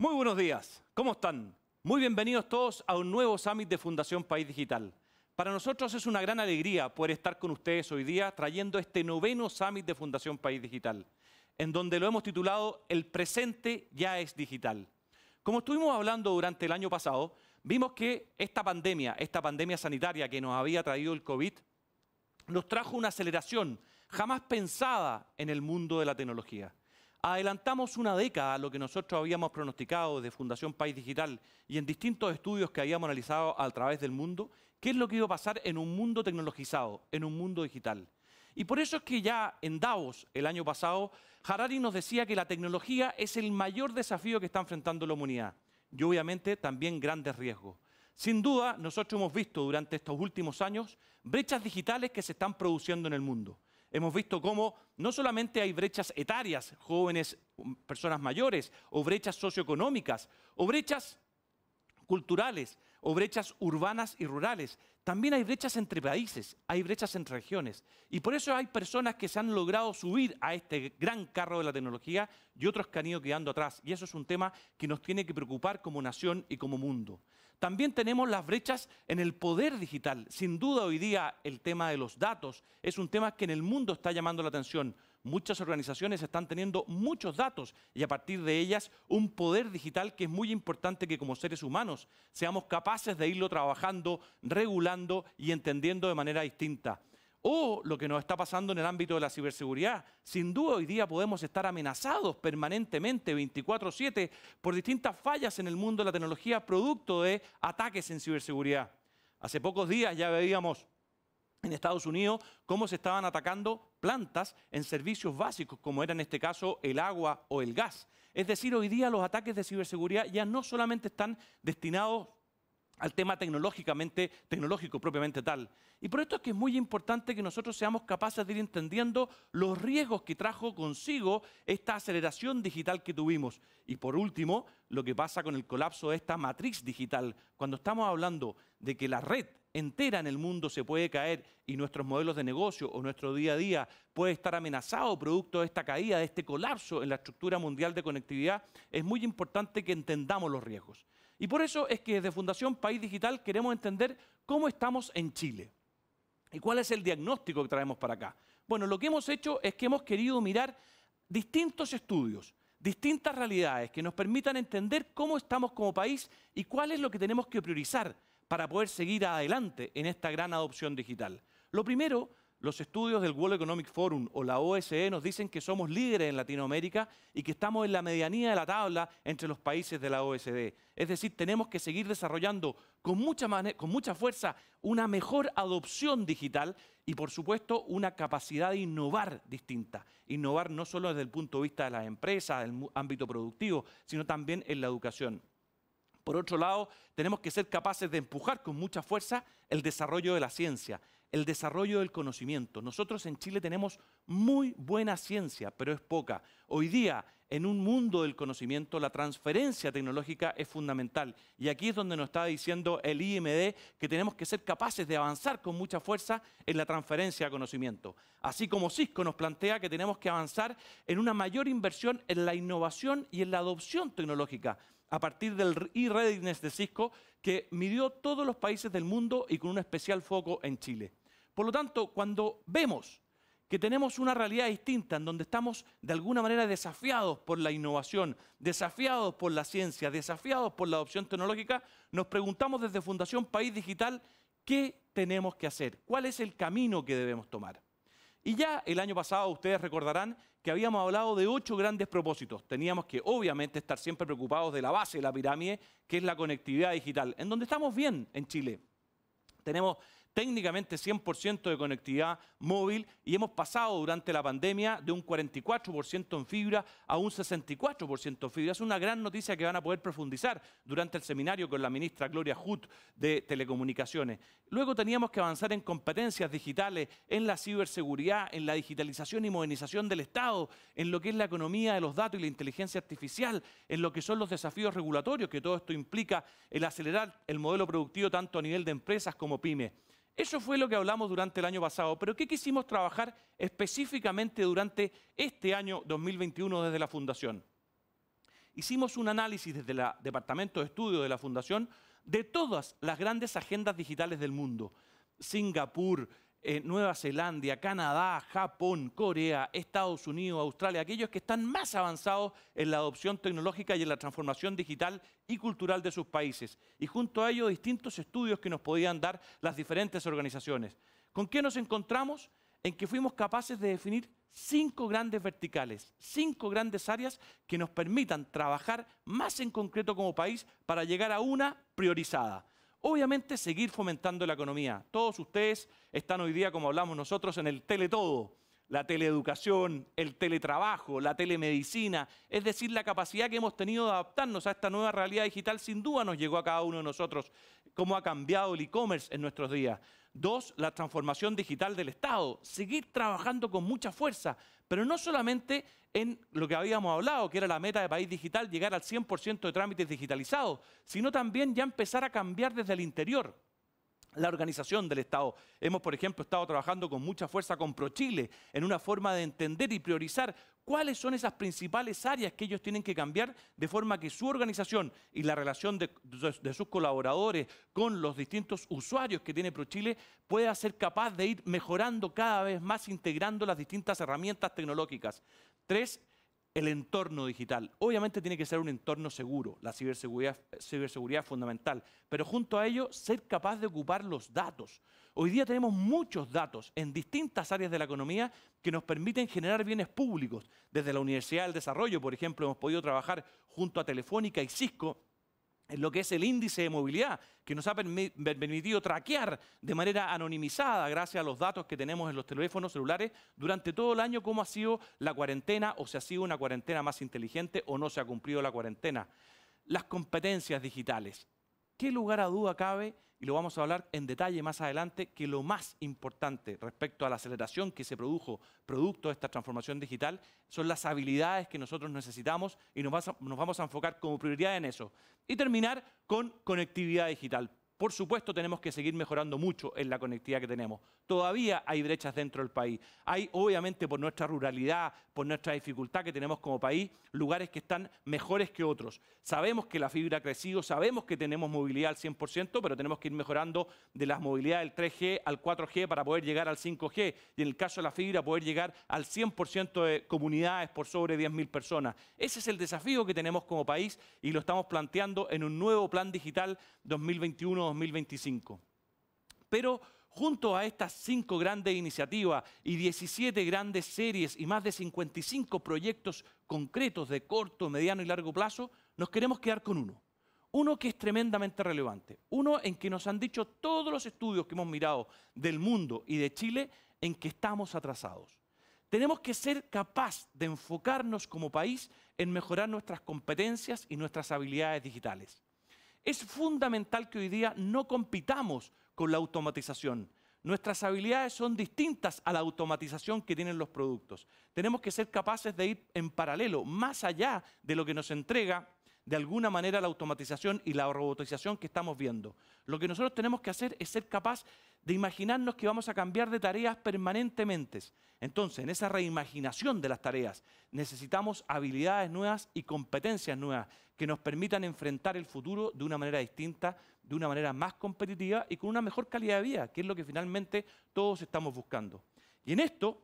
Muy buenos días, ¿cómo están? Muy bienvenidos todos a un nuevo Summit de Fundación País Digital. Para nosotros es una gran alegría poder estar con ustedes hoy día trayendo este noveno Summit de Fundación País Digital, en donde lo hemos titulado El presente ya es digital. Como estuvimos hablando durante el año pasado, vimos que esta pandemia sanitaria que nos había traído el COVID, nos trajo una aceleración jamás pensada en el mundo de la tecnología. Adelantamos una década a lo que nosotros habíamos pronosticado de Fundación País Digital y en distintos estudios que habíamos analizado a través del mundo, qué es lo que iba a pasar en un mundo tecnologizado, en un mundo digital. Y por eso es que ya en Davos, el año pasado, Harari nos decía que la tecnología es el mayor desafío que está enfrentando la humanidad y obviamente también grandes riesgos. Sin duda, nosotros hemos visto durante estos últimos años brechas digitales que se están produciendo en el mundo. Hemos visto cómo no solamente hay brechas etarias, jóvenes, personas mayores, o brechas socioeconómicas, o brechas culturales, o brechas urbanas y rurales. También hay brechas entre países, hay brechas entre regiones. Y por eso hay personas que se han logrado subir a este gran carro de la tecnología y otros que han ido quedando atrás. Y eso es un tema que nos tiene que preocupar como nación y como mundo. También tenemos las brechas en el poder digital. Sin duda hoy día el tema de los datos es un tema que en el mundo está llamando la atención. Muchas organizaciones están teniendo muchos datos y a partir de ellas un poder digital que es muy importante que como seres humanos seamos capaces de irlo trabajando, regulando y entendiendo de manera distinta. O lo que nos está pasando en el ámbito de la ciberseguridad. Sin duda hoy día podemos estar amenazados permanentemente, 24/7, por distintas fallas en el mundo de la tecnología producto de ataques en ciberseguridad. Hace pocos días ya veíamos en Estados Unidos cómo se estaban atacando plantas en servicios básicos, como era en este caso el agua o el gas. Es decir, hoy día los ataques de ciberseguridad ya no solamente están destinados al tema tecnológico propiamente tal. Y por esto es que es muy importante que nosotros seamos capaces de ir entendiendo los riesgos que trajo consigo esta aceleración digital que tuvimos. Y por último, lo que pasa con el colapso de esta matriz digital. Cuando estamos hablando de que la red entera en el mundo se puede caer y nuestros modelos de negocio o nuestro día a día puede estar amenazado producto de esta caída, de este colapso en la estructura mundial de conectividad, es muy importante que entendamos los riesgos. Y por eso es que desde Fundación País Digital queremos entender cómo estamos en Chile y cuál es el diagnóstico que traemos para acá. Bueno, lo que hemos hecho es que hemos querido mirar distintos estudios, distintas realidades que nos permitan entender cómo estamos como país y cuál es lo que tenemos que priorizar para poder seguir adelante en esta gran adopción digital. Lo primero, los estudios del World Economic Forum o la OSCE nos dicen que somos líderes en Latinoamérica y que estamos en la medianía de la tabla entre los países de la OECD. Es decir, tenemos que seguir desarrollando con mucha fuerza una mejor adopción digital y, por supuesto, una capacidad de innovar distinta. Innovar no solo desde el punto de vista de las empresas, del ámbito productivo, sino también en la educación. Por otro lado, tenemos que ser capaces de empujar con mucha fuerza el desarrollo de la ciencia, el desarrollo del conocimiento. Nosotros en Chile tenemos muy buena ciencia, pero es poca. Hoy día, en un mundo del conocimiento, la transferencia tecnológica es fundamental. Y aquí es donde nos está diciendo el IMD que tenemos que ser capaces de avanzar con mucha fuerza en la transferencia de conocimiento. Así como Cisco nos plantea que tenemos que avanzar en una mayor inversión en la innovación y en la adopción tecnológica, a partir del e-readiness de Cisco, que midió todos los países del mundo y con un especial foco en Chile. Por lo tanto, cuando vemos que tenemos una realidad distinta en donde estamos de alguna manera desafiados por la innovación, desafiados por la ciencia, desafiados por la adopción tecnológica, nos preguntamos desde Fundación País Digital, ¿qué tenemos que hacer? ¿Cuál es el camino que debemos tomar? Y ya el año pasado ustedes recordarán que habíamos hablado de 8 grandes propósitos. Teníamos que obviamente estar siempre preocupados de la base de la pirámide, que es la conectividad digital, en donde estamos bien en Chile. Tenemos técnicamente 100% de conectividad móvil y hemos pasado durante la pandemia de un 44% en fibra a un 64% en fibra. Es una gran noticia que van a poder profundizar durante el seminario con la ministra Gloria Huth de Telecomunicaciones. Luego teníamos que avanzar en competencias digitales, en la ciberseguridad, en la digitalización y modernización del Estado, en lo que es la economía de los datos y la inteligencia artificial, en lo que son los desafíos regulatorios, que todo esto implica el acelerar el modelo productivo tanto a nivel de empresas como pymes. Eso fue lo que hablamos durante el año pasado, pero ¿qué quisimos trabajar específicamente durante este año 2021 desde la Fundación? Hicimos un análisis desde el Departamento de Estudio de la Fundación de todas las grandes agendas digitales del mundo. Singapur, Nueva Zelanda, Canadá, Japón, Corea, Estados Unidos, Australia, aquellos que están más avanzados en la adopción tecnológica y en la transformación digital y cultural de sus países. Y junto a ello, distintos estudios que nos podían dar las diferentes organizaciones. ¿Con qué nos encontramos? En que fuimos capaces de definir 5 grandes verticales, 5 grandes áreas que nos permitan trabajar más en concreto como país para llegar a una priorizada. Obviamente, seguir fomentando la economía. Todos ustedes están hoy día, como hablamos nosotros, en el teletodo, la teleeducación, el teletrabajo, la telemedicina, es decir, la capacidad que hemos tenido de adaptarnos a esta nueva realidad digital sin duda nos llegó a cada uno de nosotros, cómo ha cambiado el e-commerce en nuestros días. 2, la transformación digital del Estado, seguir trabajando con mucha fuerza, pero no solamente en lo que habíamos hablado, que era la meta de País Digital, llegar al 100% de trámites digitalizados, sino también ya empezar a cambiar desde el interior la organización del Estado. Hemos, por ejemplo, estado trabajando con mucha fuerza con ProChile en una forma de entender y priorizar cuáles son esas principales áreas que ellos tienen que cambiar de forma que su organización y la relación de sus colaboradores con los distintos usuarios que tiene ProChile pueda ser capaz de ir mejorando cada vez más, integrando las distintas herramientas tecnológicas. 3, el entorno digital. Obviamente tiene que ser un entorno seguro, la ciberseguridad es fundamental, pero junto a ello ser capaz de ocupar los datos. Hoy día tenemos muchos datos en distintas áreas de la economía que nos permiten generar bienes públicos. Desde la Universidad del Desarrollo, por ejemplo, hemos podido trabajar junto a Telefónica y Cisco en lo que es el índice de movilidad, que nos ha permitido traquear de manera anonimizada, gracias a los datos que tenemos en los teléfonos celulares, durante todo el año cómo ha sido la cuarentena, o si ha sido una cuarentena más inteligente o no se ha cumplido la cuarentena. Las competencias digitales. ¿Qué lugar a duda cabe? Y lo vamos a hablar en detalle más adelante, que lo más importante respecto a la aceleración que se produjo producto de esta transformación digital son las habilidades que nosotros necesitamos y nos vamos a enfocar como prioridad en eso. Y terminar con conectividad digital. Por supuesto, tenemos que seguir mejorando mucho en la conectividad que tenemos. Todavía hay brechas dentro del país. Hay, obviamente, por nuestra ruralidad, por nuestra dificultad que tenemos como país, lugares que están mejores que otros. Sabemos que la fibra ha crecido, sabemos que tenemos movilidad al 100%, pero tenemos que ir mejorando de la movilidad del 3G al 4G para poder llegar al 5G. Y en el caso de la fibra, poder llegar al 100% de comunidades por sobre 10.000 personas. Ese es el desafío que tenemos como país y lo estamos planteando en un nuevo plan digital 2021-2025. Pero junto a estas 5 grandes iniciativas y 17 grandes series y más de 55 proyectos concretos de corto, mediano y largo plazo, nos queremos quedar con uno. Uno que es tremendamente relevante. Uno en que nos han dicho todos los estudios que hemos mirado del mundo y de Chile en que estamos atrasados. Tenemos que ser capaces de enfocarnos como país en mejorar nuestras competencias y nuestras habilidades digitales. Es fundamental que hoy día no compitamos con la automatización. Nuestras habilidades son distintas a la automatización que tienen los productos. Tenemos que ser capaces de ir en paralelo, más allá de lo que nos entrega de alguna manera la automatización y la robotización que estamos viendo. Lo que nosotros tenemos que hacer es ser capaz de imaginarnos que vamos a cambiar de tareas permanentemente. Entonces, en esa reimaginación de las tareas, necesitamos habilidades nuevas y competencias nuevas que nos permitan enfrentar el futuro de una manera distinta, de una manera más competitiva y con una mejor calidad de vida, que es lo que finalmente todos estamos buscando. Y en esto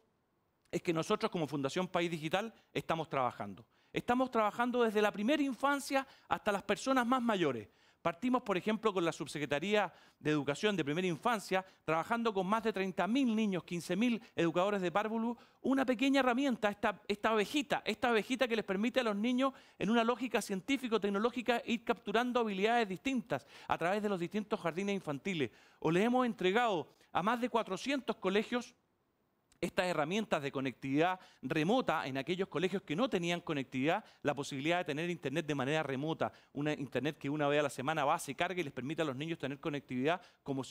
es que nosotros como Fundación País Digital estamos trabajando. Estamos trabajando desde la primera infancia hasta las personas más mayores Partimos, por ejemplo, con la Subsecretaría de Educación de Primera Infancia, trabajando con más de 30.000 niños, 15.000 educadores de párvulo, una pequeña herramienta, esta abejita que les permite a los niños, en una lógica científico-tecnológica, ir capturando habilidades distintas a través de los distintos jardines infantiles. O les hemos entregado a más de 400 colegios estas herramientas de conectividad remota en aquellos colegios que no tenían conectividad, la posibilidad de tener internet de manera remota, una internet que una vez a la semana va, se carga y les permite a los niños tener conectividad como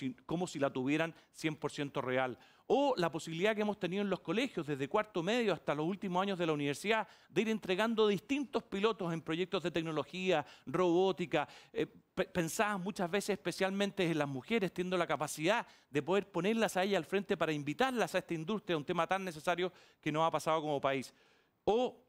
si la tuvieran 100% real. O la posibilidad que hemos tenido en los colegios, desde cuarto medio hasta los últimos años de la universidad, de ir entregando distintos pilotos en proyectos de tecnología, robótica, pensadas muchas veces especialmente en las mujeres, teniendo la capacidad de poder ponerlas a ellas al frente para invitarlas a esta industria, un tema tan necesario que nos ha pasado como país. O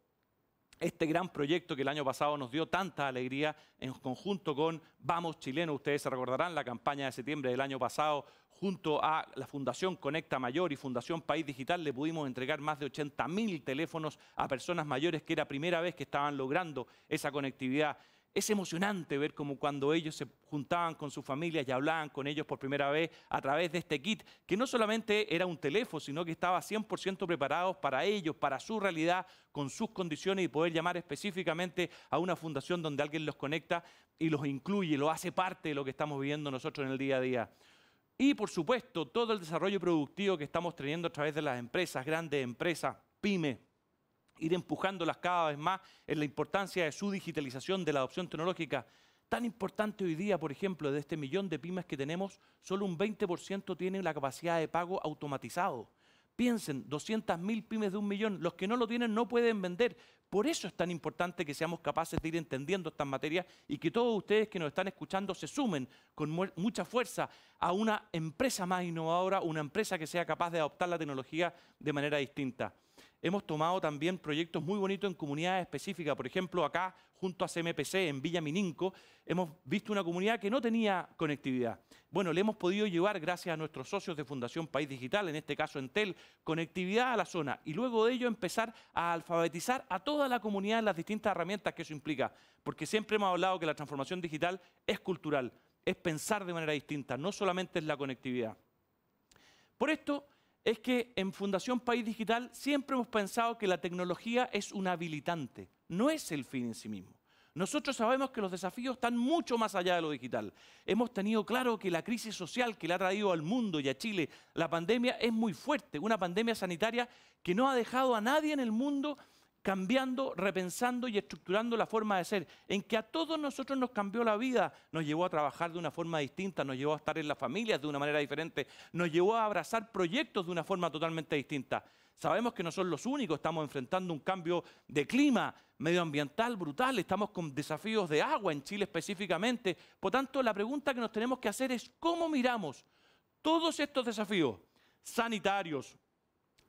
este gran proyecto que el año pasado nos dio tanta alegría en conjunto con Vamos Chileno, ustedes se recordarán la campaña de septiembre del año pasado, junto a la Fundación Conecta Mayor y Fundación País Digital, le pudimos entregar más de 80.000 teléfonos a personas mayores, que era primera vez que estaban logrando esa conectividad. Es emocionante ver cómo cuando ellos se juntaban con sus familias y hablaban con ellos por primera vez a través de este kit, que no solamente era un teléfono, sino que estaba 100% preparados para ellos, para su realidad, con sus condiciones, y poder llamar específicamente a una fundación donde alguien los conecta y los incluye, lo hace parte de lo que estamos viviendo nosotros en el día a día. Y por supuesto, todo el desarrollo productivo que estamos teniendo a través de las empresas, grandes empresas, pymes, ir empujándolas cada vez más en la importancia de su digitalización, de la adopción tecnológica. Tan importante hoy día, por ejemplo, de este millón de pymes que tenemos, solo un 20% tienen la capacidad de pago automatizado. Piensen, 200.000 pymes de 1 millón, los que no lo tienen no pueden vender. Por eso es tan importante que seamos capaces de ir entendiendo estas materias y que todos ustedes que nos están escuchando se sumen con mucha fuerza a una empresa más innovadora, una empresa que sea capaz de adoptar la tecnología de manera distinta. Hemos tomado también proyectos muy bonitos en comunidades específicas. Por ejemplo, acá, junto a CMPC, en Villa Mininco, hemos visto una comunidad que no tenía conectividad. Bueno, le hemos podido llevar, gracias a nuestros socios de Fundación País Digital, en este caso Entel, conectividad a la zona. Y luego de ello empezar a alfabetizar a toda la comunidad en las distintas herramientas que eso implica. Porque siempre hemos hablado que la transformación digital es cultural, es pensar de manera distinta, no solamente es la conectividad. Por esto es que en Fundación País Digital siempre hemos pensado que la tecnología es un habilitante, no es el fin en sí mismo. Nosotros sabemos que los desafíos están mucho más allá de lo digital. Hemos tenido claro que la crisis social que le ha traído al mundo y a Chile la pandemia es muy fuerte, una pandemia sanitaria que no ha dejado a nadie en el mundo cambiando, repensando y estructurando la forma de ser, en que a todos nosotros nos cambió la vida, nos llevó a trabajar de una forma distinta, nos llevó a estar en las familias de una manera diferente, nos llevó a abrazar proyectos de una forma totalmente distinta. Sabemos que no son los únicos, estamos enfrentando un cambio de clima medioambiental brutal, estamos con desafíos de agua en Chile específicamente. Por tanto, la pregunta que nos tenemos que hacer es ¿cómo miramos todos estos desafíos sanitarios,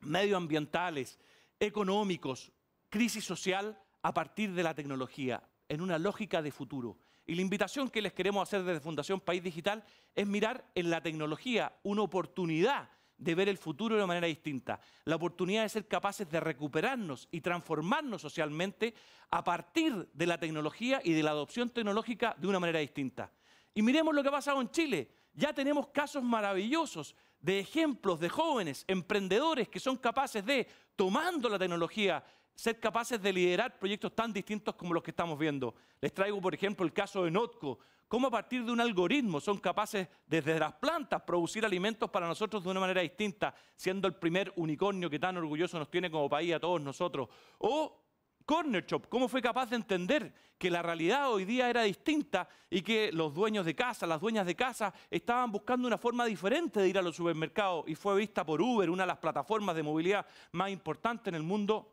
medioambientales, económicos, crisis social a partir de la tecnología, en una lógica de futuro? Y la invitación que les queremos hacer desde Fundación País Digital es mirar en la tecnología una oportunidad de ver el futuro de manera distinta, la oportunidad de ser capaces de recuperarnos y transformarnos socialmente a partir de la tecnología y de la adopción tecnológica de una manera distinta. Y miremos lo que ha pasado en Chile. Ya tenemos casos maravillosos de ejemplos de jóvenes emprendedores que son capaces de, tomando la tecnología, ser capaces de liderar proyectos tan distintos como los que estamos viendo. Les traigo, por ejemplo, el caso de Notco, cómo a partir de un algoritmo son capaces desde las plantas producir alimentos para nosotros de una manera distinta, siendo el primer unicornio que tan orgulloso nos tiene como país a todos nosotros. O Corner Shop, cómo fue capaz de entender que la realidad hoy día era distinta y que los dueños de casa, las dueñas de casa, estaban buscando una forma diferente de ir a los supermercados, y fue vista por Uber, una de las plataformas de movilidad más importantes en el mundo,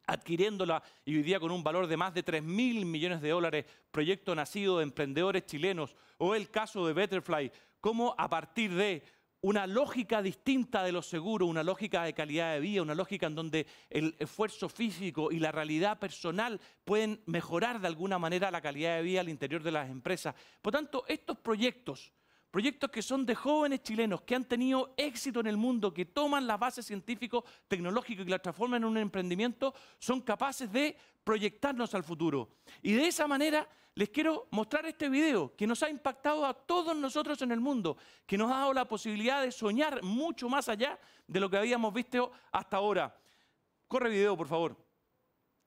adquiriéndola, y hoy día con un valor de más de 3.000 millones de dólares, proyecto nacido de emprendedores chilenos. O el caso de Betterfly, cómo a partir de una lógica distinta de los seguros, una lógica de calidad de vida, una lógica en donde el esfuerzo físico y la realidad personal pueden mejorar de alguna manera la calidad de vida al interior de las empresas. Por tanto, estos proyectos proyectos que son de jóvenes chilenos que han tenido éxito en el mundo, que toman la base científico-tecnológica y la transforman en un emprendimiento, son capaces de proyectarnos al futuro. Y de esa manera les quiero mostrar este video que nos ha impactado a todos nosotros en el mundo, que nos ha dado la posibilidad de soñar mucho más allá de lo que habíamos visto hasta ahora. Corre video, por favor.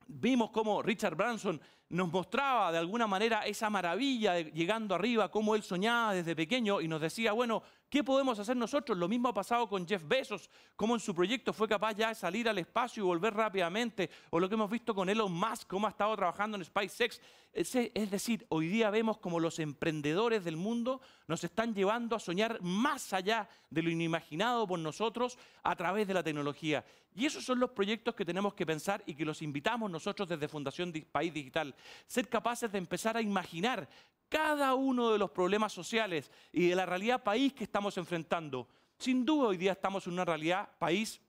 Vimos cómo Richard Branson nos mostraba de alguna manera esa maravilla de llegando arriba, cómo él soñaba desde pequeño y nos decía, bueno, ¿qué podemos hacer nosotros? Lo mismo ha pasado con Jeff Bezos, cómo en su proyecto fue capaz ya de salir al espacio y volver rápidamente, o lo que hemos visto con Elon Musk, cómo ha estado trabajando en SpaceX. Es decir, hoy día vemos como los emprendedores del mundo nos están llevando a soñar más allá de lo inimaginado por nosotros a través de la tecnología. Y esos son los proyectos que tenemos que pensar y que los invitamos nosotros desde Fundación País Digital. Ser capaces de empezar a imaginar cada uno de los problemas sociales y de la realidad país que estamos enfrentando. Sin duda hoy día estamos en una realidad país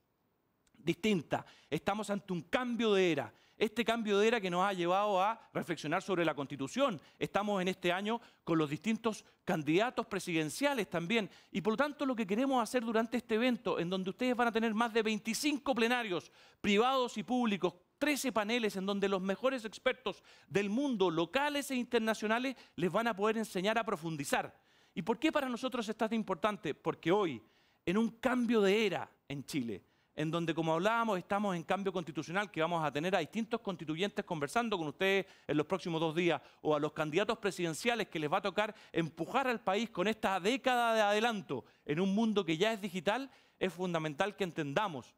distinta. Estamos ante un cambio de era. Este cambio de era que nos ha llevado a reflexionar sobre la Constitución. Estamos en este año con los distintos candidatos presidenciales también. Y por lo tanto lo que queremos hacer durante este evento, en donde ustedes van a tener más de 25 plenarios privados y públicos, 13 paneles en donde los mejores expertos del mundo, locales e internacionales, les van a poder enseñar a profundizar. ¿Y por qué para nosotros es tan importante? Porque hoy, en un cambio de era en Chile, en donde, como hablábamos, estamos en cambio constitucional, que vamos a tener a distintos constituyentes conversando con ustedes en los próximos 2 días, o a los candidatos presidenciales que les va a tocar empujar al país con esta década de adelanto en un mundo que ya es digital, es fundamental que entendamos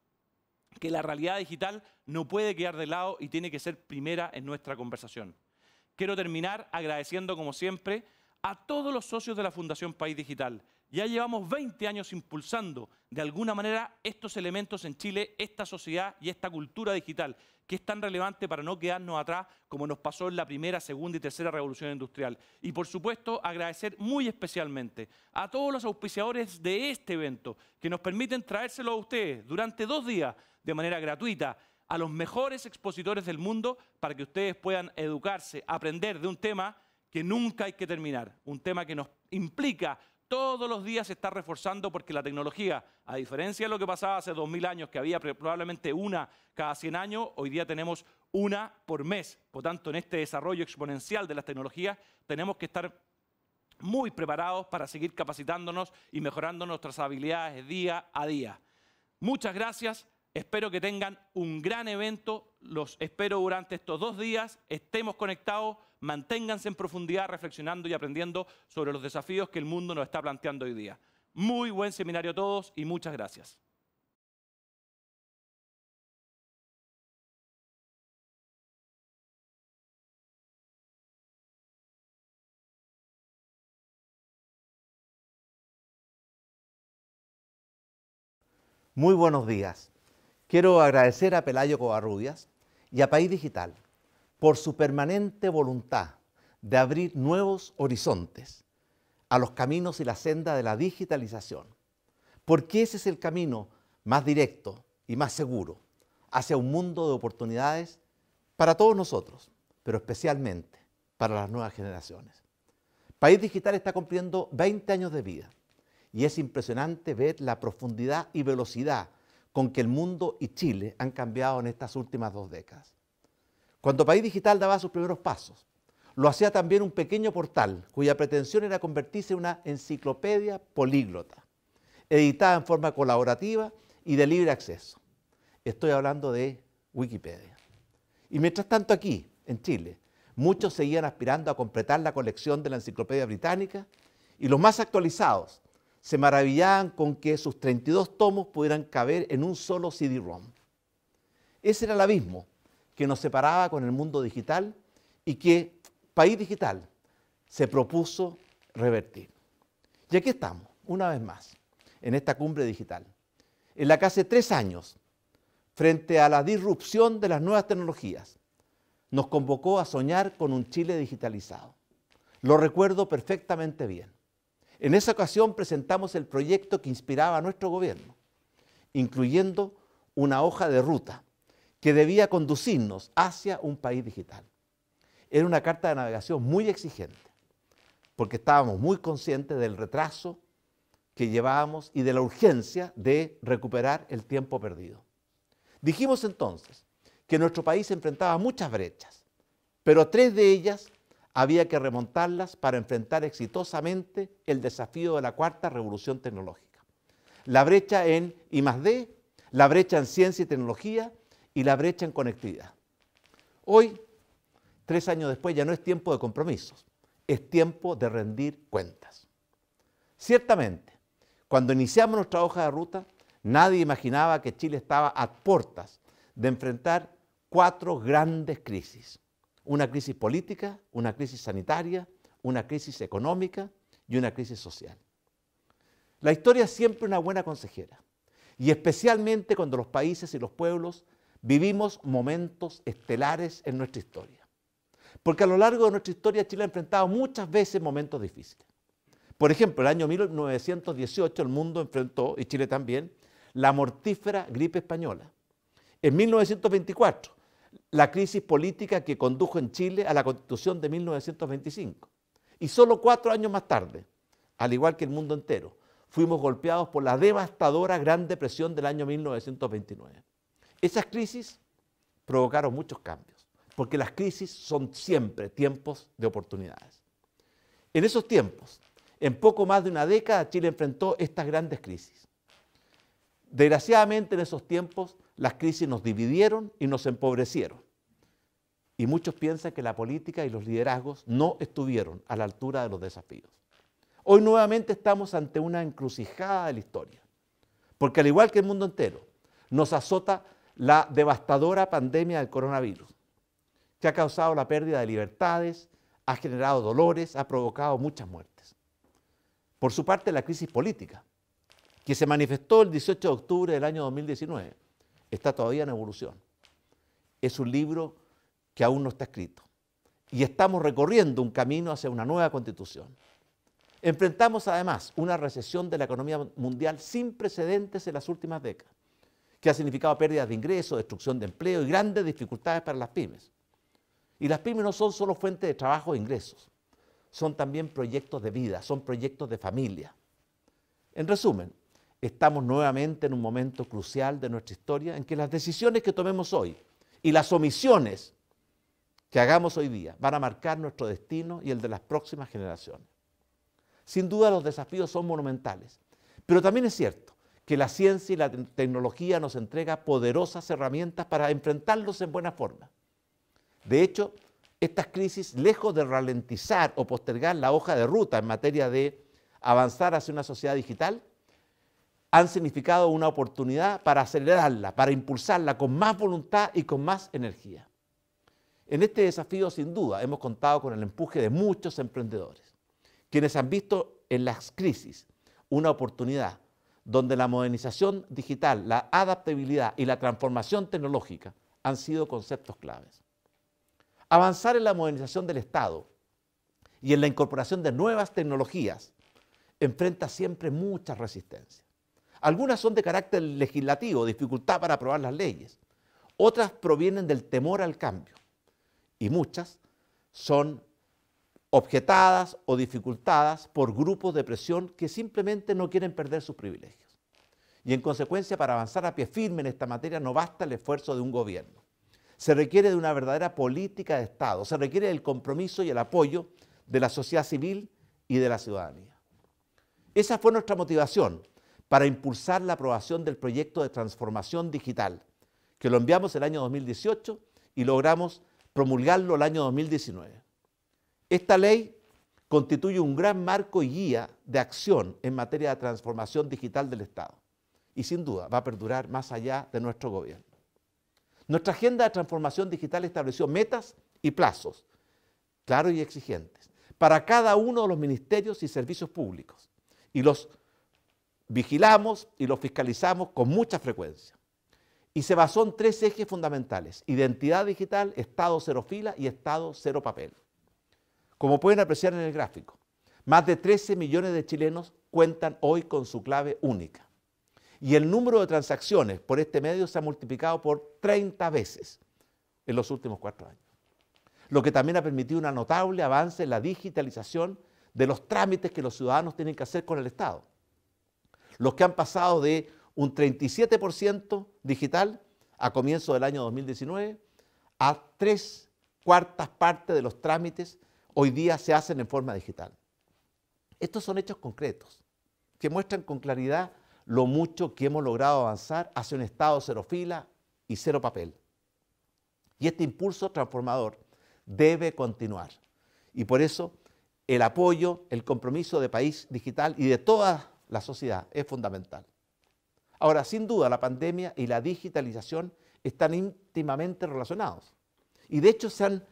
que la realidad digital no puede quedar de lado y tiene que ser primera en nuestra conversación. Quiero terminar agradeciendo, como siempre, a todos los socios de la Fundación País Digital. Ya llevamos 20 años impulsando de alguna manera estos elementos en Chile, esta sociedad y esta cultura digital, que es tan relevante para no quedarnos atrás como nos pasó en la primera, segunda y tercera revolución industrial. Y por supuesto, agradecer muy especialmente a todos los auspiciadores de este evento que nos permiten traérselo a ustedes durante 2 días de manera gratuita, a los mejores expositores del mundo para que ustedes puedan educarse, aprender de un tema que nunca hay que terminar, un tema que nos implica todos los días se está reforzando porque la tecnología, a diferencia de lo que pasaba hace 2000 años, que había probablemente una cada 100 años, hoy día tenemos una por mes. Por tanto, en este desarrollo exponencial de las tecnologías, tenemos que estar muy preparados para seguir capacitándonos y mejorando nuestras habilidades día a día. Muchas gracias. Espero que tengan un gran evento. Los espero durante estos 2 días. Estemos conectados. Manténganse en profundidad reflexionando y aprendiendo sobre los desafíos que el mundo nos está planteando hoy día. Muy buen seminario a todos y muchas gracias. Muy buenos días. Quiero agradecer a Pelayo Covarrubias y a País Digital por su permanente voluntad de abrir nuevos horizontes a los caminos y la senda de la digitalización, porque ese es el camino más directo y más seguro hacia un mundo de oportunidades para todos nosotros, pero especialmente para las nuevas generaciones. País Digital está cumpliendo 20 años de vida y es impresionante ver la profundidad y velocidad con que el mundo y Chile han cambiado en estas últimas 2 décadas. Cuando País Digital daba sus primeros pasos, lo hacía también un pequeño portal cuya pretensión era convertirse en una enciclopedia políglota, editada en forma colaborativa y de libre acceso. Estoy hablando de Wikipedia. Y mientras tanto aquí, en Chile, muchos seguían aspirando a completar la colección de la Enciclopedia Británica y los más actualizados se maravillaban con que sus 32 tomos pudieran caber en un solo CD-ROM. Ese era el abismo que nos separaba con el mundo digital y que País Digital se propuso revertir. Y aquí estamos, una vez más, en esta cumbre digital, en la que hace 3 años, frente a la disrupción de las nuevas tecnologías, nos convocó a soñar con un Chile digitalizado. Lo recuerdo perfectamente bien. En esa ocasión presentamos el proyecto que inspiraba a nuestro gobierno, incluyendo una hoja de ruta que debía conducirnos hacia un país digital. Era una carta de navegación muy exigente. porque estábamos muy conscientes del retraso que llevábamos y de la urgencia de recuperar el tiempo perdido. Dijimos entonces que nuestro país enfrentaba muchas brechas, pero 3 de ellas había que remontarlas para enfrentar exitosamente el desafío de la cuarta revolución tecnológica. La brecha en I+D, la brecha en ciencia y tecnología y la brecha en conectividad. Hoy, 3 años después, ya no es tiempo de compromisos, es tiempo de rendir cuentas. Ciertamente, cuando iniciamos nuestra hoja de ruta, nadie imaginaba que Chile estaba a puertas de enfrentar 4 grandes crisis. Una crisis política, una crisis sanitaria, una crisis económica y una crisis social. La historia es siempre una buena consejera, y especialmente cuando los países y los pueblos vivimos momentos estelares en nuestra historia. Porque a lo largo de nuestra historia Chile ha enfrentado muchas veces momentos difíciles. Por ejemplo, el año 1918 el mundo enfrentó, y Chile también, la mortífera gripe española. En 1924, la crisis política que condujo en Chile a la Constitución de 1925. Y solo 4 años más tarde, al igual que el mundo entero, fuimos golpeados por la devastadora Gran Depresión del año 1929. Esas crisis provocaron muchos cambios, porque las crisis son siempre tiempos de oportunidades. En esos tiempos, en poco más de una década, Chile enfrentó estas grandes crisis. Desgraciadamente, en esos tiempos, las crisis nos dividieron y nos empobrecieron. Y muchos piensan que la política y los liderazgos no estuvieron a la altura de los desafíos. Hoy nuevamente estamos ante una encrucijada de la historia, porque al igual que el mundo entero, nos azota la devastadora pandemia del coronavirus, que ha causado la pérdida de libertades, ha generado dolores, ha provocado muchas muertes. Por su parte, la crisis política, que se manifestó el 18 de octubre del año 2019, está todavía en evolución. Es un libro que aún no está escrito y estamos recorriendo un camino hacia una nueva constitución. Enfrentamos además una recesión de la economía mundial sin precedentes en las últimas décadas, que ha significado pérdidas de ingresos, destrucción de empleo y grandes dificultades para las pymes. Y las pymes no son solo fuentes de trabajo e ingresos, son también proyectos de vida, son proyectos de familia. En resumen, estamos nuevamente en un momento crucial de nuestra historia en que las decisiones que tomemos hoy y las omisiones que hagamos hoy día van a marcar nuestro destino y el de las próximas generaciones. Sin duda los desafíos son monumentales, pero también es cierto que la ciencia y la tecnología nos entrega poderosas herramientas para enfrentarlos en buena forma. De hecho, estas crisis, lejos de ralentizar o postergar la hoja de ruta en materia de avanzar hacia una sociedad digital, han significado una oportunidad para acelerarla, para impulsarla con más voluntad y con más energía. En este desafío, sin duda, hemos contado con el empuje de muchos emprendedores, quienes han visto en las crisis una oportunidad donde la modernización digital, la adaptabilidad y la transformación tecnológica han sido conceptos claves. Avanzar en la modernización del Estado y en la incorporación de nuevas tecnologías enfrenta siempre muchas resistencias. Algunas son de carácter legislativo, dificultad para aprobar las leyes. Otras provienen del temor al cambio. Y muchas son objetadas o dificultadas por grupos de presión que simplemente no quieren perder sus privilegios. Y en consecuencia, para avanzar a pie firme en esta materia no basta el esfuerzo de un gobierno. Se requiere de una verdadera política de Estado, se requiere del compromiso y el apoyo de la sociedad civil y de la ciudadanía. Esa fue nuestra motivación para impulsar la aprobación del proyecto de transformación digital, que lo enviamos el año 2018 y logramos promulgarlo el año 2019. Esta ley constituye un gran marco y guía de acción en materia de transformación digital del Estado y sin duda va a perdurar más allá de nuestro gobierno. Nuestra agenda de transformación digital estableció metas y plazos claros y exigentes para cada uno de los ministerios y servicios públicos y los vigilamos y los fiscalizamos con mucha frecuencia. Y se basó en 3 ejes fundamentales: identidad digital, Estado cero fila y Estado cero papel. Como pueden apreciar en el gráfico, más de 13 millones de chilenos cuentan hoy con su clave única. Y el número de transacciones por este medio se ha multiplicado por 30 veces en los últimos 4 años. Lo que también ha permitido un notable avance en la digitalización de los trámites que los ciudadanos tienen que hacer con el Estado. Los que han pasado de un 37% digital a comienzo del año 2019 a 3/4 partes de los trámites hoy día se hacen en forma digital. Estos son hechos concretos que muestran con claridad lo mucho que hemos logrado avanzar hacia un Estado cero fila y cero papel. Y este impulso transformador debe continuar. Y por eso el apoyo, el compromiso de País Digital y de toda la sociedad es fundamental. Ahora, sin duda, la pandemia y la digitalización están íntimamente relacionados. Y de hecho se han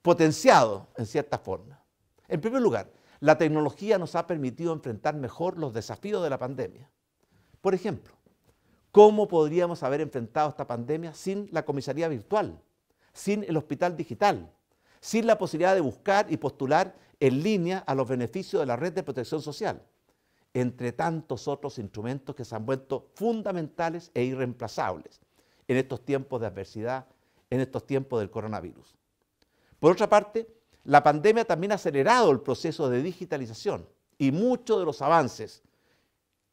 potenciado en cierta forma. En primer lugar, la tecnología nos ha permitido enfrentar mejor los desafíos de la pandemia. Por ejemplo, ¿cómo podríamos haber enfrentado esta pandemia sin la comisaría virtual, sin el hospital digital, sin la posibilidad de buscar y postular en línea a los beneficios de la red de protección social, entre tantos otros instrumentos que se han vuelto fundamentales e irreemplazables en estos tiempos de adversidad, en estos tiempos del coronavirus? Por otra parte, la pandemia también ha acelerado el proceso de digitalización y muchos de los avances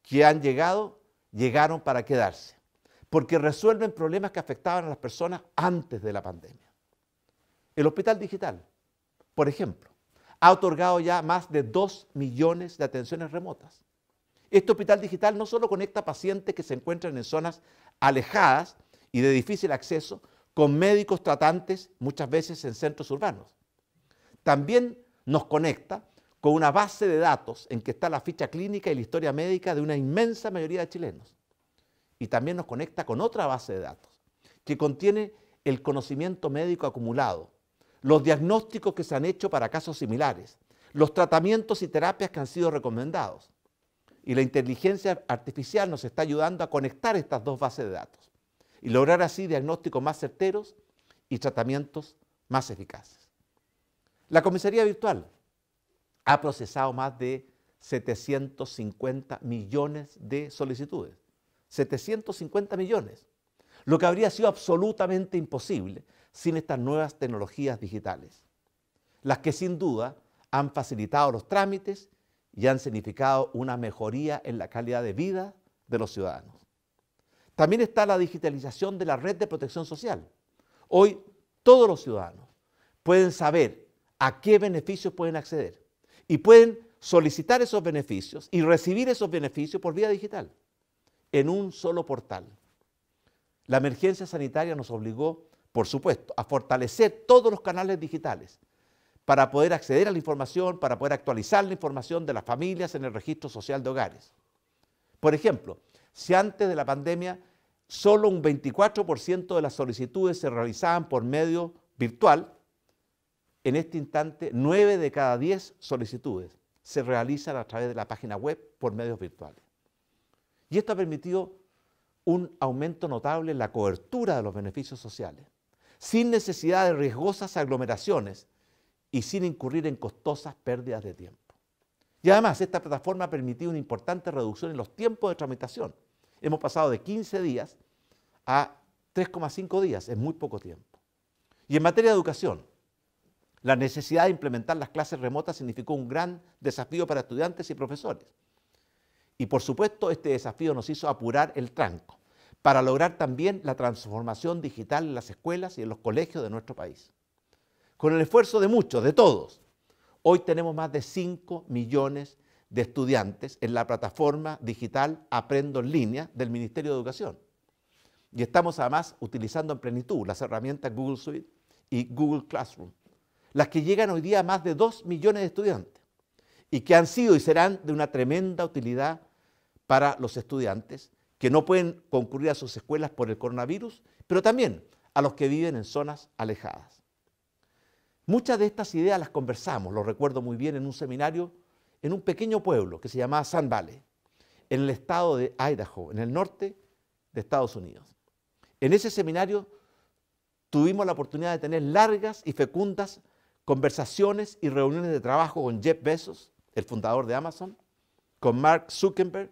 que han llegaron para quedarse, porque resuelven problemas que afectaban a las personas antes de la pandemia. El hospital digital, por ejemplo, ha otorgado ya más de 2 millones de atenciones remotas. Este hospital digital no solo conecta pacientes que se encuentran en zonas alejadas y de difícil acceso con médicos tratantes, muchas veces en centros urbanos. También nos conecta con una base de datos en que está la ficha clínica y la historia médica de una inmensa mayoría de chilenos. Y también nos conecta con otra base de datos que contiene el conocimiento médico acumulado, los diagnósticos que se han hecho para casos similares, los tratamientos y terapias que han sido recomendados. Y la inteligencia artificial nos está ayudando a conectar estas dos bases de datos y lograr así diagnósticos más certeros y tratamientos más eficaces. La comisaría virtual ha procesado más de 750 millones de solicitudes. 750 millones, lo que habría sido absolutamente imposible sin estas nuevas tecnologías digitales, las que sin duda han facilitado los trámites y han significado una mejoría en la calidad de vida de los ciudadanos. También está la digitalización de la red de protección social. Hoy todos los ciudadanos pueden saber a qué beneficios pueden acceder y pueden solicitar esos beneficios y recibir esos beneficios por vía digital, en un solo portal. La emergencia sanitaria nos obligó, por supuesto, a fortalecer todos los canales digitales para poder acceder a la información, para poder actualizar la información de las familias en el registro social de hogares. Por ejemplo, si antes de la pandemia solo un 24% de las solicitudes se realizaban por medio virtual, en este instante 9 de cada 10 solicitudes se realizan a través de la página web por medios virtuales. Y esto ha permitido un aumento notable en la cobertura de los beneficios sociales, sin necesidad de riesgosas aglomeraciones y sin incurrir en costosas pérdidas de tiempo. Y además, esta plataforma ha permitido una importante reducción en los tiempos de tramitación. Hemos pasado de 15 días a 3,5 días en muy poco tiempo. Y en materia de educación, la necesidad de implementar las clases remotas significó un gran desafío para estudiantes y profesores. Y por supuesto, este desafío nos hizo apurar el tranco para lograr también la transformación digital en las escuelas y en los colegios de nuestro país. Con el esfuerzo de muchos, de todos, hoy tenemos más de 5 millones de estudiantes en la plataforma digital Aprendo en Línea del Ministerio de Educación. Y estamos además utilizando en plenitud las herramientas Google Suite y Google Classroom, las que llegan hoy día a más de 2 millones de estudiantes y que han sido y serán de una tremenda utilidad para los estudiantes que no pueden concurrir a sus escuelas por el coronavirus, pero también a los que viven en zonas alejadas. Muchas de estas ideas las conversamos, lo recuerdo muy bien, en un seminario en un pequeño pueblo que se llamaba Sun Valley, en el estado de Idaho, en el norte de Estados Unidos. En ese seminario tuvimos la oportunidad de tener largas y fecundas conversaciones y reuniones de trabajo con Jeff Bezos, el fundador de Amazon, con Mark Zuckerberg,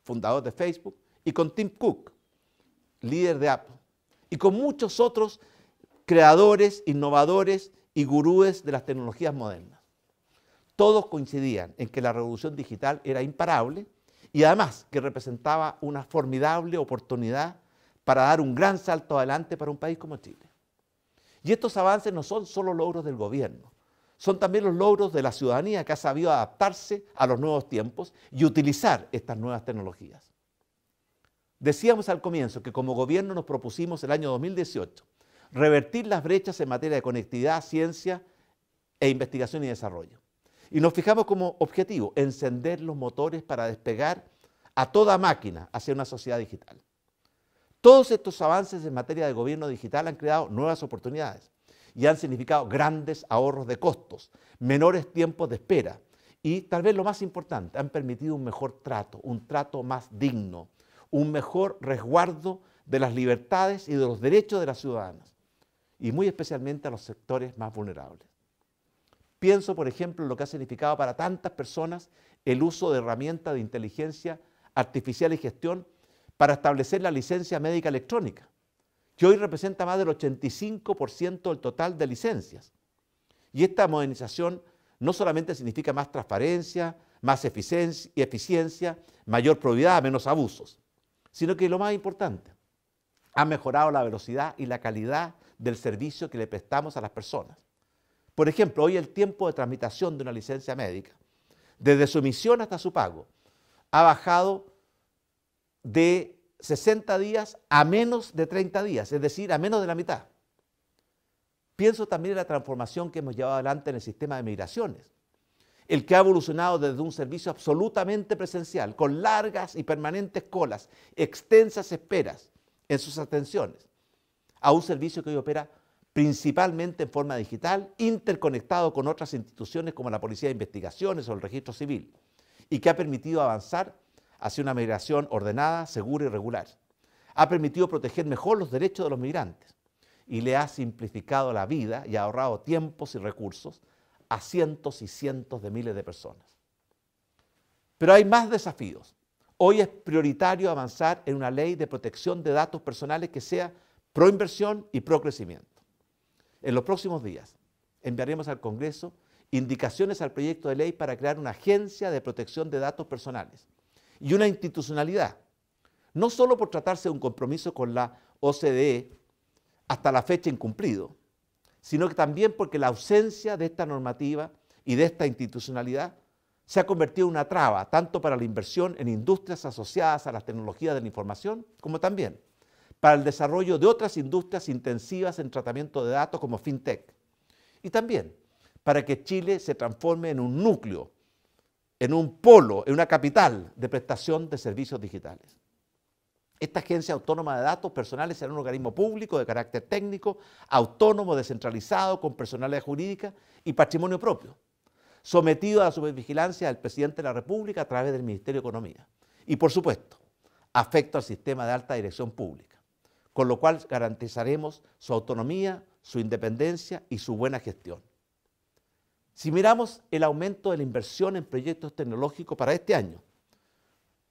fundador de Facebook, y con Tim Cook, líder de Apple, y con muchos otros creadores, innovadores y gurúes de las tecnologías modernas. Todos coincidían en que la revolución digital era imparable y además que representaba una formidable oportunidad para dar un gran salto adelante para un país como Chile. Y estos avances no son solo logros del gobierno, son también los logros de la ciudadanía que ha sabido adaptarse a los nuevos tiempos y utilizar estas nuevas tecnologías. Decíamos al comienzo que como gobierno nos propusimos el año 2018 revertir las brechas en materia de conectividad, ciencia e investigación y desarrollo. Y nos fijamos como objetivo encender los motores para despegar a toda máquina hacia una sociedad digital. Todos estos avances en materia de gobierno digital han creado nuevas oportunidades y han significado grandes ahorros de costos, menores tiempos de espera y, tal vez lo más importante, han permitido un mejor trato, un trato más digno, un mejor resguardo de las libertades y de los derechos de las ciudadanas, y muy especialmente a los sectores más vulnerables. Pienso, por ejemplo, en lo que ha significado para tantas personas el uso de herramientas de inteligencia artificial y gestión para establecer la licencia médica electrónica, que hoy representa más del 85% del total de licencias. Y esta modernización no solamente significa más transparencia, más eficiencia, mayor probidad, menos abusos, sino que lo más importante, ha mejorado la velocidad y la calidad del servicio que le prestamos a las personas. Por ejemplo, hoy el tiempo de tramitación de una licencia médica, desde su emisión hasta su pago, ha bajado de 60 días a menos de 30 días, es decir, a menos de la mitad. Pienso también en la transformación que hemos llevado adelante en el sistema de migraciones, el que ha evolucionado desde un servicio absolutamente presencial, con largas y permanentes colas, extensas esperas en sus atenciones, a un servicio que hoy opera principalmente en forma digital, interconectado con otras instituciones como la Policía de Investigaciones o el Registro Civil, y que ha permitido avanzar hacia una migración ordenada, segura y regular. Ha permitido proteger mejor los derechos de los migrantes y le ha simplificado la vida y ha ahorrado tiempos y recursos a cientos y cientos de miles de personas. Pero hay más desafíos. Hoy es prioritario avanzar en una ley de protección de datos personales que sea pro inversión y pro crecimiento. En los próximos días enviaremos al Congreso indicaciones al proyecto de ley para crear una agencia de protección de datos personales y una institucionalidad, no solo por tratarse de un compromiso con la OCDE hasta la fecha incumplido, sino que también porque la ausencia de esta normativa y de esta institucionalidad se ha convertido en una traba tanto para la inversión en industrias asociadas a las tecnologías de la información, como también para el desarrollo de otras industrias intensivas en tratamiento de datos como FinTech, y también para que Chile se transforme en un núcleo, en un polo, en una capital de prestación de servicios digitales. Esta agencia autónoma de datos personales será un organismo público de carácter técnico, autónomo, descentralizado, con personalidad jurídica y patrimonio propio, sometido a la supervigilancia del presidente de la República a través del Ministerio de Economía y, por supuesto, afecto al sistema de alta dirección pública, con lo cual garantizaremos su autonomía, su independencia y su buena gestión. Si miramos el aumento de la inversión en proyectos tecnológicos para este año,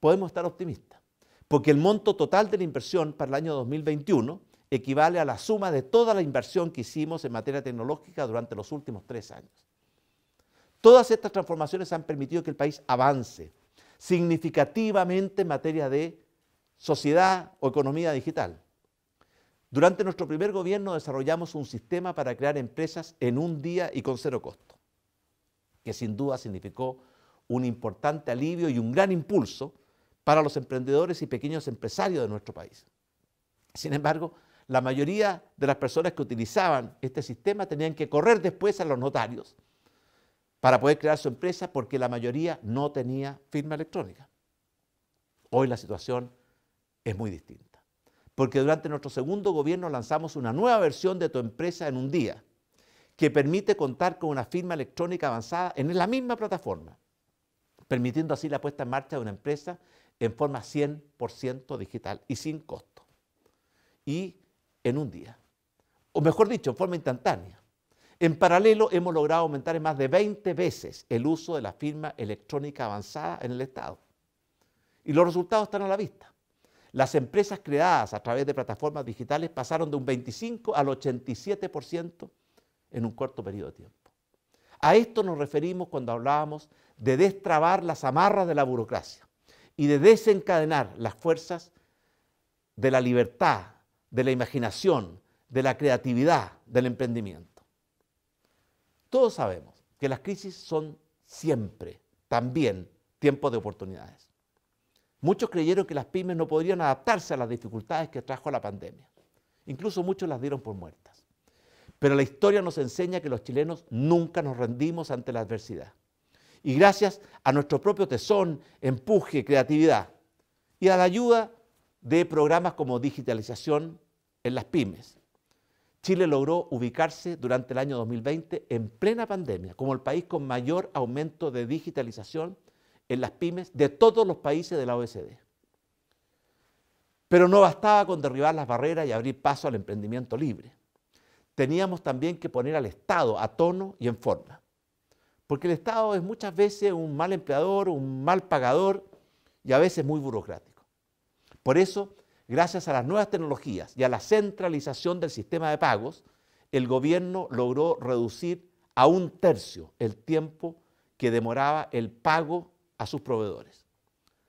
podemos estar optimistas, porque el monto total de la inversión para el año 2021 equivale a la suma de toda la inversión que hicimos en materia tecnológica durante los últimos 3 años. Todas estas transformaciones han permitido que el país avance significativamente en materia de sociedad o economía digital. Durante nuestro primer gobierno desarrollamos un sistema para crear empresas en un día y con 0 costo, que sin duda significó un importante alivio y un gran impulso para los emprendedores y pequeños empresarios de nuestro país. Sin embargo, la mayoría de las personas que utilizaban este sistema tenían que correr después a los notarios para poder crear su empresa porque la mayoría no tenía firma electrónica. Hoy la situación es muy distinta, porque durante nuestro segundo gobierno lanzamos una nueva versión de Tu Empresa en un Día, que permite contar con una firma electrónica avanzada en la misma plataforma, permitiendo así la puesta en marcha de una empresa en forma 100% digital y sin costo, y en un día, o mejor dicho, en forma instantánea. En paralelo, hemos logrado aumentar en más de 20 veces el uso de la firma electrónica avanzada en el Estado. Y los resultados están a la vista. Las empresas creadas a través de plataformas digitales pasaron de un 25 al 87% en un corto periodo de tiempo. A esto nos referimos cuando hablábamos de destrabar las amarras de la burocracia y de desencadenar las fuerzas de la libertad, de la imaginación, de la creatividad, del emprendimiento. Todos sabemos que las crisis son siempre, también, tiempos de oportunidades. Muchos creyeron que las pymes no podrían adaptarse a las dificultades que trajo la pandemia. Incluso muchos las dieron por muertas. Pero la historia nos enseña que los chilenos nunca nos rendimos ante la adversidad. Y gracias a nuestro propio tesón, empuje, creatividad y a la ayuda de programas como digitalización en las pymes, Chile logró ubicarse durante el año 2020 en plena pandemia como el país con mayor aumento de digitalización en las pymes de todos los países de la OECD. Pero no bastaba con derribar las barreras y abrir paso al emprendimiento libre. Teníamos también que poner al Estado a tono y en forma. Porque el Estado es muchas veces un mal empleador, un mal pagador y a veces muy burocrático. Por eso, gracias a las nuevas tecnologías y a la centralización del sistema de pagos, el gobierno logró reducir a 1/3 el tiempo que demoraba el pago a sus proveedores,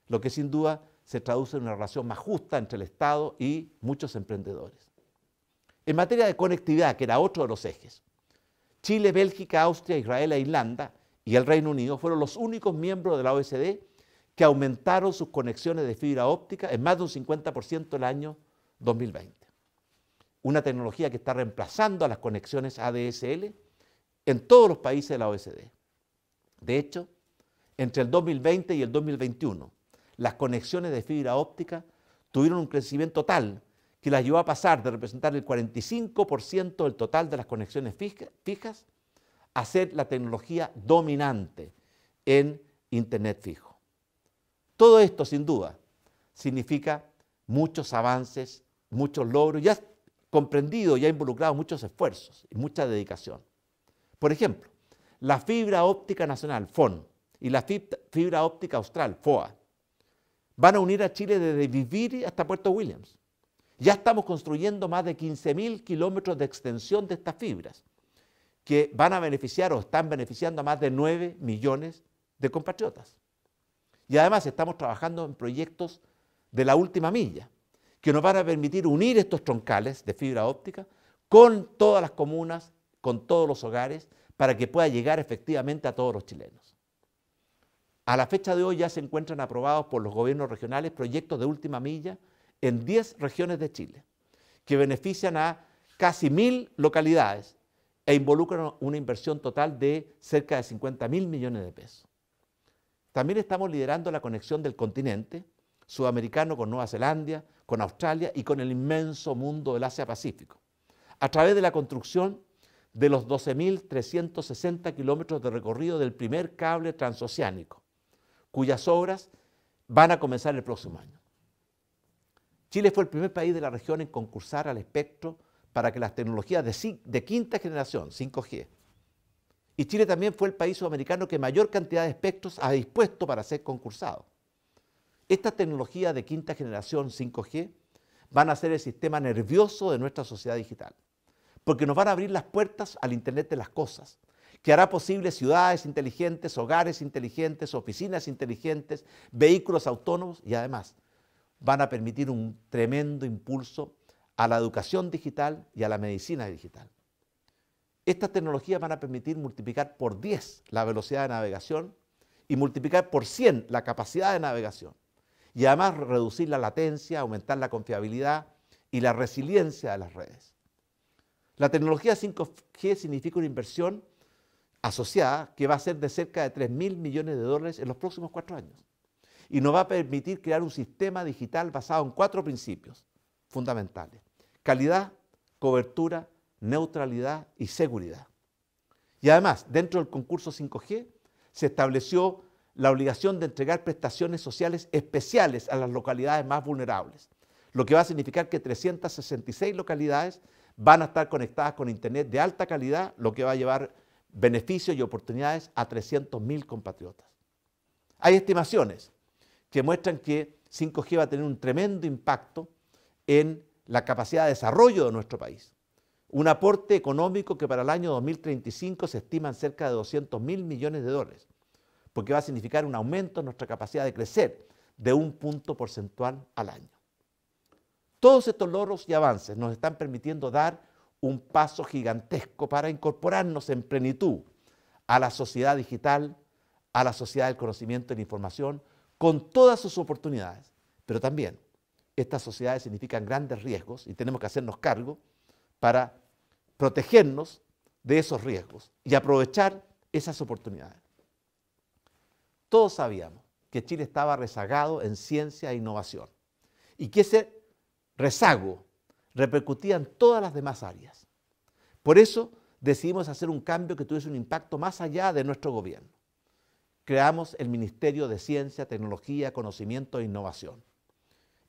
lo que sin duda se traduce en una relación más justa entre el Estado y muchos emprendedores. En materia de conectividad, que era otro de los ejes, Chile, Bélgica, Austria, Israel e Irlanda y el Reino Unido fueron los únicos miembros de la OECD que aumentaron sus conexiones de fibra óptica en más de un 50% el año 2020. Una tecnología que está reemplazando a las conexiones ADSL en todos los países de la OECD. De hecho, entre el 2020 y el 2021, las conexiones de fibra óptica tuvieron un crecimiento tal que las llevó a pasar de representar el 45% del total de las conexiones fijas a ser la tecnología dominante en Internet fijo. Todo esto, sin duda, significa muchos avances, muchos logros, ya comprendido y ha involucrado muchos esfuerzos y mucha dedicación. Por ejemplo, la fibra óptica nacional, FON, y la fibra óptica austral, FOA, van a unir a Chile desde Viviri hasta Puerto Williams. Ya estamos construyendo más de 15.000 kilómetros de extensión de estas fibras, que van a beneficiar o están beneficiando a más de 9 millones de compatriotas. Y además estamos trabajando en proyectos de la última milla, que nos van a permitir unir estos troncales de fibra óptica con todas las comunas, con todos los hogares, para que pueda llegar efectivamente a todos los chilenos. A la fecha de hoy ya se encuentran aprobados por los gobiernos regionales proyectos de última milla en 10 regiones de Chile, que benefician a casi 1.000 localidades e involucran una inversión total de cerca de 50.000 millones de pesos. También estamos liderando la conexión del continente sudamericano con Nueva Zelanda, con Australia y con el inmenso mundo del Asia-Pacífico, a través de la construcción de los 12.360 kilómetros de recorrido del primer cable transoceánico, cuyas obras van a comenzar el próximo año. Chile fue el primer país de la región en concursar al espectro para que las tecnologías de quinta generación, 5G, y Chile también fue el país sudamericano que mayor cantidad de espectros ha dispuesto para ser concursado. Estas tecnologías de quinta generación, 5G, van a ser el sistema nervioso de nuestra sociedad digital, porque nos van a abrir las puertas al Internet de las cosas, que hará posible ciudades inteligentes, hogares inteligentes, oficinas inteligentes, vehículos autónomos y además van a permitir un tremendo impulso a la educación digital y a la medicina digital. Estas tecnologías van a permitir multiplicar por 10 la velocidad de navegación y multiplicar por 100 la capacidad de navegación y además reducir la latencia, aumentar la confiabilidad y la resiliencia de las redes. La tecnología 5G significa una inversión asociada que va a ser de cerca de 3.000 millones de dólares en los próximos 4 años y nos va a permitir crear un sistema digital basado en 4 principios fundamentales: calidad, cobertura, neutralidad y seguridad. Y además, dentro del concurso 5G se estableció la obligación de entregar prestaciones sociales especiales a las localidades más vulnerables, lo que va a significar que 366 localidades van a estar conectadas con Internet de alta calidad, lo que va a llevar beneficios y oportunidades a 300.000 compatriotas. Hay estimaciones que muestran que 5G va a tener un tremendo impacto en la capacidad de desarrollo de nuestro país, Un aporte económico que para el año 2035 se estima en cerca de 200.000 millones de dólares, porque va a significar un aumento en nuestra capacidad de crecer de 1 punto porcentual al año. Todos estos logros y avances nos están permitiendo dar un paso gigantesco para incorporarnos en plenitud a la sociedad digital, a la sociedad del conocimiento y la información, con todas sus oportunidades. Pero también estas sociedades significan grandes riesgos y tenemos que hacernos cargo para protegernos de esos riesgos y aprovechar esas oportunidades. Todos sabíamos que Chile estaba rezagado en ciencia e innovación y que ese rezago repercutía en todas las demás áreas. Por eso decidimos hacer un cambio que tuviese un impacto más allá de nuestro gobierno. Creamos el Ministerio de Ciencia, Tecnología, Conocimiento e Innovación.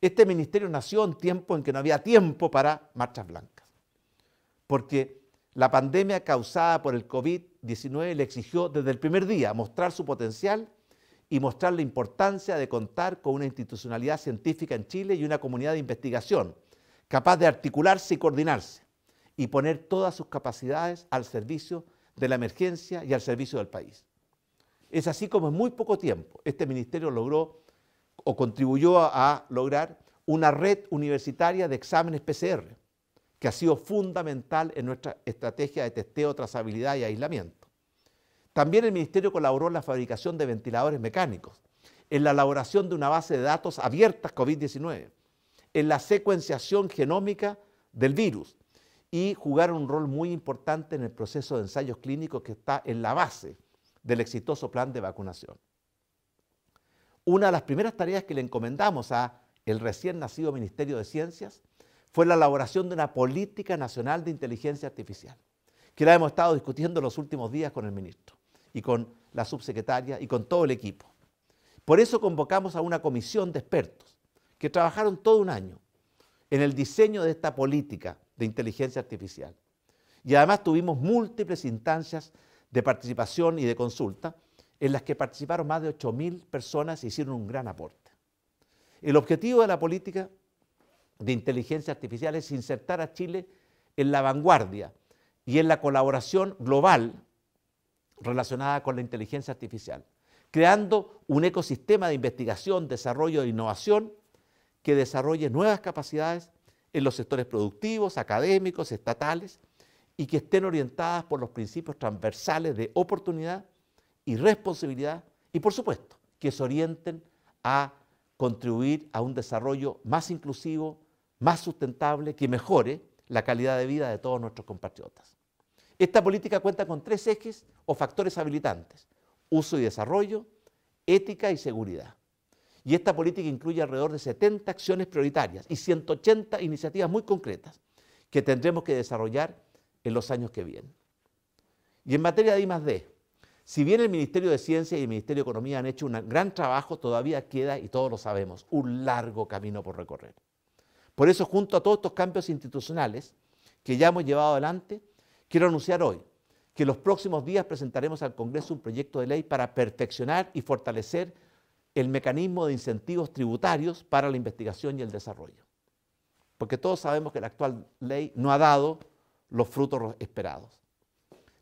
Este ministerio nació en tiempo en que no había tiempo para marchas blancas, porque la pandemia causada por el COVID-19 le exigió desde el primer día mostrar su potencial y mostrar la importancia de contar con una institucionalidad científica en Chile y una comunidad de investigación capaz de articularse y coordinarse y poner todas sus capacidades al servicio de la emergencia y al servicio del país. Es así como en muy poco tiempo este ministerio logró o contribuyó a lograr una red universitaria de exámenes PCR, que ha sido fundamental en nuestra estrategia de testeo, trazabilidad y aislamiento. También el ministerio colaboró en la fabricación de ventiladores mecánicos, en la elaboración de una base de datos abiertas COVID-19, en la secuenciación genómica del virus y jugaron un rol muy importante en el proceso de ensayos clínicos que está en la base del exitoso plan de vacunación. Una de las primeras tareas que le encomendamos al recién nacido Ministerio de Ciencias fue la elaboración de una política nacional de inteligencia artificial, que la hemos estado discutiendo los últimos días con el ministro y con la subsecretaria y con todo el equipo. Por eso convocamos a una comisión de expertos que trabajaron todo un año en el diseño de esta política de inteligencia artificial. Y además tuvimos múltiples instancias de participación y de consulta en las que participaron más de 8.000 personas y hicieron un gran aporte. El objetivo de la política de inteligencia artificial es insertar a Chile en la vanguardia y en la colaboración global relacionada con la inteligencia artificial, creando un ecosistema de investigación, desarrollo e innovación que desarrolle nuevas capacidades en los sectores productivos, académicos, estatales y que estén orientadas por los principios transversales de oportunidad y responsabilidad y, por supuesto, que se orienten a contribuir a un desarrollo más inclusivo, más sustentable, que mejore la calidad de vida de todos nuestros compatriotas. Esta política cuenta con 3 ejes o factores habilitantes: uso y desarrollo, ética y seguridad. Y esta política incluye alrededor de 70 acciones prioritarias y 180 iniciativas muy concretas que tendremos que desarrollar en los años que vienen. Y en materia de I+D, si bien el Ministerio de Ciencia y el Ministerio de Economía han hecho un gran trabajo, todavía queda, y todos lo sabemos, un largo camino por recorrer. Por eso, junto a todos estos cambios institucionales que ya hemos llevado adelante, quiero anunciar hoy que los próximos días presentaremos al Congreso un proyecto de ley para perfeccionar y fortalecer el mecanismo de incentivos tributarios para la investigación y el desarrollo. Porque todos sabemos que la actual ley no ha dado los frutos esperados.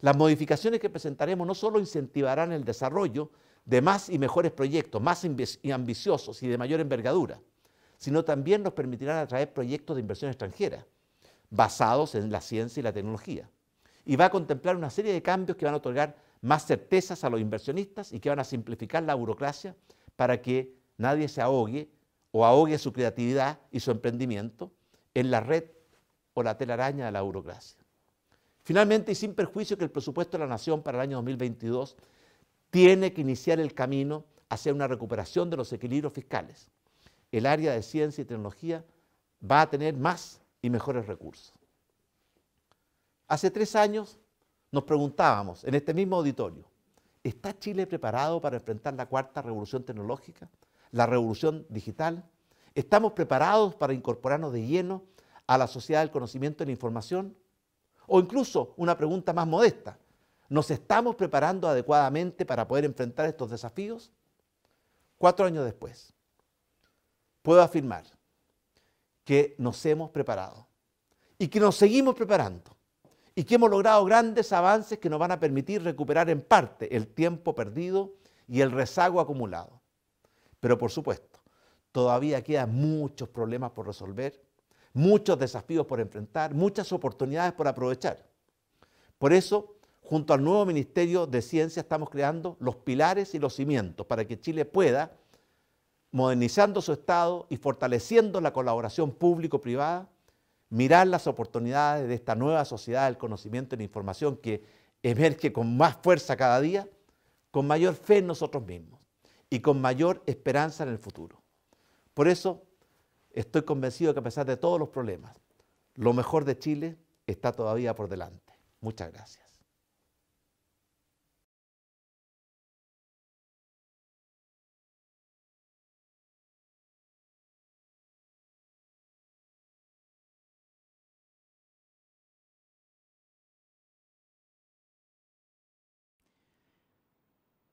Las modificaciones que presentaremos no solo incentivarán el desarrollo de más y mejores proyectos, más ambiciosos y de mayor envergadura, sino también nos permitirán atraer proyectos de inversión extranjera, basados en la ciencia y la tecnología. Y va a contemplar una serie de cambios que van a otorgar más certezas a los inversionistas y que van a simplificar la burocracia para que nadie se ahogue o ahogue su creatividad y su emprendimiento en la red o la telaraña de la burocracia. Finalmente, y sin perjuicio que el presupuesto de la Nación para el año 2022 tiene que iniciar el camino hacia una recuperación de los equilibrios fiscales, el área de ciencia y tecnología va a tener más y mejores recursos. Hace 3 años nos preguntábamos en este mismo auditorio, ¿está Chile preparado para enfrentar la 4ª revolución tecnológica, la revolución digital? ¿Estamos preparados para incorporarnos de lleno a la sociedad del conocimiento y la información? O incluso una pregunta más modesta, ¿nos estamos preparando adecuadamente para poder enfrentar estos desafíos? 4 años después, puedo afirmar que nos hemos preparado y que nos seguimos preparando y que hemos logrado grandes avances que nos van a permitir recuperar en parte el tiempo perdido y el rezago acumulado. Pero por supuesto, todavía quedan muchos problemas por resolver, muchos desafíos por enfrentar, muchas oportunidades por aprovechar. Por eso, junto al nuevo Ministerio de Ciencia, estamos creando los pilares y los cimientos para que Chile pueda, modernizando su Estado y fortaleciendo la colaboración público-privada, mirar las oportunidades de esta nueva sociedad del conocimiento y la información que emerge con más fuerza cada día, con mayor fe en nosotros mismos y con mayor esperanza en el futuro. Por eso estoy convencido de que a pesar de todos los problemas, lo mejor de Chile está todavía por delante. Muchas gracias.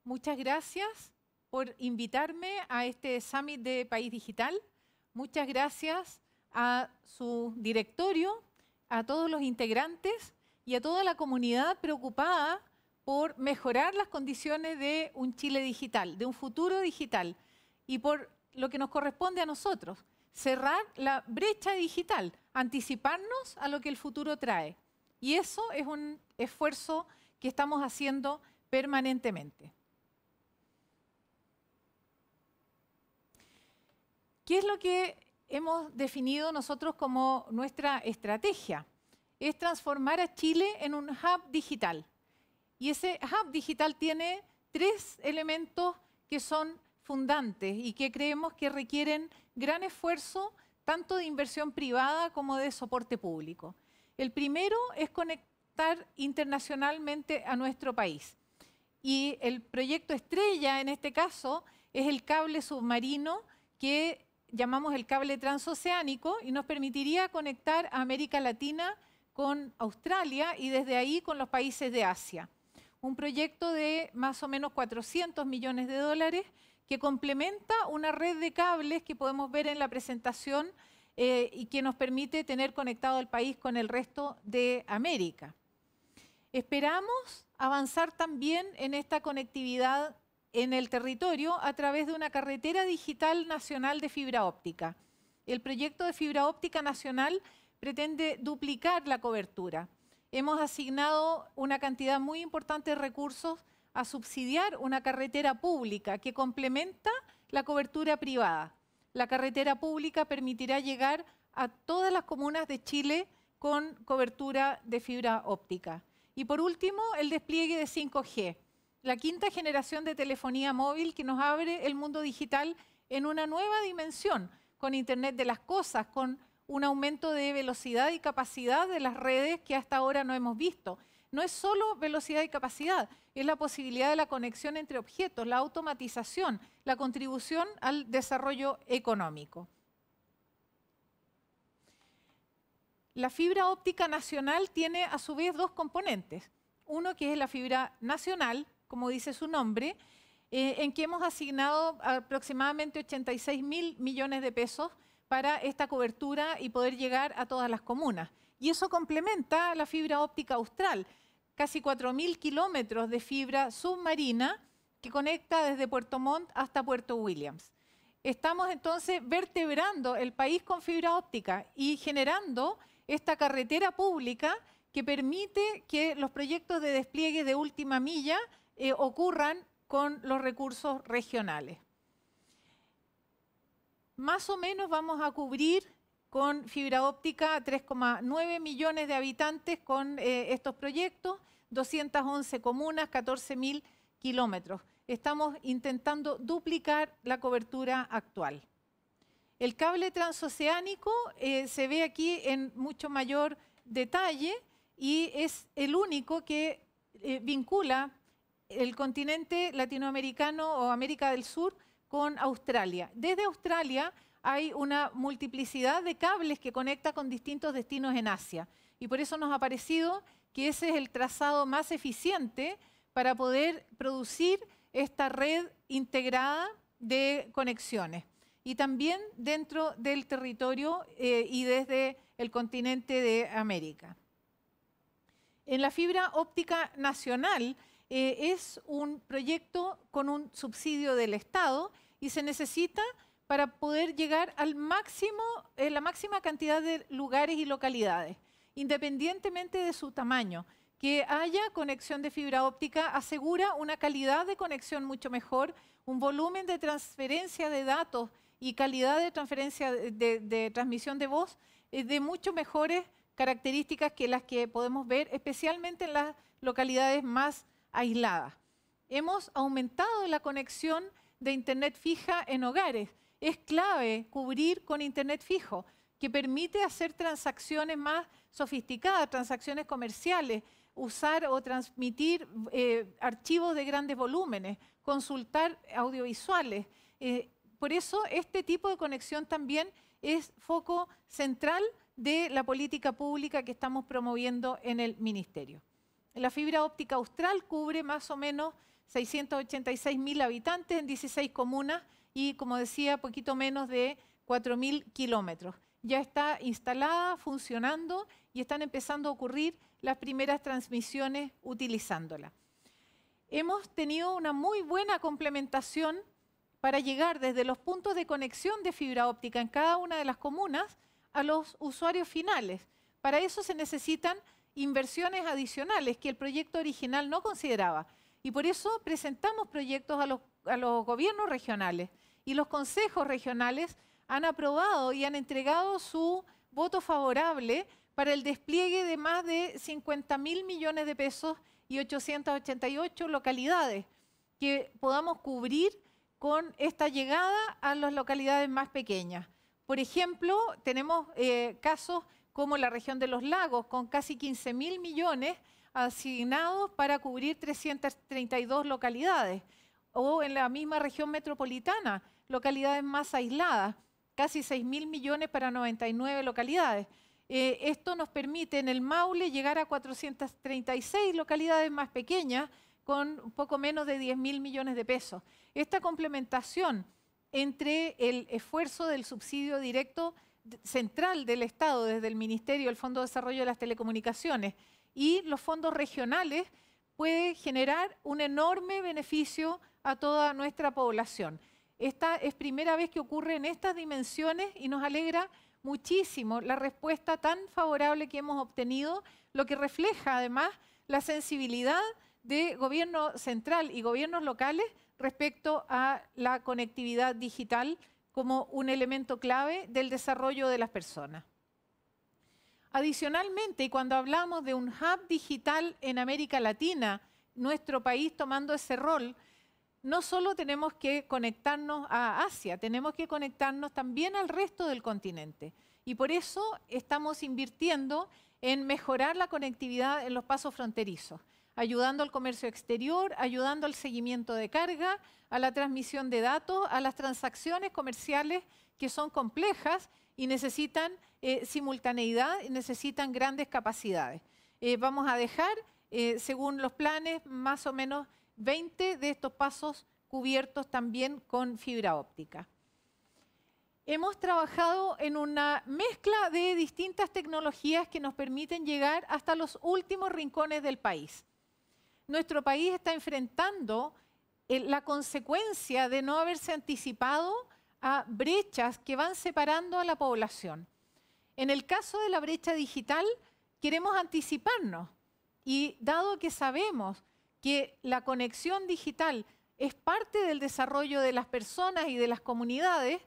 Muchas gracias por invitarme a este Summit de País Digital. Muchas gracias a su directorio, a todos los integrantes y a toda la comunidad preocupada por mejorar las condiciones de un Chile digital, de un futuro digital, y por lo que nos corresponde a nosotros, cerrar la brecha digital, anticiparnos a lo que el futuro trae. Y eso es un esfuerzo que estamos haciendo permanentemente. ¿Qué es lo que hemos definido nosotros como nuestra estrategia? Es transformar a Chile en un hub digital. Y ese hub digital tiene 3 elementos que son fundantes y que creemos que requieren gran esfuerzo, tanto de inversión privada como de soporte público. El primero es conectar internacionalmente a nuestro país. Y el proyecto estrella, en este caso, es el cable submarino que llamamos el cable transoceánico y nos permitiría conectar a América Latina con Australia y desde ahí con los países de Asia. Un proyecto de más o menos 400 millones de dólares que complementa una red de cables que podemos ver en la presentación y que nos permite tener conectado el país con el resto de América. Esperamos avanzar también en esta conectividad en el territorio a través de una carretera digital nacional de fibra óptica. El proyecto de fibra óptica nacional pretende duplicar la cobertura. Hemos asignado una cantidad muy importante de recursos a subsidiar una carretera pública que complementa la cobertura privada. La carretera pública permitirá llegar a todas las comunas de Chile con cobertura de fibra óptica. Y por último, el despliegue de 5G. La 5ª generación de telefonía móvil que nos abre el mundo digital en una nueva dimensión, con Internet de las cosas, con un aumento de velocidad y capacidad de las redes que hasta ahora no hemos visto. No es solo velocidad y capacidad, es la posibilidad de la conexión entre objetos, la automatización, la contribución al desarrollo económico. La fibra óptica nacional tiene a su vez 2 componentes. Uno que es la fibra nacional, como dice su nombre, en que hemos asignado aproximadamente 86.000 millones de pesos para esta cobertura y poder llegar a todas las comunas. Y eso complementa la fibra óptica austral, casi 4.000 kilómetros de fibra submarina que conecta desde Puerto Montt hasta Puerto Williams. Estamos entonces vertebrando el país con fibra óptica y generando esta carretera pública que permite que los proyectos de despliegue de última milla ocurran con los recursos regionales. Más o menos vamos a cubrir con fibra óptica a 3,9 millones de habitantes con estos proyectos, 211 comunas, 14.000 kilómetros. Estamos intentando duplicar la cobertura actual. El cable transoceánico se ve aquí en mucho mayor detalle y es el único que vincula el continente latinoamericano o América del Sur con Australia. Desde Australia hay una multiplicidad de cables que conecta con distintos destinos en Asia y por eso nos ha parecido que ese es el trazado más eficiente para poder producir esta red integrada de conexiones y también dentro del territorio y desde el continente de América. En la fibra óptica nacional es un proyecto con un subsidio del Estado y se necesita para poder llegar al máximo, la máxima cantidad de lugares y localidades, independientemente de su tamaño. Que haya conexión de fibra óptica asegura una calidad de conexión mucho mejor, un volumen de transferencia de datos y calidad de transferencia de transmisión de voz de mucho mejores características que las que podemos ver, especialmente en las localidades más aisladas. Hemos aumentado la conexión de Internet fija en hogares. Es clave cubrir con Internet fijo, que permite hacer transacciones más sofisticadas, transacciones comerciales, usar o transmitir archivos de grandes volúmenes, consultar audiovisuales. Por eso este tipo de conexión también es foco central de la política pública que estamos promoviendo en el Ministerio. La fibra óptica austral cubre más o menos 686.000 habitantes en 16 comunas y, como decía, poquito menos de 4.000 kilómetros. Ya está instalada, funcionando y están empezando a ocurrir las primeras transmisiones utilizándola. Hemos tenido una muy buena complementación para llegar desde los puntos de conexión de fibra óptica en cada una de las comunas a los usuarios finales. Para eso se necesitan inversiones adicionales que el proyecto original no consideraba. Y por eso presentamos proyectos a los gobiernos regionales. Y los consejos regionales han aprobado y han entregado su voto favorable para el despliegue de más de 50.000 millones de pesos y 888 localidades que podamos cubrir con esta llegada a las localidades más pequeñas. Por ejemplo, tenemos casos como la región de los lagos, con casi 15.000 millones asignados para cubrir 332 localidades. O en la misma región metropolitana, localidades más aisladas, casi 6.000 millones para 99 localidades. Esto nos permite en el Maule llegar a 436 localidades más pequeñas con un poco menos de 10.000 millones de pesos. Esta complementación entre el esfuerzo del subsidio directo central del Estado, desde el Ministerio, el Fondo de Desarrollo de las Telecomunicaciones y los fondos regionales, puede generar un enorme beneficio a toda nuestra población. Esta es primera vez que ocurre en estas dimensiones y nos alegra muchísimo la respuesta tan favorable que hemos obtenido, lo que refleja además la sensibilidad de gobierno central y gobiernos locales respecto a la conectividad digital como un elemento clave del desarrollo de las personas. Adicionalmente, y cuando hablamos de un hub digital en América Latina, nuestro país tomando ese rol, no solo tenemos que conectarnos a Asia, tenemos que conectarnos también al resto del continente. Y por eso estamos invirtiendo en mejorar la conectividad en los pasos fronterizos, ayudando al comercio exterior, ayudando al seguimiento de carga, a la transmisión de datos, a las transacciones comerciales que son complejas y necesitan simultaneidad y necesitan grandes capacidades. Vamos a dejar, según los planes, más o menos 20 de estos pasos cubiertos también con fibra óptica. Hemos trabajado en una mezcla de distintas tecnologías que nos permiten llegar hasta los últimos rincones del país. Nuestro país está enfrentando la consecuencia de no haberse anticipado a brechas que van separando a la población. En el caso de la brecha digital, queremos anticiparnos y dado que sabemos que la conexión digital es parte del desarrollo de las personas y de las comunidades,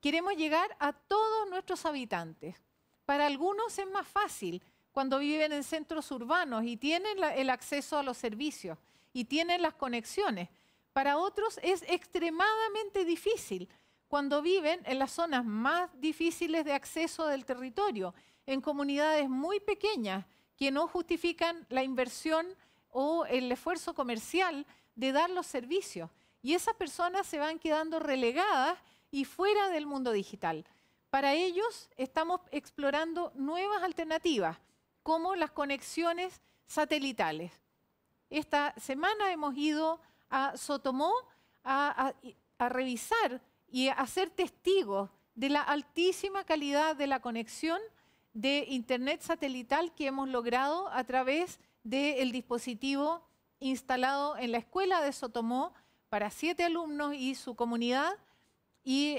queremos llegar a todos nuestros habitantes. Para algunos es más fácil cuando viven en centros urbanos y tienen el acceso a los servicios y tienen las conexiones. Para otros es extremadamente difícil cuando viven en las zonas más difíciles de acceso del territorio, en comunidades muy pequeñas que no justifican la inversión o el esfuerzo comercial de dar los servicios. Y esas personas se van quedando relegadas y fuera del mundo digital. Para ellos estamos explorando nuevas alternativas, como las conexiones satelitales. Esta semana hemos ido a Sotomó a revisar y a ser testigos de la altísima calidad de la conexión de Internet satelital que hemos logrado a través del dispositivo instalado en la escuela de Sotomó para 7 alumnos y su comunidad y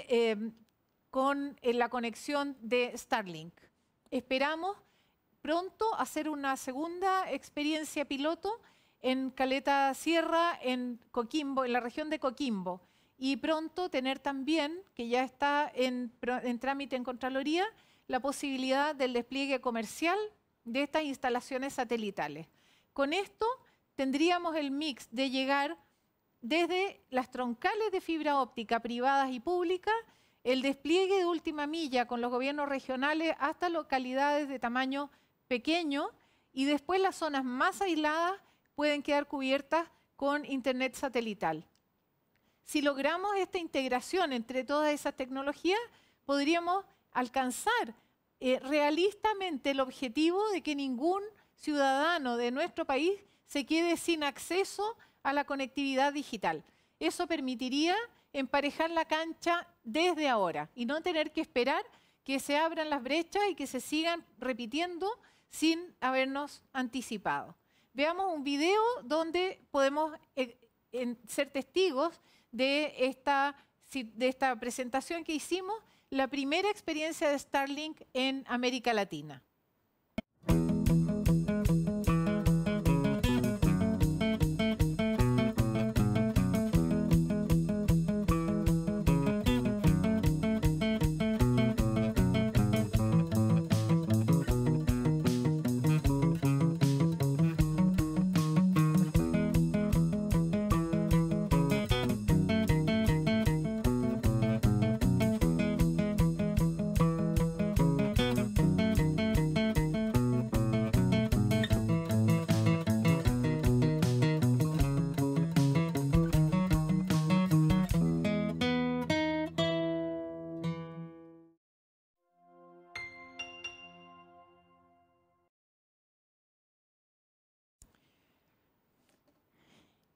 con la conexión de Starlink. Esperamos pronto hacer una segunda experiencia piloto en Caleta Sierra, en Coquimbo, en la región de Coquimbo, y pronto tener también, que ya está en trámite en Contraloría, la posibilidad del despliegue comercial de estas instalaciones satelitales. Con esto tendríamos el mix de llegar desde las troncales de fibra óptica privadas y públicas, el despliegue de última milla con los gobiernos regionales hasta localidades de tamaño pequeño, y después las zonas más aisladas pueden quedar cubiertas con internet satelital. Si logramos esta integración entre todas esas tecnologías, podríamos alcanzar realistamente el objetivo de que ningún ciudadano de nuestro país se quede sin acceso a la conectividad digital. Eso permitiría emparejar la cancha desde ahora y no tener que esperar que se abran las brechas y que se sigan repitiendo sin habernos anticipado. Veamos un video donde podemos ser testigos de esta presentación que hicimos, la primera experiencia de Starlink en América Latina.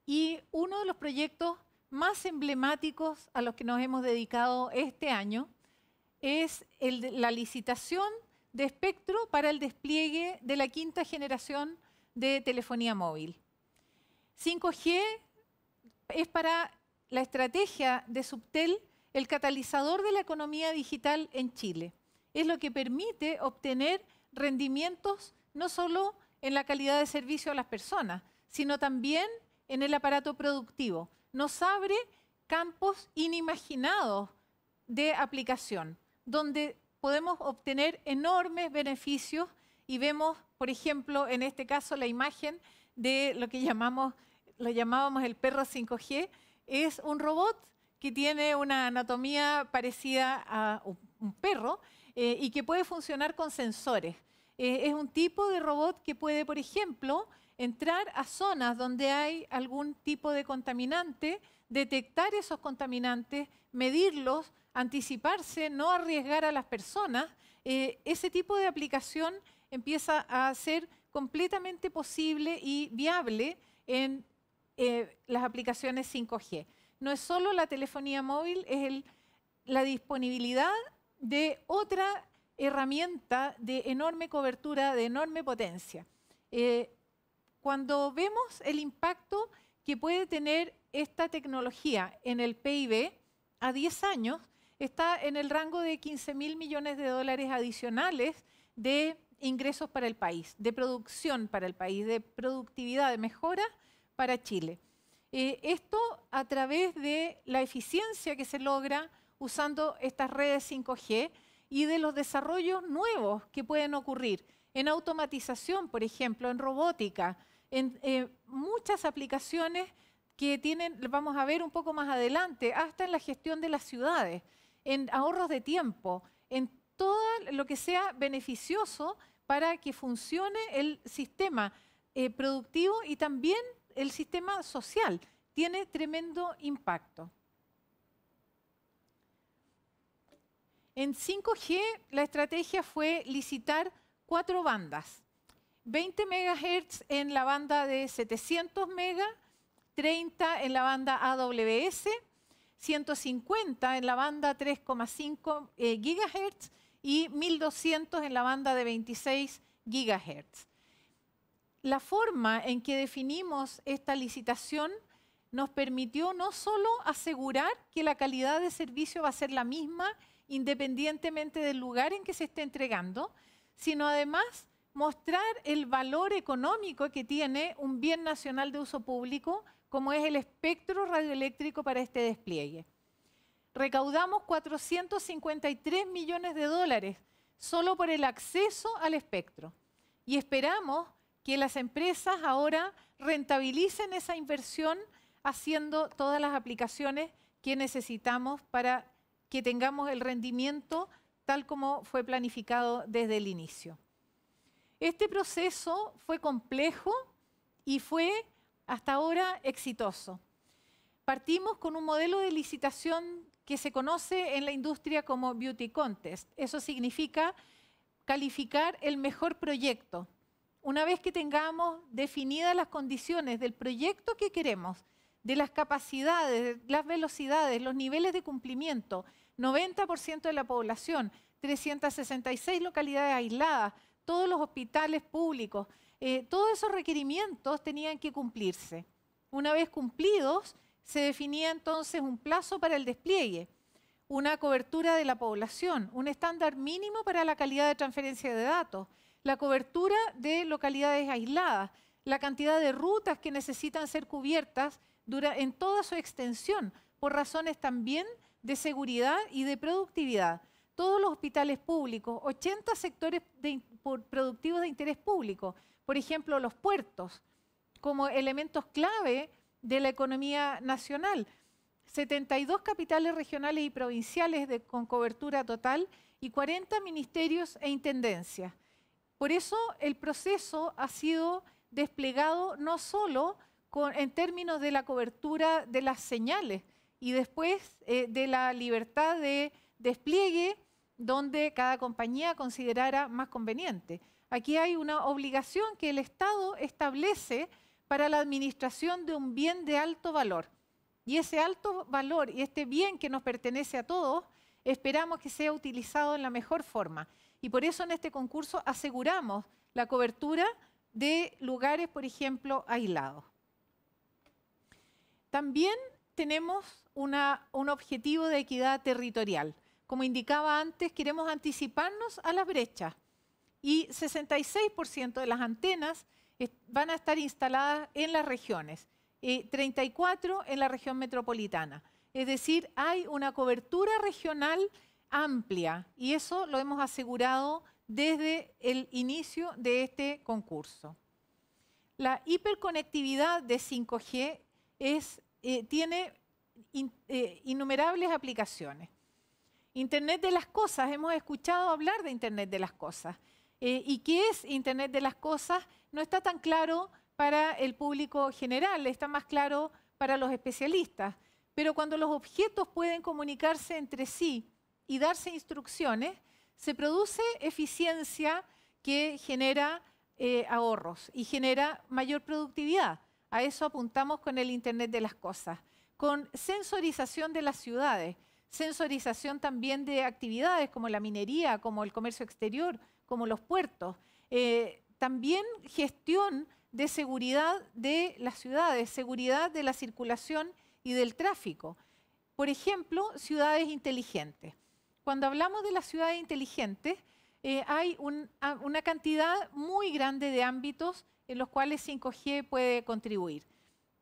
Y uno de los proyectos más emblemáticos a los que nos hemos dedicado este año es la licitación de espectro para el despliegue de la quinta generación de telefonía móvil. 5G es para la estrategia de Subtel el catalizador de la economía digital en Chile. Es lo que permite obtener rendimientos no solo en la calidad de servicio a las personas, sino también en el aparato productivo. Nos abre campos inimaginados de aplicación, donde podemos obtener enormes beneficios y vemos, por ejemplo, en este caso la imagen de lo que lo llamábamos el perro 5G. Es un robot que tiene una anatomía parecida a un perro y que puede funcionar con sensores. Es un tipo de robot que puede, por ejemplo, entrar a zonas donde hay algún tipo de contaminante, detectar esos contaminantes, medirlos, anticiparse, no arriesgar a las personas. Ese tipo de aplicación empieza a ser completamente posible y viable en las aplicaciones 5G. No es solo la telefonía móvil, es la disponibilidad de otra herramienta de enorme cobertura, de enorme potencia. Cuando vemos el impacto que puede tener esta tecnología en el PIB, a 10 años está en el rango de 15.000 millones de dólares adicionales de ingresos para el país, de producción para el país, de productividad, de mejora para Chile. Esto a través de la eficiencia que se logra usando estas redes 5G y de los desarrollos nuevos que pueden ocurrir en automatización, por ejemplo, en robótica, en muchas aplicaciones que vamos a ver un poco más adelante, hasta en la gestión de las ciudades, en ahorros de tiempo, en todo lo que sea beneficioso para que funcione el sistema productivo y también el sistema social. Tiene tremendo impacto. En 5G la estrategia fue licitar 4 bandas. 20 MHz en la banda de 700 MHz, 30 en la banda AWS, 150 en la banda 3,5 GHz y 1200 en la banda de 26 GHz. la forma en que definimos esta licitación nos permitió no solo asegurar que la calidad de servicio va a ser la misma independientemente del lugar en que se esté entregando, sino además mostrar el valor económico que tiene un bien nacional de uso público como es el espectro radioeléctrico para este despliegue. Recaudamos 453 millones de dólares solo por el acceso al espectro y esperamos que las empresas ahora rentabilicen esa inversión haciendo todas las aplicaciones que necesitamos para que tengamos el rendimiento tal como fue planificado desde el inicio. Este proceso fue complejo y fue hasta ahora exitoso. Partimos con un modelo de licitación que se conoce en la industria como Beauty Contest. Eso significa calificar el mejor proyecto. Una vez que tengamos definidas las condiciones del proyecto que queremos, de las capacidades, las velocidades, los niveles de cumplimiento, 90% de la población, 366 localidades aisladas, todos los hospitales públicos, todos esos requerimientos tenían que cumplirse. Una vez cumplidos, se definía entonces un plazo para el despliegue, una cobertura de la población, un estándar mínimo para la calidad de transferencia de datos, la cobertura de localidades aisladas, la cantidad de rutas que necesitan ser cubiertas en toda su extensión, por razones también de seguridad y de productividad. Todos los hospitales públicos, 80 sectores productivos de interés público, por ejemplo, los puertos, como elementos clave de la economía nacional. 72 capitales regionales y provinciales con cobertura total y 40 ministerios e intendencias. Por eso el proceso ha sido desplegado no solo en términos de la cobertura de las señales y después de la libertad de despliegue donde cada compañía considerara más conveniente. Aquí hay una obligación que el Estado establece para la administración de un bien de alto valor. Y ese alto valor y este bien que nos pertenece a todos, esperamos que sea utilizado en la mejor forma. Y por eso en este concurso aseguramos la cobertura de lugares, por ejemplo, aislados. También tenemos un objetivo de equidad territorial. Como indicaba antes, queremos anticiparnos a las brechas y 66% de las antenas van a estar instaladas en las regiones, 34% en la región metropolitana. Es decir, hay una cobertura regional amplia y eso lo hemos asegurado desde el inicio de este concurso. La hiperconectividad de 5G tiene innumerables aplicaciones. Internet de las cosas, hemos escuchado hablar de Internet de las cosas. ¿Y qué es Internet de las cosas? No está tan claro para el público general, está más claro para los especialistas. Pero cuando los objetos pueden comunicarse entre sí y darse instrucciones, se produce eficiencia que genera ahorros y genera mayor productividad. A eso apuntamos con el Internet de las cosas, con sensorización de las ciudades, sensorización también de actividades como la minería, como el comercio exterior, como los puertos. También gestión de seguridad de las ciudades, seguridad de la circulación y del tráfico. Por ejemplo, ciudades inteligentes. Cuando hablamos de las ciudades inteligentes, hay una cantidad muy grande de ámbitos en los cuales 5G puede contribuir.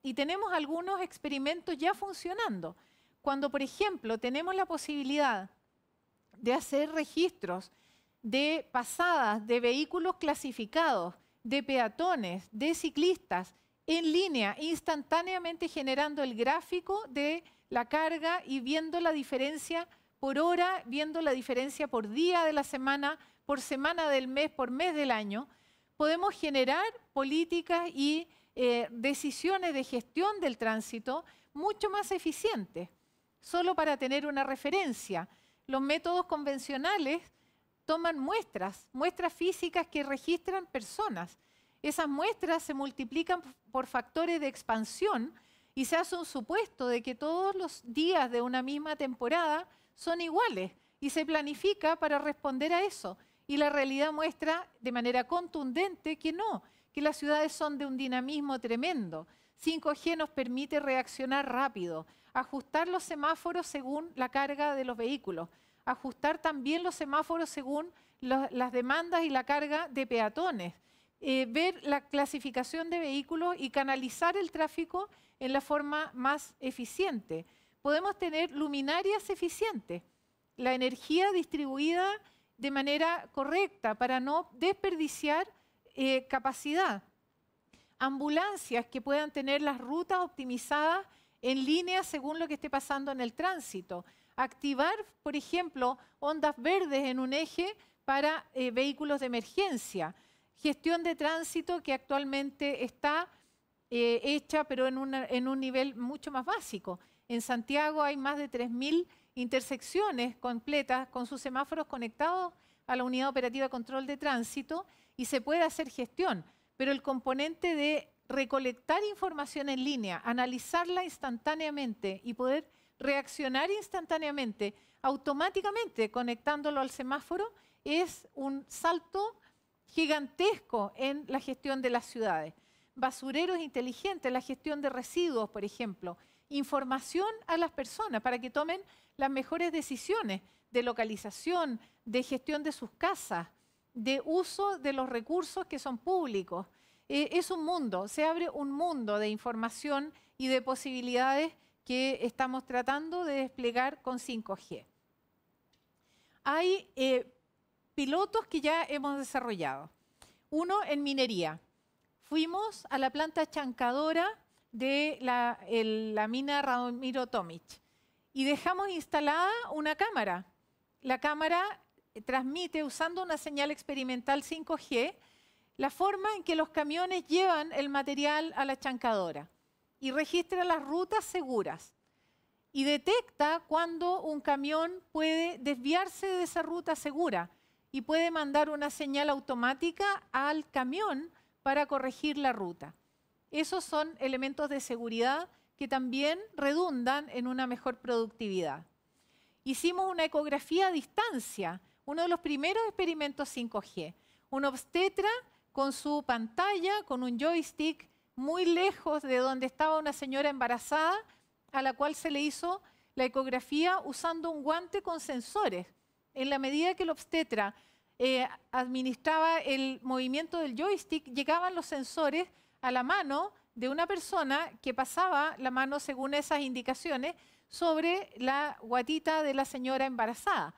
Y tenemos algunos experimentos ya funcionando. Cuando, por ejemplo, tenemos la posibilidad de hacer registros de pasadas de vehículos clasificados, de peatones, de ciclistas, en línea, instantáneamente generando el gráfico de la carga y viendo la diferencia por hora, viendo la diferencia por día de la semana, por semana del mes, por mes del año, podemos generar políticas y decisiones de gestión del tránsito mucho más eficientes. Solo para tener una referencia, los métodos convencionales toman muestras físicas que registran personas. Esas muestras se multiplican por factores de expansión y se hace un supuesto de que todos los días de una misma temporada son iguales y se planifica para responder a eso. Y la realidad muestra de manera contundente que no, que las ciudades son de un dinamismo tremendo. 5G nos permite reaccionar rápido, ajustar los semáforos según la carga de los vehículos, ajustar también los semáforos según las demandas y la carga de peatones, ver la clasificación de vehículos y canalizar el tráfico en la forma más eficiente. Podemos tener luminarias eficientes, la energía distribuida de manera correcta para no desperdiciar capacidad. Ambulancias que puedan tener las rutas optimizadas en línea según lo que esté pasando en el tránsito. Activar, por ejemplo, ondas verdes en un eje para vehículos de emergencia. Gestión de tránsito que actualmente está hecha, pero en un nivel mucho más básico. En Santiago hay más de 3.000 intersecciones completas con sus semáforos conectados a la Unidad Operativa de Control de Tránsito y se puede hacer gestión. Pero el componente de recolectar información en línea, analizarla instantáneamente y poder reaccionar instantáneamente, automáticamente conectándolo al semáforo, es un salto gigantesco en la gestión de las ciudades. Basureros inteligentes, la gestión de residuos, por ejemplo, información a las personas para que tomen las mejores decisiones de localización, de gestión de sus casas, de uso de los recursos que son públicos. Es un mundo, se abre un mundo de información y de posibilidades que estamos tratando de desplegar con 5G. Hay pilotos que ya hemos desarrollado. Uno en minería. Fuimos a la planta chancadora de la mina Radomiro Tomic y dejamos instalada una cámara. La cámara transmite, usando una señal experimental 5G, la forma en que los camiones llevan el material a la chancadora y registra las rutas seguras y detecta cuando un camión puede desviarse de esa ruta segura y puede mandar una señal automática al camión para corregir la ruta. Esos son elementos de seguridad que también redundan en una mejor productividad. Hicimos una ecografía a distancia, uno de los primeros experimentos 5G. Un obstetra con su pantalla, con un joystick, muy lejos de donde estaba una señora embarazada, a la cual se le hizo la ecografía usando un guante con sensores. En la medida que el obstetra administraba el movimiento del joystick, llegaban los sensores a la mano de una persona que pasaba la mano según esas indicaciones sobre la guatita de la señora embarazada.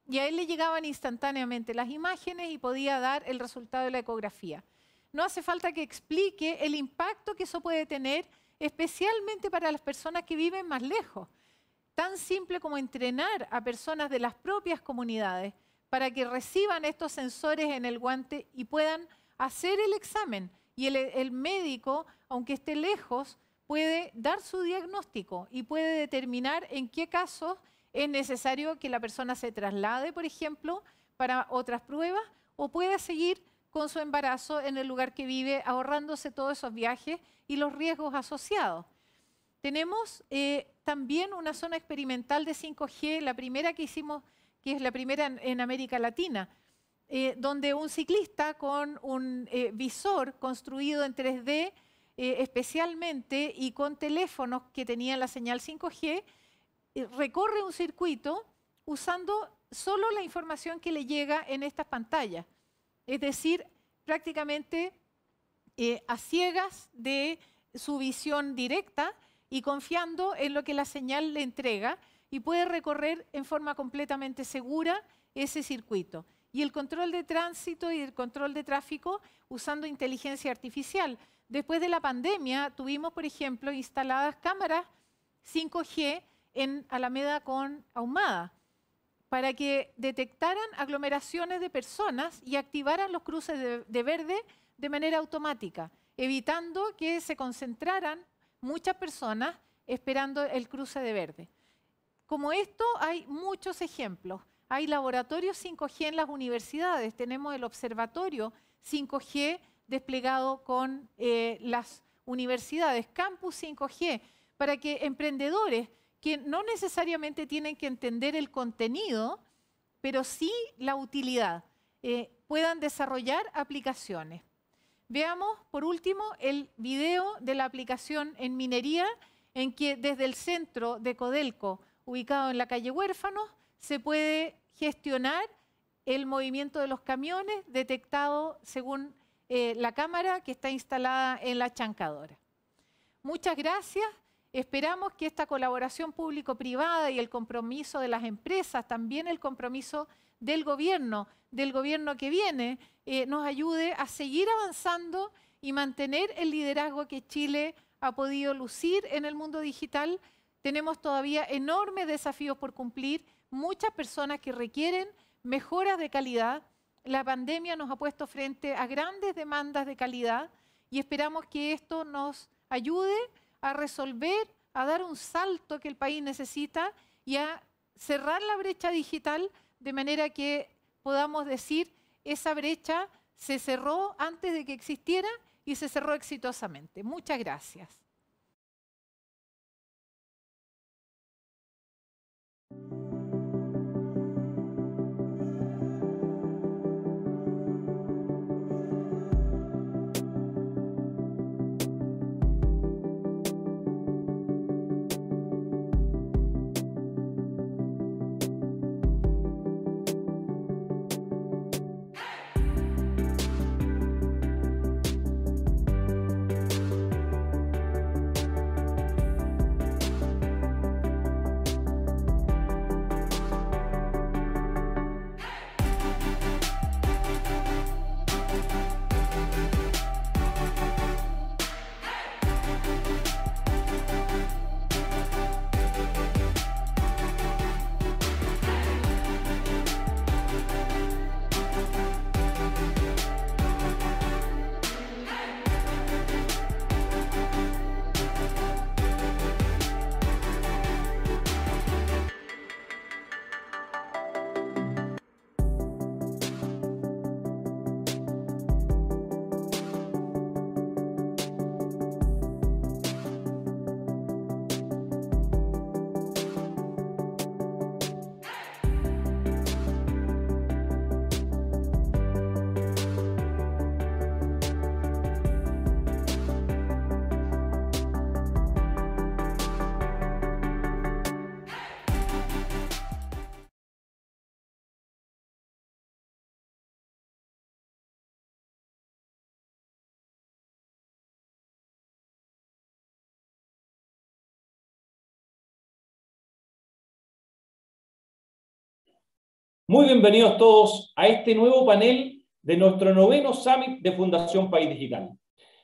Y a él le llegaban instantáneamente las imágenes y podía dar el resultado de la ecografía. No hace falta que explique el impacto que eso puede tener, especialmente para las personas que viven más lejos. Tan simple como entrenar a personas de las propias comunidades para que reciban estos sensores en el guante y puedan hacer el examen. Y el médico, aunque esté lejos, puede dar su diagnóstico y puede determinar en qué casos es necesario que la persona se traslade, por ejemplo, para otras pruebas, o pueda seguir con su embarazo en el lugar que vive, ahorrándose todos esos viajes y los riesgos asociados. Tenemos también una zona experimental de 5G, la primera que hicimos, que es la primera en América Latina, donde un ciclista con un visor construido en 3D especialmente y con teléfonos que tenían la señal 5G, recorre un circuito usando solo la información que le llega en estas pantallas. Es decir, prácticamente a ciegas de su visión directa y confiando en lo que la señal le entrega y puede recorrer en forma completamente segura ese circuito. Y el control de tránsito y el control de tráfico usando inteligencia artificial. Después de la pandemia tuvimos, por ejemplo, instaladas cámaras 5G en Alameda con Ahumada para que detectaran aglomeraciones de personas y activaran los cruces de verde de manera automática, evitando que se concentraran muchas personas esperando el cruce de verde. Como esto hay muchos ejemplos. Hay laboratorios 5G en las universidades, tenemos el observatorio 5G desplegado con las universidades, campus 5G, para que emprendedores que no necesariamente tienen que entender el contenido, pero sí la utilidad, puedan desarrollar aplicaciones. Veamos, por último, el video de la aplicación en minería, en que desde el centro de Codelco, ubicado en la calle Huérfanos, se puede gestionar el movimiento de los camiones detectado según la cámara que está instalada en la chancadora. Muchas gracias. Esperamos que esta colaboración público-privada y el compromiso de las empresas, también el compromiso del gobierno que viene, nos ayude a seguir avanzando y mantener el liderazgo que Chile ha podido lucir en el mundo digital. Tenemos todavía enormes desafíos por cumplir, muchas personas que requieren mejoras de calidad. La pandemia nos ha puesto frente a grandes demandas de calidad y esperamos que esto nos ayude a resolver, a dar un salto que el país necesita y a cerrar la brecha digital de manera que podamos decir esa brecha se cerró antes de que existiera y se cerró exitosamente. Muchas gracias. Muy bienvenidos todos a este nuevo panel de nuestro 9º Summit de Fundación País Digital.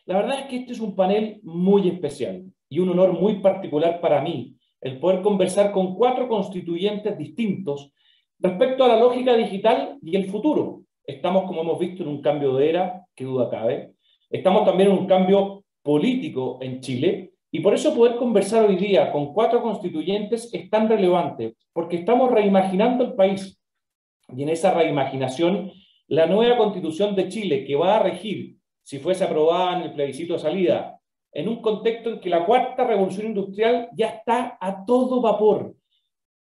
La verdad es que este es un panel muy especial y un honor muy particular para mí, el poder conversar con 4 constituyentes distintos respecto a la lógica digital y el futuro. Estamos, como hemos visto, en un cambio de era, que duda cabe. Estamos también en un cambio político en Chile, y por eso poder conversar hoy día con 4 constituyentes es tan relevante, porque estamos reimaginando el país. Y en esa reimaginación, la nueva Constitución de Chile, que va a regir, si fuese aprobada en el plebiscito de salida, en un contexto en que la 4ª revolución industrial ya está a todo vapor,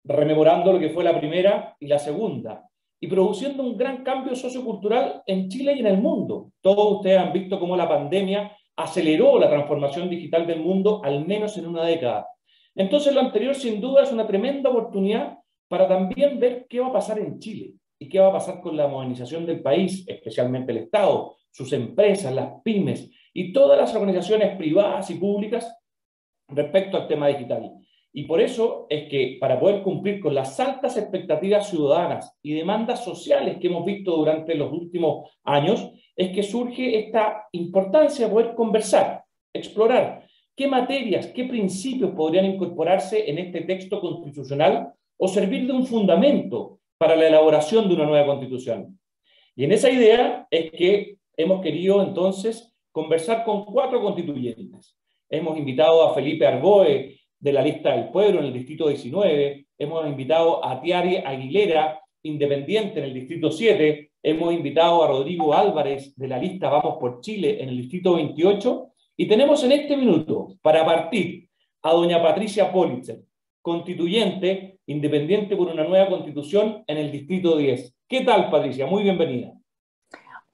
rememorando lo que fue la primera y la segunda, y produciendo un gran cambio sociocultural en Chile y en el mundo. Todos ustedes han visto cómo la pandemia aceleró la transformación digital del mundo, al menos en una década. Entonces, lo anterior, sin duda, es una tremenda oportunidad para también ver qué va a pasar en Chile y qué va a pasar con la modernización del país, especialmente el Estado, sus empresas, las pymes y todas las organizaciones privadas y públicas respecto al tema digital. Y por eso es que, para poder cumplir con las altas expectativas ciudadanas y demandas sociales que hemos visto durante los últimos años, es que surge esta importancia de poder conversar, explorar qué materias, qué principios podrían incorporarse en este texto constitucional o servir de un fundamento para la elaboración de una nueva constitución. Y en esa idea es que hemos querido entonces conversar con 4 constituyentes. Hemos invitado a Felipe Arboe de la Lista del Pueblo en el Distrito 19, hemos invitado a Tiare Aguilera, independiente en el Distrito 7, hemos invitado a Rodrigo Álvarez de la Lista Vamos por Chile en el Distrito 28, y tenemos en este minuto, para partir, a doña Patricia Politzer, constituyente independiente por una nueva constitución en el Distrito 10. ¿Qué tal, Patricia? Muy bienvenida.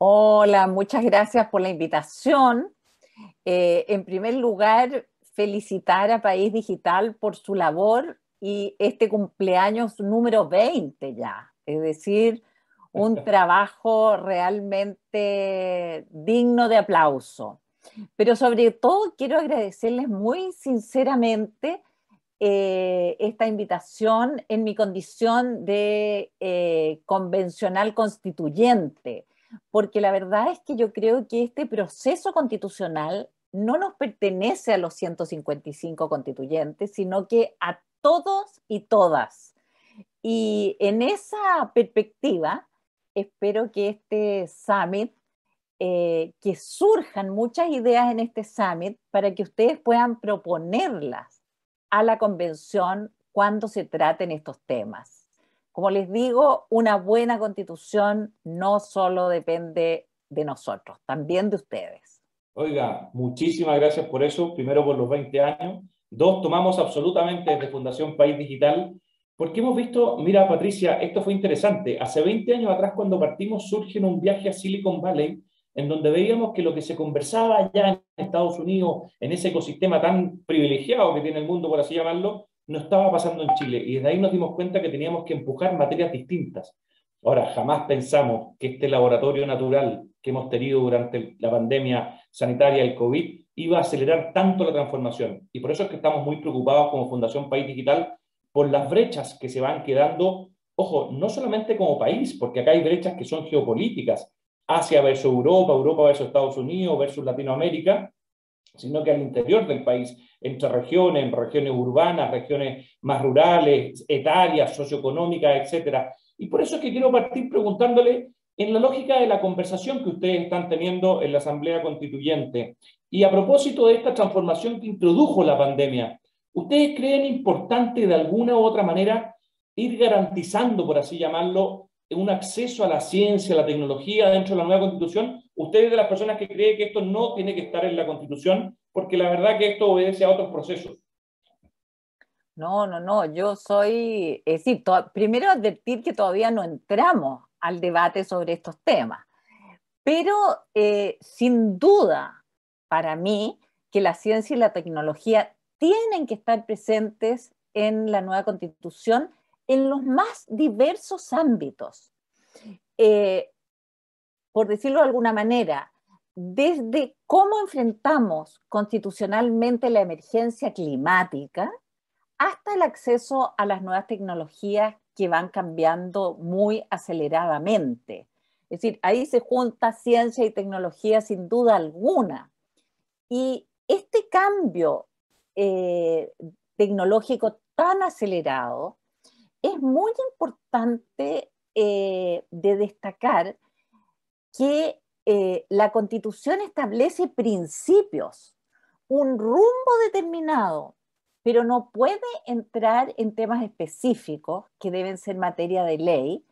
Hola, muchas gracias por la invitación. En primer lugar, felicitar a País Digital por su labor y este cumpleaños número 20 ya. Es decir, un trabajo realmente digno de aplauso. Pero sobre todo quiero agradecerles muy sinceramente esta invitación en mi condición de convencional constituyente, porque la verdad es que yo creo que este proceso constitucional no nos pertenece a los 155 constituyentes, sino que a todos y todas. Y en esa perspectiva, espero que este summit, que surjan muchas ideas en este summit para que ustedes puedan proponerlas a la convención cuando se traten estos temas. Como les digo, una buena constitución no solo depende de nosotros, también de ustedes. Oiga, muchísimas gracias por eso. Primero, por los 20 años. Dos, tomamos absolutamente desde Fundación País Digital, porque hemos visto, mira, Patricia, esto fue interesante. Hace 20 años atrás, cuando partimos, surge en un viaje a Silicon Valley, en donde veíamos que lo que se conversaba allá en Estados Unidos, en ese ecosistema tan privilegiado que tiene el mundo, por así llamarlo, no estaba pasando en Chile. Y desde ahí nos dimos cuenta que teníamos que empujar materias distintas. Ahora, jamás pensamos que este laboratorio natural que hemos tenido durante la pandemia sanitaria, el COVID, iba a acelerar tanto la transformación. Y por eso es que estamos muy preocupados como Fundación País Digital por las brechas que se van quedando, ojo, no solamente como país, porque acá hay brechas que son geopolíticas, Asia versus Europa, Europa versus Estados Unidos versus Latinoamérica, sino que al interior del país, entre regiones, regiones urbanas, regiones más rurales, etarias, socioeconómicas, etcétera. Y por eso es que quiero partir preguntándole, en la lógica de la conversación que ustedes están teniendo en la Asamblea Constituyente, y a propósito de esta transformación que introdujo la pandemia, ¿ustedes creen importante de alguna u otra manera ir garantizando, por así llamarlo, un acceso a la ciencia, a la tecnología dentro de la nueva Constitución? ¿Ustedes de las personas que creen que esto no tiene que estar en la Constitución? Porque la verdad que esto obedece a otros procesos. No, yo soy, es decir, primero advertir que todavía no entramos al debate sobre estos temas, pero sin duda, para mí, que la ciencia y la tecnología tienen que estar presentes en la nueva Constitución en los más diversos ámbitos. Por decirlo de alguna manera, desde cómo enfrentamos constitucionalmente la emergencia climática hasta el acceso a las nuevas tecnologías que van cambiando muy aceleradamente. Es decir, ahí se junta ciencia y tecnología sin duda alguna. Y este cambio tecnológico tan acelerado es muy importante de destacar que la Constitución establece principios, un rumbo determinado, pero no puede entrar en temas específicos que deben ser materia de ley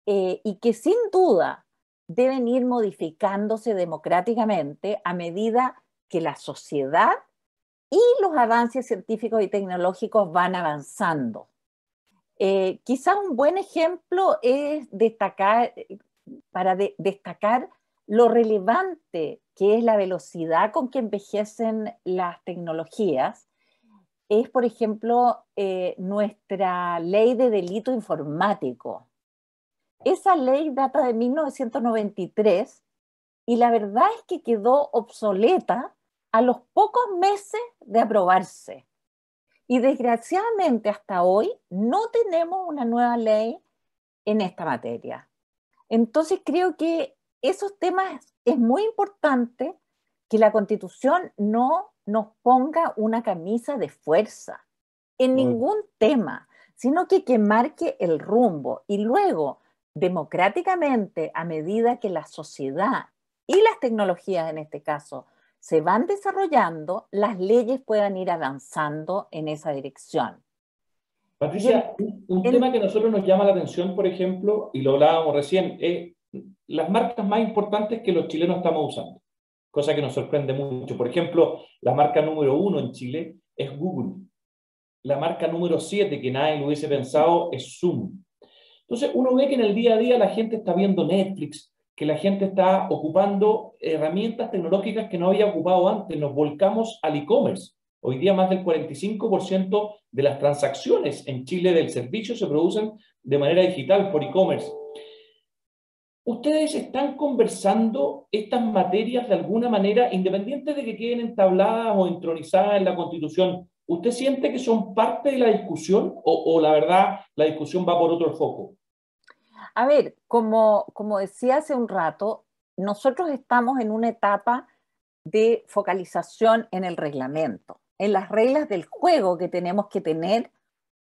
y que sin duda deben ir modificándose democráticamente a medida que la sociedad y los avances científicos y tecnológicos van avanzando. Quizás un buen ejemplo es destacar lo relevante que es la velocidad con que envejecen las tecnologías, es, por ejemplo, nuestra ley de delito informático. Esa ley data de 1993 y la verdad es que quedó obsoleta a los pocos meses de aprobarse. Y desgraciadamente hasta hoy no tenemos una nueva ley en esta materia. Entonces creo que esos temas es muy importante que la Constitución no nos ponga una camisa de fuerza en ningún tema, sino que marque el rumbo y luego democráticamente, a medida que la sociedad y las tecnologías en este caso se van desarrollando, las leyes puedan ir avanzando en esa dirección. Patricia, un tema que a nosotros nos llama la atención, por ejemplo, y lo hablábamos recién, es las marcas más importantes que los chilenos estamos usando, cosa que nos sorprende mucho. Por ejemplo, la marca número 1 en Chile es Google. La marca número 7, que nadie lo hubiese pensado, es Zoom. Entonces, uno ve que en el día a día la gente está viendo Netflix, que la gente está ocupando herramientas tecnológicas que no había ocupado antes. Nos volcamos al e-commerce. Hoy día más del 45% de las transacciones en Chile del servicio se producen de manera digital por e-commerce. ¿Ustedes están conversando estas materias de alguna manera, independiente de que queden entabladas o entronizadas en la Constitución? ¿Usted siente que son parte de la discusión o la verdad la discusión va por otro foco? A ver, como decía hace un rato, nosotros estamos en una etapa de focalización en el reglamento, en las reglas del juego que tenemos que tener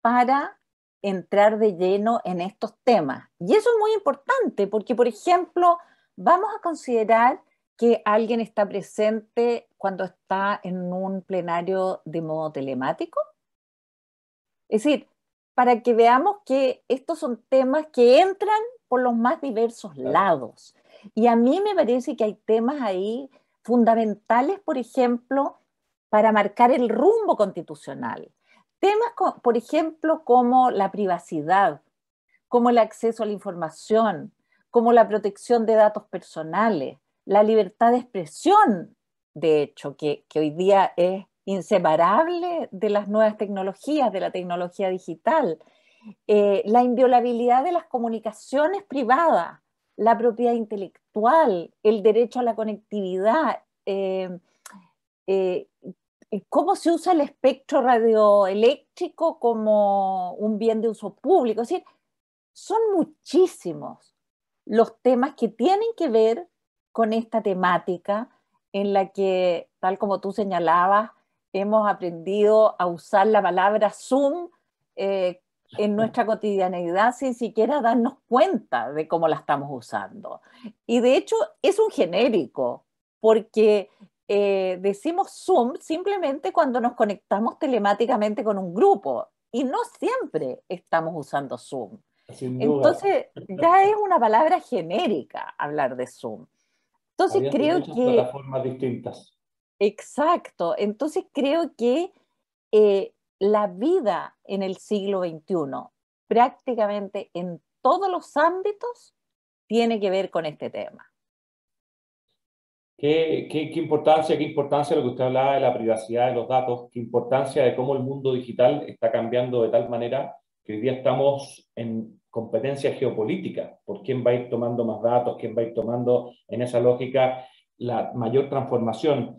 para entrar de lleno en estos temas. Y eso es muy importante porque, por ejemplo, vamos a considerar que alguien está presente cuando está en un plenario de modo telemático. Es decir, para que veamos que estos son temas que entran por los más diversos lados. Y a mí me parece que hay temas ahí fundamentales, por ejemplo, para marcar el rumbo constitucional. Temas, por ejemplo, como la privacidad, como el acceso a la información, como la protección de datos personales, la libertad de expresión, de hecho, que hoy día es inseparable de las nuevas tecnologías, de la tecnología digital, la inviolabilidad de las comunicaciones privadas, la propiedad intelectual, el derecho a la conectividad, cómo se usa el espectro radioeléctrico como un bien de uso público. Es decir, son muchísimos los temas que tienen que ver con esta temática en la que, tal como tú señalabas, hemos aprendido a usar la palabra Zoom en nuestra cotidianeidad sin siquiera darnos cuenta de cómo la estamos usando. Y de hecho es un genérico, porque decimos Zoom simplemente cuando nos conectamos telemáticamente con un grupo y no siempre estamos usando Zoom. Sin duda. Entonces ya es una palabra genérica hablar de Zoom. Entonces Habiendo creo muchas que, plataformas distintas. exacto, entonces creo que la vida en el siglo XXI, prácticamente en todos los ámbitos, tiene que ver con este tema. Qué importancia lo que usted hablaba de la privacidad de los datos, qué importancia de cómo el mundo digital está cambiando de tal manera que hoy día estamos en competencia geopolítica por quién va a ir tomando más datos, quién va a ir tomando en esa lógica la mayor transformación.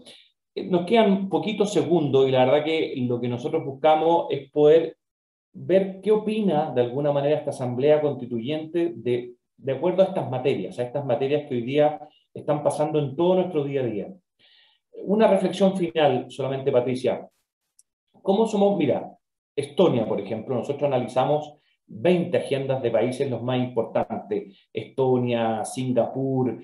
Nos quedan poquitos segundos y la verdad que lo que nosotros buscamos es poder ver qué opina de alguna manera esta Asamblea Constituyente de acuerdo a estas materias que hoy día están pasando en todo nuestro día a día. Una reflexión final solamente, Patricia. ¿Cómo somos? Mira, Estonia, por ejemplo, nosotros analizamos 20 agendas de países los más importantes, Estonia, Singapur,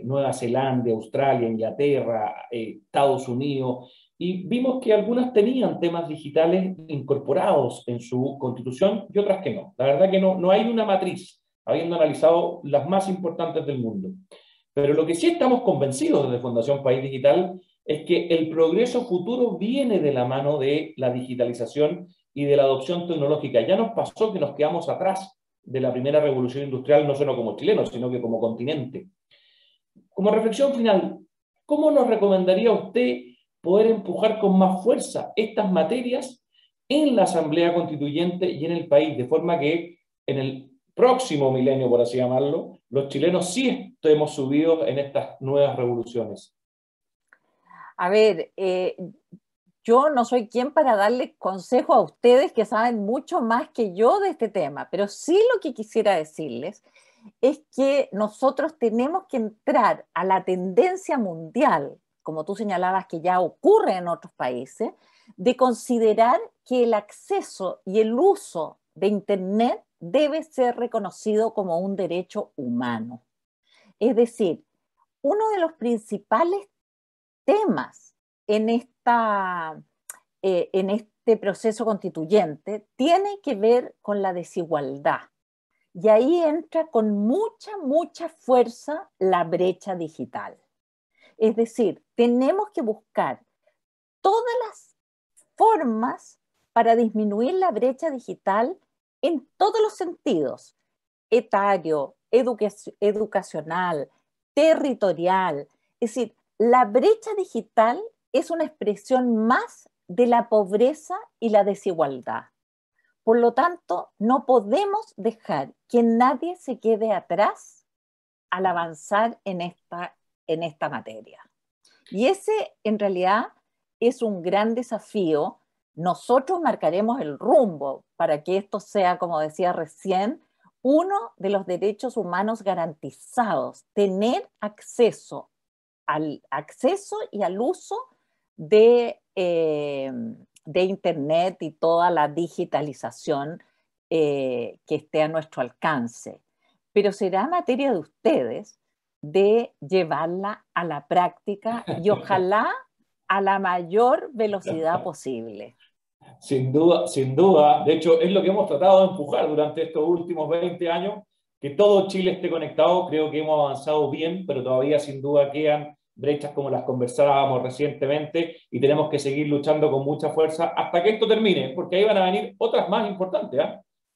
Nueva Zelanda, Australia, Inglaterra, Estados Unidos, y vimos que algunas tenían temas digitales incorporados en su constitución y otras que no. La verdad que no hay una matriz, habiendo analizado las más importantes del mundo. Pero lo que sí estamos convencidos desde Fundación País Digital es que el progreso futuro viene de la mano de la digitalización y de la adopción tecnológica. Ya nos pasó que nos quedamos atrás de la primera revolución industrial, no solo como chilenos, sino que como continente. Como reflexión final, ¿cómo nos recomendaría usted poder empujar con más fuerza estas materias en la Asamblea Constituyente y en el país, de forma que en el próximo milenio, por así llamarlo, los chilenos sí estemos subidos en estas nuevas revoluciones? A ver, yo no soy quien para darle consejo a ustedes que saben mucho más que yo de este tema, pero sí lo que quisiera decirles es que nosotros tenemos que entrar a la tendencia mundial, como tú señalabas que ya ocurre en otros países, de considerar que el acceso y el uso de Internet debe ser reconocido como un derecho humano. Es decir, uno de los principales temas en en este proceso constituyente tiene que ver con la desigualdad. Y ahí entra con mucha fuerza la brecha digital. Es decir, tenemos que buscar todas las formas para disminuir la brecha digital en todos los sentidos: etario, educacional, territorial. Es decir, la brecha digital es una expresión más de la pobreza y la desigualdad. Por lo tanto, no podemos dejar que nadie se quede atrás al avanzar en esta materia. Y ese, en realidad, es un gran desafío. Nosotros marcaremos el rumbo para que esto sea, como decía recién, uno de los derechos humanos garantizados, tener acceso y al uso de Internet y toda la digitalización que esté a nuestro alcance. Pero será materia de ustedes de llevarla a la práctica y ojalá a la mayor velocidad posible. Sin duda, sin duda. De hecho, es lo que hemos tratado de empujar durante estos últimos 20 años, que todo Chile esté conectado. Creo que hemos avanzado bien, pero todavía sin duda quedan brechas como las conversábamos recientemente y tenemos que seguir luchando con mucha fuerza hasta que esto termine, porque ahí van a venir otras más importantes,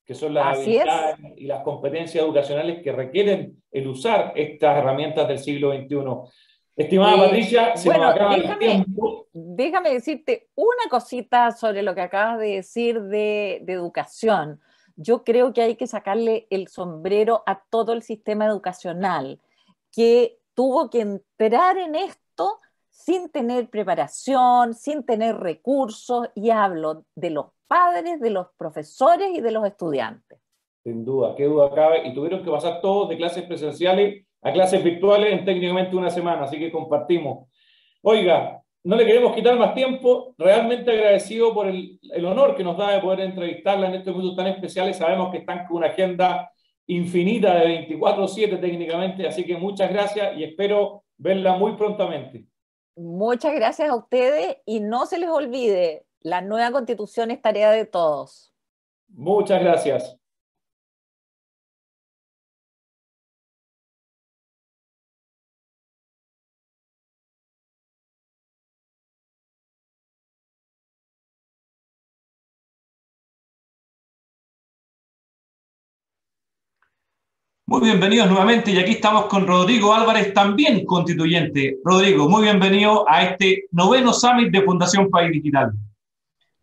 que son las habilidades y las competencias educacionales que requieren el usar estas herramientas del siglo XXI. Estimada Patricia, se nos acaba el tiempo. Déjame decirte una cosita sobre lo que acabas de decir de educación. Yo creo que hay que sacarle el sombrero a todo el sistema educacional, que tuvo que entrar en esto sin tener preparación, sin tener recursos, y hablo de los padres, de los profesores y de los estudiantes. Sin duda, qué duda cabe, y tuvieron que pasar todos de clases presenciales a clases virtuales en técnicamente una semana, así que compartimos. Oiga, no le queremos quitar más tiempo, realmente agradecido por el honor que nos da de poder entrevistarla en estos minutos tan especiales. Sabemos que están con una agenda infinita de 24/7 técnicamente, así que muchas gracias y espero verla muy prontamente. Muchas gracias a ustedes y no se les olvide, la nueva Constitución es tarea de todos. Muchas gracias. Muy bienvenidos nuevamente, y aquí estamos con Rodrigo Álvarez, también constituyente. Rodrigo, muy bienvenido a este 9º Summit de Fundación País Digital.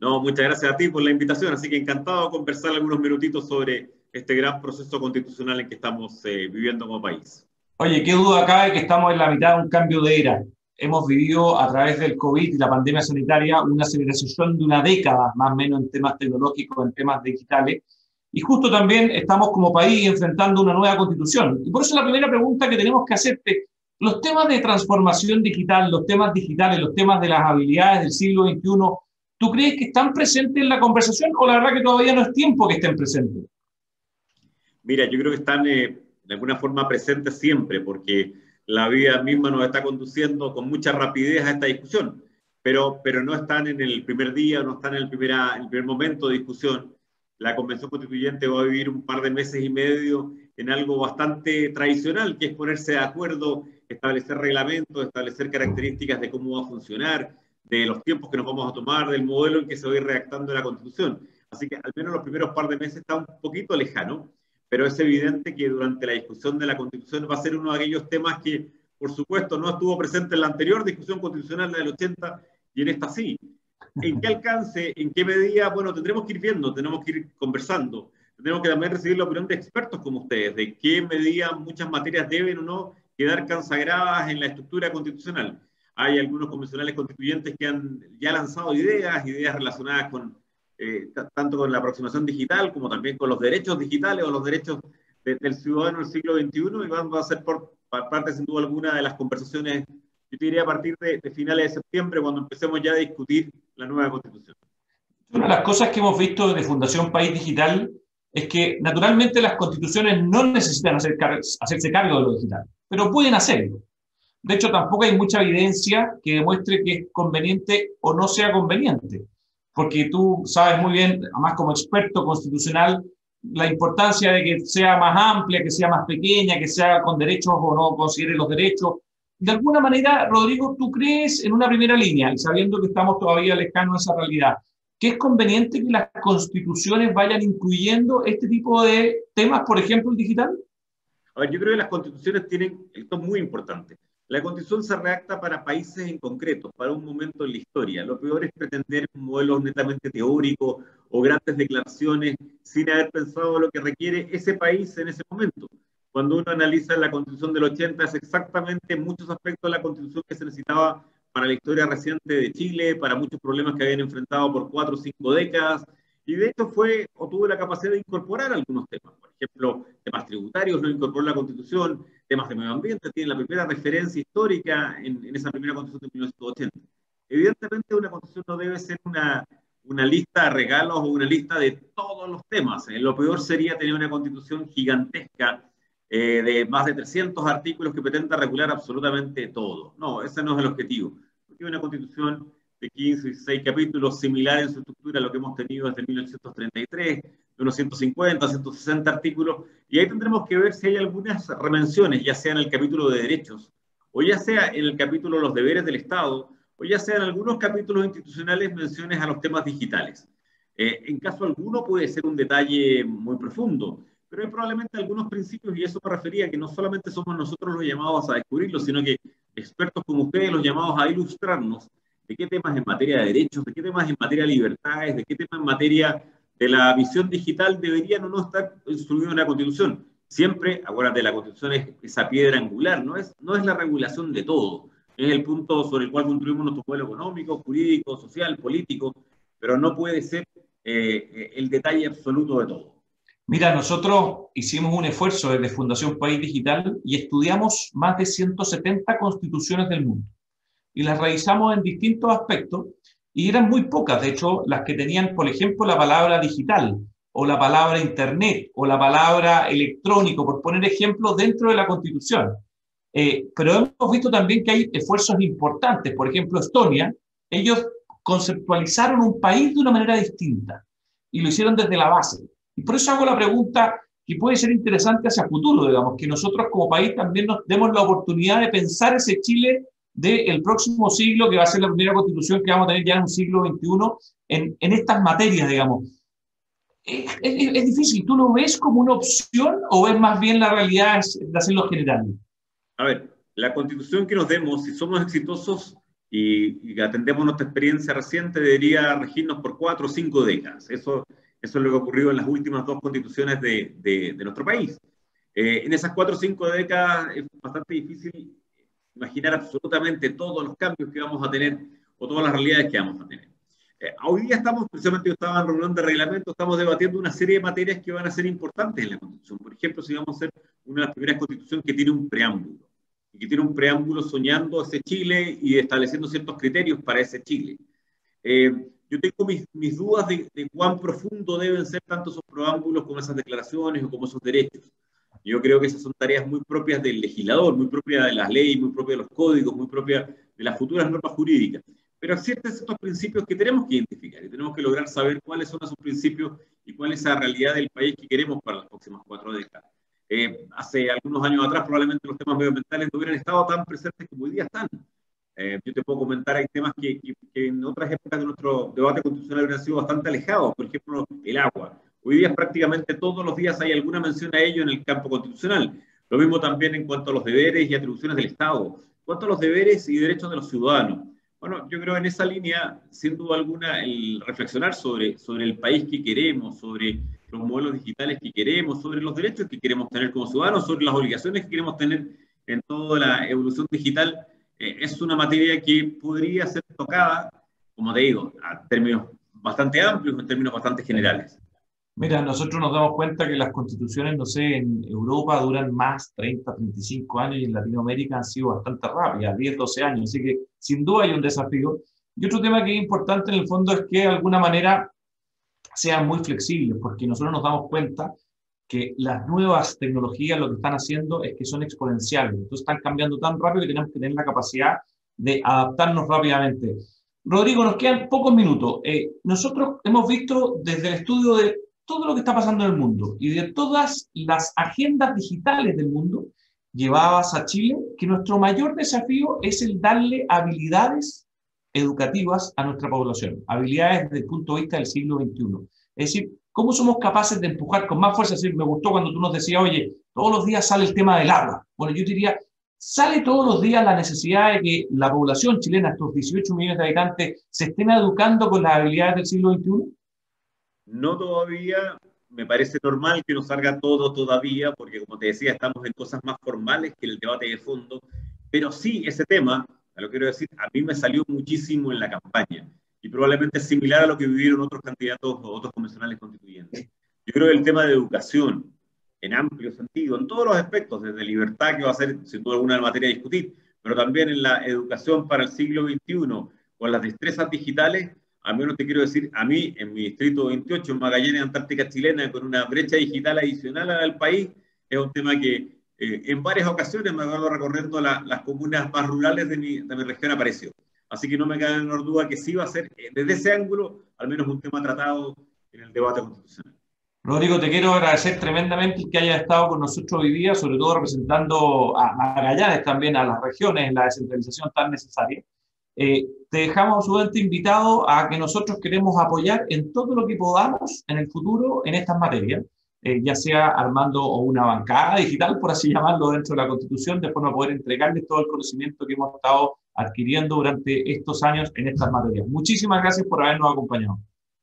No, muchas gracias a ti por la invitación, así que encantado de conversar algunos minutitos sobre este gran proceso constitucional en que estamos viviendo como país. Oye, qué duda cabe que estamos en la mitad de un cambio de era. Hemos vivido a través del COVID y la pandemia sanitaria una aceleración de una década, más o menos, en temas tecnológicos, en temas digitales. Y justo también estamos como país enfrentando una nueva constitución. Y por eso la primera pregunta que tenemos que hacerte, los temas de transformación digital, los temas digitales, los temas de las habilidades del siglo XXI, ¿tú crees que están presentes en la conversación o la verdad que todavía no es tiempo que estén presentes? Mira, yo creo que están de alguna forma presentes siempre, porque la vida misma nos está conduciendo con mucha rapidez a esta discusión, pero no están en el primer día, no están en el primer momento de discusión. La Convención Constituyente va a vivir un par de meses y medio en algo bastante tradicional, que es ponerse de acuerdo, establecer reglamentos, establecer características de cómo va a funcionar, de los tiempos que nos vamos a tomar, del modelo en que se va a ir redactando la Constitución. Así que al menos los primeros par de meses está un poquito lejano, pero es evidente que durante la discusión de la Constitución va a ser uno de aquellos temas que, por supuesto, no estuvo presente en la anterior discusión constitucional, la del 80, y en esta sí. ¿En qué alcance, en qué medida? Bueno, tendremos que ir viendo, tenemos que ir conversando, tenemos que también recibir la opinión de expertos como ustedes, de qué medida muchas materias deben o no quedar consagradas en la estructura constitucional. Hay algunos convencionales constituyentes que han ya lanzado ideas relacionadas con tanto con la aproximación digital como también con los derechos digitales o los derechos del ciudadano del siglo XXI, y van a ser por parte, sin duda alguna, de las conversaciones, yo te diría, a partir de finales de septiembre, cuando empecemos ya a discutir la nueva Constitución. Una de las cosas que hemos visto de Fundación País Digital es que naturalmente las constituciones no necesitan hacerse cargo de lo digital, pero pueden hacerlo. De hecho, tampoco hay mucha evidencia que demuestre que es conveniente o no sea conveniente, porque tú sabes muy bien, además como experto constitucional, la importancia de que sea más amplia, que sea más pequeña, que sea con derechos o no considere los derechos. De alguna manera, Rodrigo, ¿tú crees en una primera línea, y sabiendo que estamos todavía lejanos a esa realidad, que es conveniente que las constituciones vayan incluyendo este tipo de temas, por ejemplo, el digital? A ver, yo creo que las constituciones tienen, esto es muy importante, la constitución se redacta para países en concreto, para un momento en la historia. Lo peor es pretender un modelo netamente teórico o grandes declaraciones sin haber pensado lo que requiere ese país en ese momento. Cuando uno analiza la constitución del 80, es exactamente en muchos aspectos la constitución que se necesitaba para la historia reciente de Chile, para muchos problemas que habían enfrentado por 4 o 5 décadas, y de hecho fue o tuvo la capacidad de incorporar algunos temas. Por ejemplo, temas tributarios lo incorporó la Constitución, temas de medio ambiente, tiene la primera referencia histórica en esa primera Constitución de 1980. Evidentemente una Constitución no debe ser una lista de regalos o una lista de todos los temas. Lo peor sería tener una Constitución gigantesca de más de 300 artículos que pretenda regular absolutamente todo. No, ese no es el objetivo. Porque una Constitución de 15 y 16 capítulos, similar en su estructura a lo que hemos tenido desde 1933, de unos 150, 160 artículos, y ahí tendremos que ver si hay algunas remenciones, ya sea en el capítulo de derechos, o ya sea en el capítulo de los deberes del Estado, o ya sea en algunos capítulos institucionales menciones a los temas digitales. En caso alguno puede ser un detalle muy profundo, pero hay probablemente algunos principios, y eso me refería, que no solamente somos nosotros los llamados a descubrirlos, sino que expertos como ustedes los llamados a ilustrarnos de qué temas en materia de derechos, de qué temas en materia de libertades, de qué temas en materia de la visión digital deberían o no estar instruidos en la Constitución. Siempre, acuérdate, la Constitución es esa piedra angular, no es la regulación de todo, es el punto sobre el cual construimos nuestro modelo económico, jurídico, social, político, pero no puede ser el detalle absoluto de todo. Mira, nosotros hicimos un esfuerzo desde Fundación País Digital y estudiamos más de 170 constituciones del mundo. Y las revisamos en distintos aspectos, y eran muy pocas, de hecho, las que tenían, por ejemplo, la palabra digital, o la palabra internet, o la palabra electrónico, por poner ejemplos dentro de la Constitución. Pero hemos visto también que hay esfuerzos importantes. Por ejemplo, Estonia, ellos conceptualizaron un país de una manera distinta, y lo hicieron desde la base. Y por eso hago la pregunta que puede ser interesante hacia futuro, digamos, que nosotros como país también nos demos la oportunidad de pensar ese Chile del próximo siglo, que va a ser la primera constitución que vamos a tener ya en un siglo XXI, en estas materias, digamos. Es difícil. ¿Tú lo ves como una opción o ves más bien la realidad de hacerlo general? A ver, la constitución que nos demos, si somos exitosos y atendemos nuestra experiencia reciente, debería regirnos por 4 o 5 décadas. Eso es lo que ha ocurrido en las últimas 2 constituciones de nuestro país. En esas 4 o 5 décadas es bastante difícil imaginar absolutamente todos los cambios que vamos a tener o todas las realidades que vamos a tener. Hoy día estamos, precisamente yo estaba en reunión de reglamento, estamos debatiendo una serie de materias que van a ser importantes en la Constitución. Por ejemplo, si vamos a ser una de las primeras constituciones que tiene un preámbulo, y que tiene un preámbulo soñando ese Chile y estableciendo ciertos criterios para ese Chile. Yo tengo mis dudas de cuán profundo deben ser tanto esos preámbulos como esas declaraciones o como esos derechos. Yo creo que esas son tareas muy propias del legislador, muy propias de las leyes, muy propias de los códigos, muy propias de las futuras normas jurídicas. Pero existen estos principios que tenemos que identificar y tenemos que lograr saber cuáles son esos principios y cuál es la realidad del país que queremos para las próximas 4 décadas. Hace algunos años atrás probablemente los temas medioambientales no hubieran estado tan presentes como hoy día están. Yo te puedo comentar, hay temas que en otras épocas de nuestro debate constitucional hubieran sido bastante alejados, por ejemplo, el agua. Hoy día prácticamente todos los días hay alguna mención a ello en el campo constitucional. Lo mismo también en cuanto a los deberes y atribuciones del Estado. En cuanto a los deberes y derechos de los ciudadanos. Bueno, yo creo en esa línea, sin duda alguna, el reflexionar sobre el país que queremos, sobre los modelos digitales que queremos, sobre los derechos que queremos tener como ciudadanos, sobre las obligaciones que queremos tener en toda la evolución digital, es una materia que podría ser tocada, como te digo, a términos bastante amplios, en términos bastante generales. Mira, nosotros nos damos cuenta que las constituciones, no sé, en Europa duran más 30, 35 años y en Latinoamérica han sido bastante rápidas, 10, 12 años, así que sin duda hay un desafío. Y otro tema que es importante en el fondo es que de alguna manera sean muy flexibles, porque nosotros nos damos cuenta que las nuevas tecnologías lo que están haciendo es que son exponenciales, entonces están cambiando tan rápido que tenemos que tener la capacidad de adaptarnos rápidamente. Rodrigo, nos quedan pocos minutos. Nosotros hemos visto desde el estudio de todo lo que está pasando en el mundo y de todas las agendas digitales del mundo llevadas a Chile, que nuestro mayor desafío es el darle habilidades educativas a nuestra población, habilidades desde el punto de vista del siglo XXI. Es decir, ¿cómo somos capaces de empujar con más fuerza? Es decir, me gustó cuando tú nos decías, oye, todos los días sale el tema del agua. Bueno, yo diría, ¿sale todos los días la necesidad de que la población chilena, estos 18 millones de habitantes, se estén educando con las habilidades del siglo XXI? No todavía, me parece normal que no salga todo todavía, porque como te decía, estamos en cosas más formales que el debate de fondo, pero sí, ese tema, lo quiero decir, a mí me salió muchísimo en la campaña, y probablemente es similar a lo que vivieron otros candidatos o otros convencionales constituyentes. Yo creo que el tema de educación, en amplio sentido, en todos los aspectos, desde libertad, que va a ser sin duda alguna materia a discutir, pero también en la educación para el siglo XXI, con las destrezas digitales. Al menos te quiero decir, a mí, en mi distrito 28, en Magallanes, Antártica Chilena, con una brecha digital adicional al país, es un tema que en varias ocasiones me acuerdo recorriendo las comunas más rurales de mi región apareció. Así que no me cabe la menor duda que sí va a ser, desde ese ángulo, al menos un tema tratado en el debate constitucional. Rodrigo, te quiero agradecer tremendamente que hayas estado con nosotros hoy día, sobre todo representando a Magallanes también, a las regiones, en la descentralización tan necesaria. Te dejamos absolutamente invitado a que nosotros queremos apoyar en todo lo que podamos en el futuro en estas materias, ya sea armando una bancada digital, por así llamarlo, dentro de la Constitución, de forma a poder entregarles todo el conocimiento que hemos estado adquiriendo durante estos años en estas materias. Muchísimas gracias por habernos acompañado.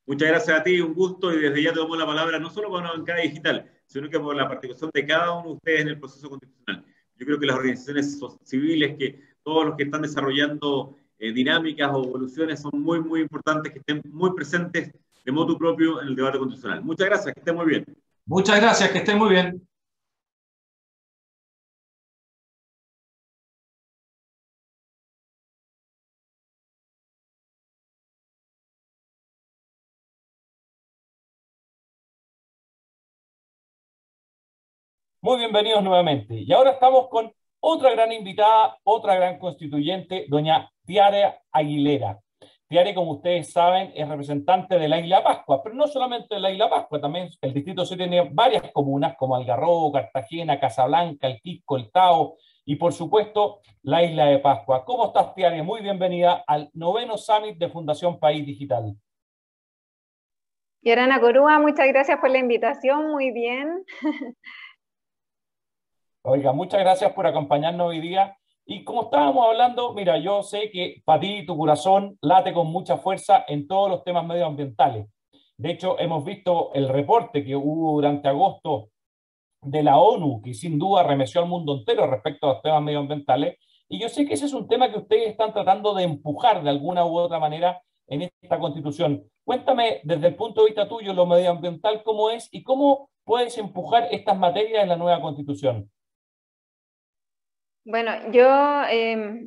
Muchas gracias a ti, un gusto, y desde ya te tomo la palabra no solo para una bancada digital, sino que por la participación de cada uno de ustedes en el proceso constitucional. Yo creo que las organizaciones civiles, que todos los que están desarrollando dinámicas o evoluciones son muy, muy importantes, que estén muy presentes de motu propio en el debate constitucional. Muchas gracias, que estén muy bien. Muchas gracias, que estén muy bien. Muy bienvenidos nuevamente. Y ahora estamos con otra gran invitada, otra gran constituyente, doña Tiare Aguilera. Tiare, como ustedes saben, es representante de la Isla Pascua, pero no solamente de la Isla Pascua, también el distrito C tiene varias comunas como Algarrobo, Cartagena, Casablanca, El Quisco, El Tao y por supuesto la Isla de Pascua. ¿Cómo estás, Tiare? Muy bienvenida al 9º Summit de Fundación País Digital. Yorana Corúa, muchas gracias por la invitación, muy bien. Oiga, muchas gracias por acompañarnos hoy día. Y como estábamos hablando, mira, yo sé que para ti tu corazón late con mucha fuerza en todos los temas medioambientales. De hecho, hemos visto el reporte que hubo durante agosto de la ONU, que sin duda remeció al mundo entero respecto a los temas medioambientales. Y yo sé que ese es un tema que ustedes están tratando de empujar de alguna u otra manera en esta Constitución. Cuéntame, desde el punto de vista tuyo, lo medioambiental, cómo es y cómo puedes empujar estas materias en la nueva Constitución. Bueno, yo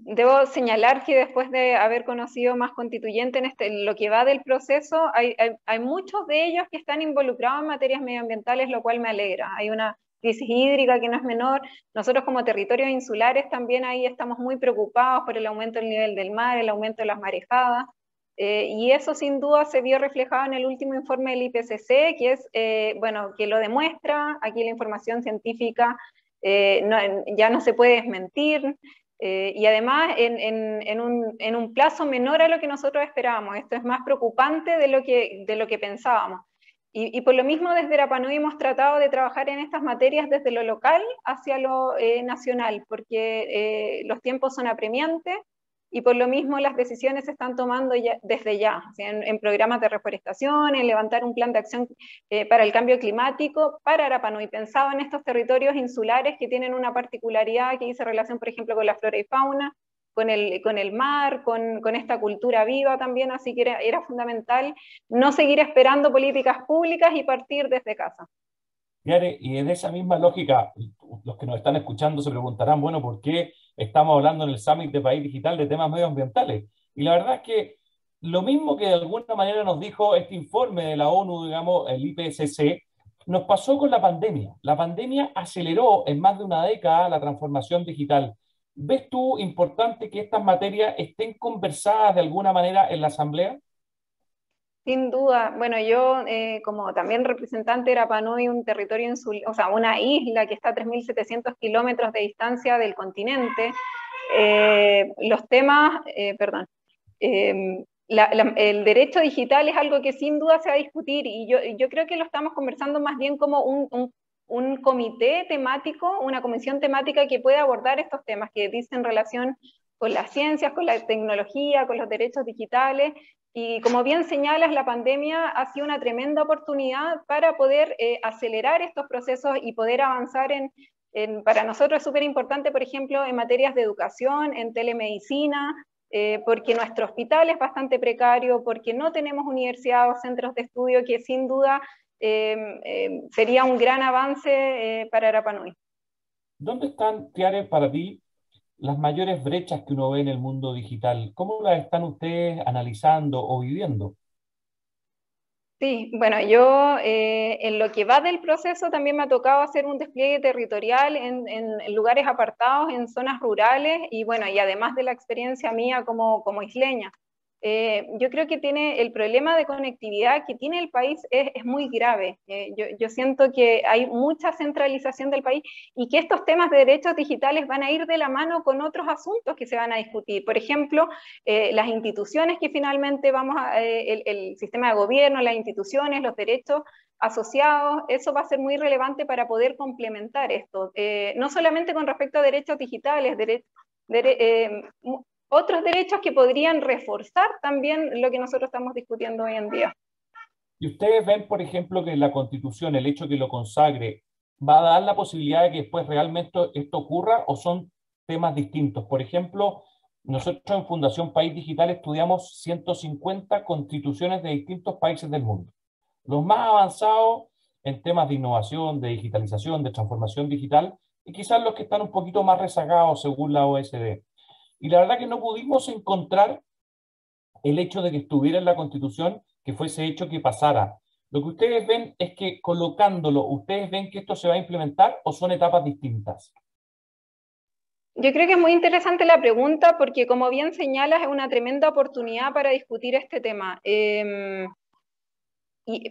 debo señalar que después de haber conocido más constituyentes en lo que va del proceso, hay muchos de ellos que están involucrados en materias medioambientales, lo cual me alegra. Hay una crisis hídrica que no es menor. Nosotros como territorios insulares también ahí estamos muy preocupados por el aumento del nivel del mar, el aumento de las marejadas. Y eso sin duda se vio reflejado en el último informe del IPCC, que es, bueno, que lo demuestra. Aquí la información científica ya no se puede desmentir, y además en un plazo menor a lo que nosotros esperábamos. Esto es más preocupante de lo que pensábamos. Y por lo mismo desde Rapa Nui hemos tratado de trabajar en estas materias desde lo local hacia lo nacional, porque los tiempos son apremiantes, y por lo mismo las decisiones se están tomando desde ya, o sea, en programas de reforestación, en levantar un plan de acción para el cambio climático para Rapa Nui, pensado en estos territorios insulares que tienen una particularidad que dice relación, por ejemplo, con la flora y fauna, con el mar, con esta cultura viva también, así que era fundamental no seguir esperando políticas públicas y partir desde casa. Y en esa misma lógica, los que nos están escuchando se preguntarán, bueno, ¿por qué estamos hablando en el Summit de País Digital de temas medioambientales? Y la verdad es que lo mismo que de alguna manera nos dijo este informe de la ONU, digamos, el IPCC, nos pasó con la pandemia. La pandemia aceleró en más de una década la transformación digital. ¿Ves tú importante que estas materias estén conversadas de alguna manera en la Asamblea? Sin duda. Bueno, yo como también representante de Rapa Nui, un territorio insular, o sea, una isla que está a 3.700 kilómetros de distancia del continente, los temas, el derecho digital es algo que sin duda se va a discutir, y yo creo que lo estamos conversando más bien como un comité temático, una comisión temática que puede abordar estos temas que dicen relación con las ciencias, con la tecnología, con los derechos digitales. Y como bien señalas, la pandemia ha sido una tremenda oportunidad para poder acelerar estos procesos y poder avanzar para nosotros es súper importante, por ejemplo, en materias de educación, en telemedicina, porque nuestro hospital es bastante precario, porque no tenemos universidades o centros de estudio, que sin duda sería un gran avance para Rapa Nui. ¿Dónde están, Tiare, para ti las mayores brechas que uno ve en el mundo digital? ¿Cómo las están ustedes analizando o viviendo? Sí, bueno, yo en lo que va del proceso también me ha tocado hacer un despliegue territorial en lugares apartados, en zonas rurales, y bueno, y además de la experiencia mía como isleña. Yo creo que el problema de conectividad que tiene el país es muy grave. Yo siento que hay mucha centralización del país y que estos temas de derechos digitales van a ir de la mano con otros asuntos que se van a discutir. Por ejemplo, las instituciones que finalmente el sistema de gobierno, las instituciones, los derechos asociados, eso va a ser muy relevante para poder complementar esto. No solamente con respecto a derechos digitales, otros derechos que podrían reforzar también lo que nosotros estamos discutiendo hoy en día. ¿Y ustedes ven, por ejemplo, que la Constitución, el hecho que lo consagre, va a dar la posibilidad de que después realmente esto ocurra, o son temas distintos? Por ejemplo, nosotros en Fundación País Digital estudiamos 150 constituciones de distintos países del mundo. Los más avanzados en temas de innovación, de digitalización, de transformación digital, y quizás los que están un poquito más rezagados según la OSD. Y la verdad que no pudimos encontrar el hecho de que estuviera en la Constitución, que fuese hecho que pasara. Lo que ustedes ven es que colocándolo, ¿ustedes ven que esto se va a implementar o son etapas distintas? Yo creo que es muy interesante la pregunta porque, como bien señalas, es una tremenda oportunidad para discutir este tema.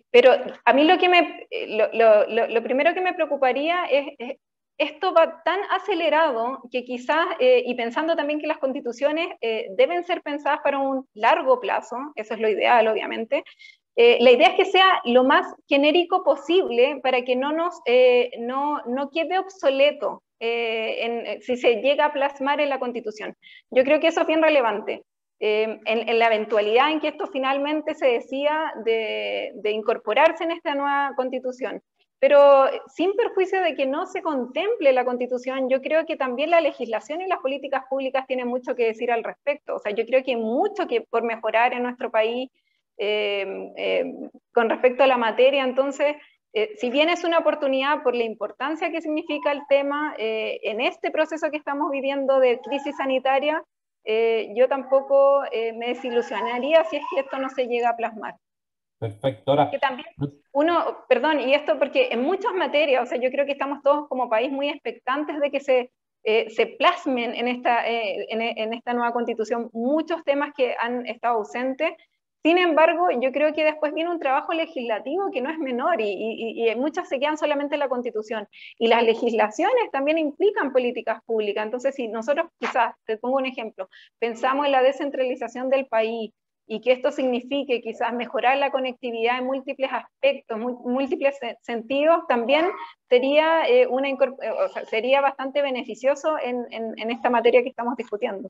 Pero a mí lo primero que me preocuparía es esto va tan acelerado que quizás, y pensando también que las constituciones deben ser pensadas para un largo plazo, eso es lo ideal, obviamente, la idea es que sea lo más genérico posible para que no quede obsoleto si se llega a plasmar en la Constitución. Yo creo que eso es bien relevante. En la eventualidad en que esto finalmente se decida de incorporarse en esta nueva Constitución. Pero sin perjuicio de que no se contemple la Constitución, yo creo que también la legislación y las políticas públicas tienen mucho que decir al respecto. O sea, yo creo que hay mucho por mejorar en nuestro país con respecto a la materia. Entonces, si bien es una oportunidad por la importancia que significa el tema en este proceso que estamos viviendo de crisis sanitaria, yo tampoco me desilusionaría si es que esto no se llega a plasmar. Perfecto. Ahora, que también y esto porque en muchas materias, o sea, yo creo que estamos todos como país muy expectantes de que se plasmen en esta nueva Constitución muchos temas que han estado ausentes. Sin embargo, yo creo que después viene un trabajo legislativo que no es menor y muchas se quedan solamente en la Constitución. Y las legislaciones también implican políticas públicas. Entonces, si nosotros quizás, te pongo un ejemplo, pensamos en la descentralización del país y que esto signifique quizás mejorar la conectividad en múltiples aspectos, múltiples sentidos, también sería, sería bastante beneficioso en esta materia que estamos discutiendo.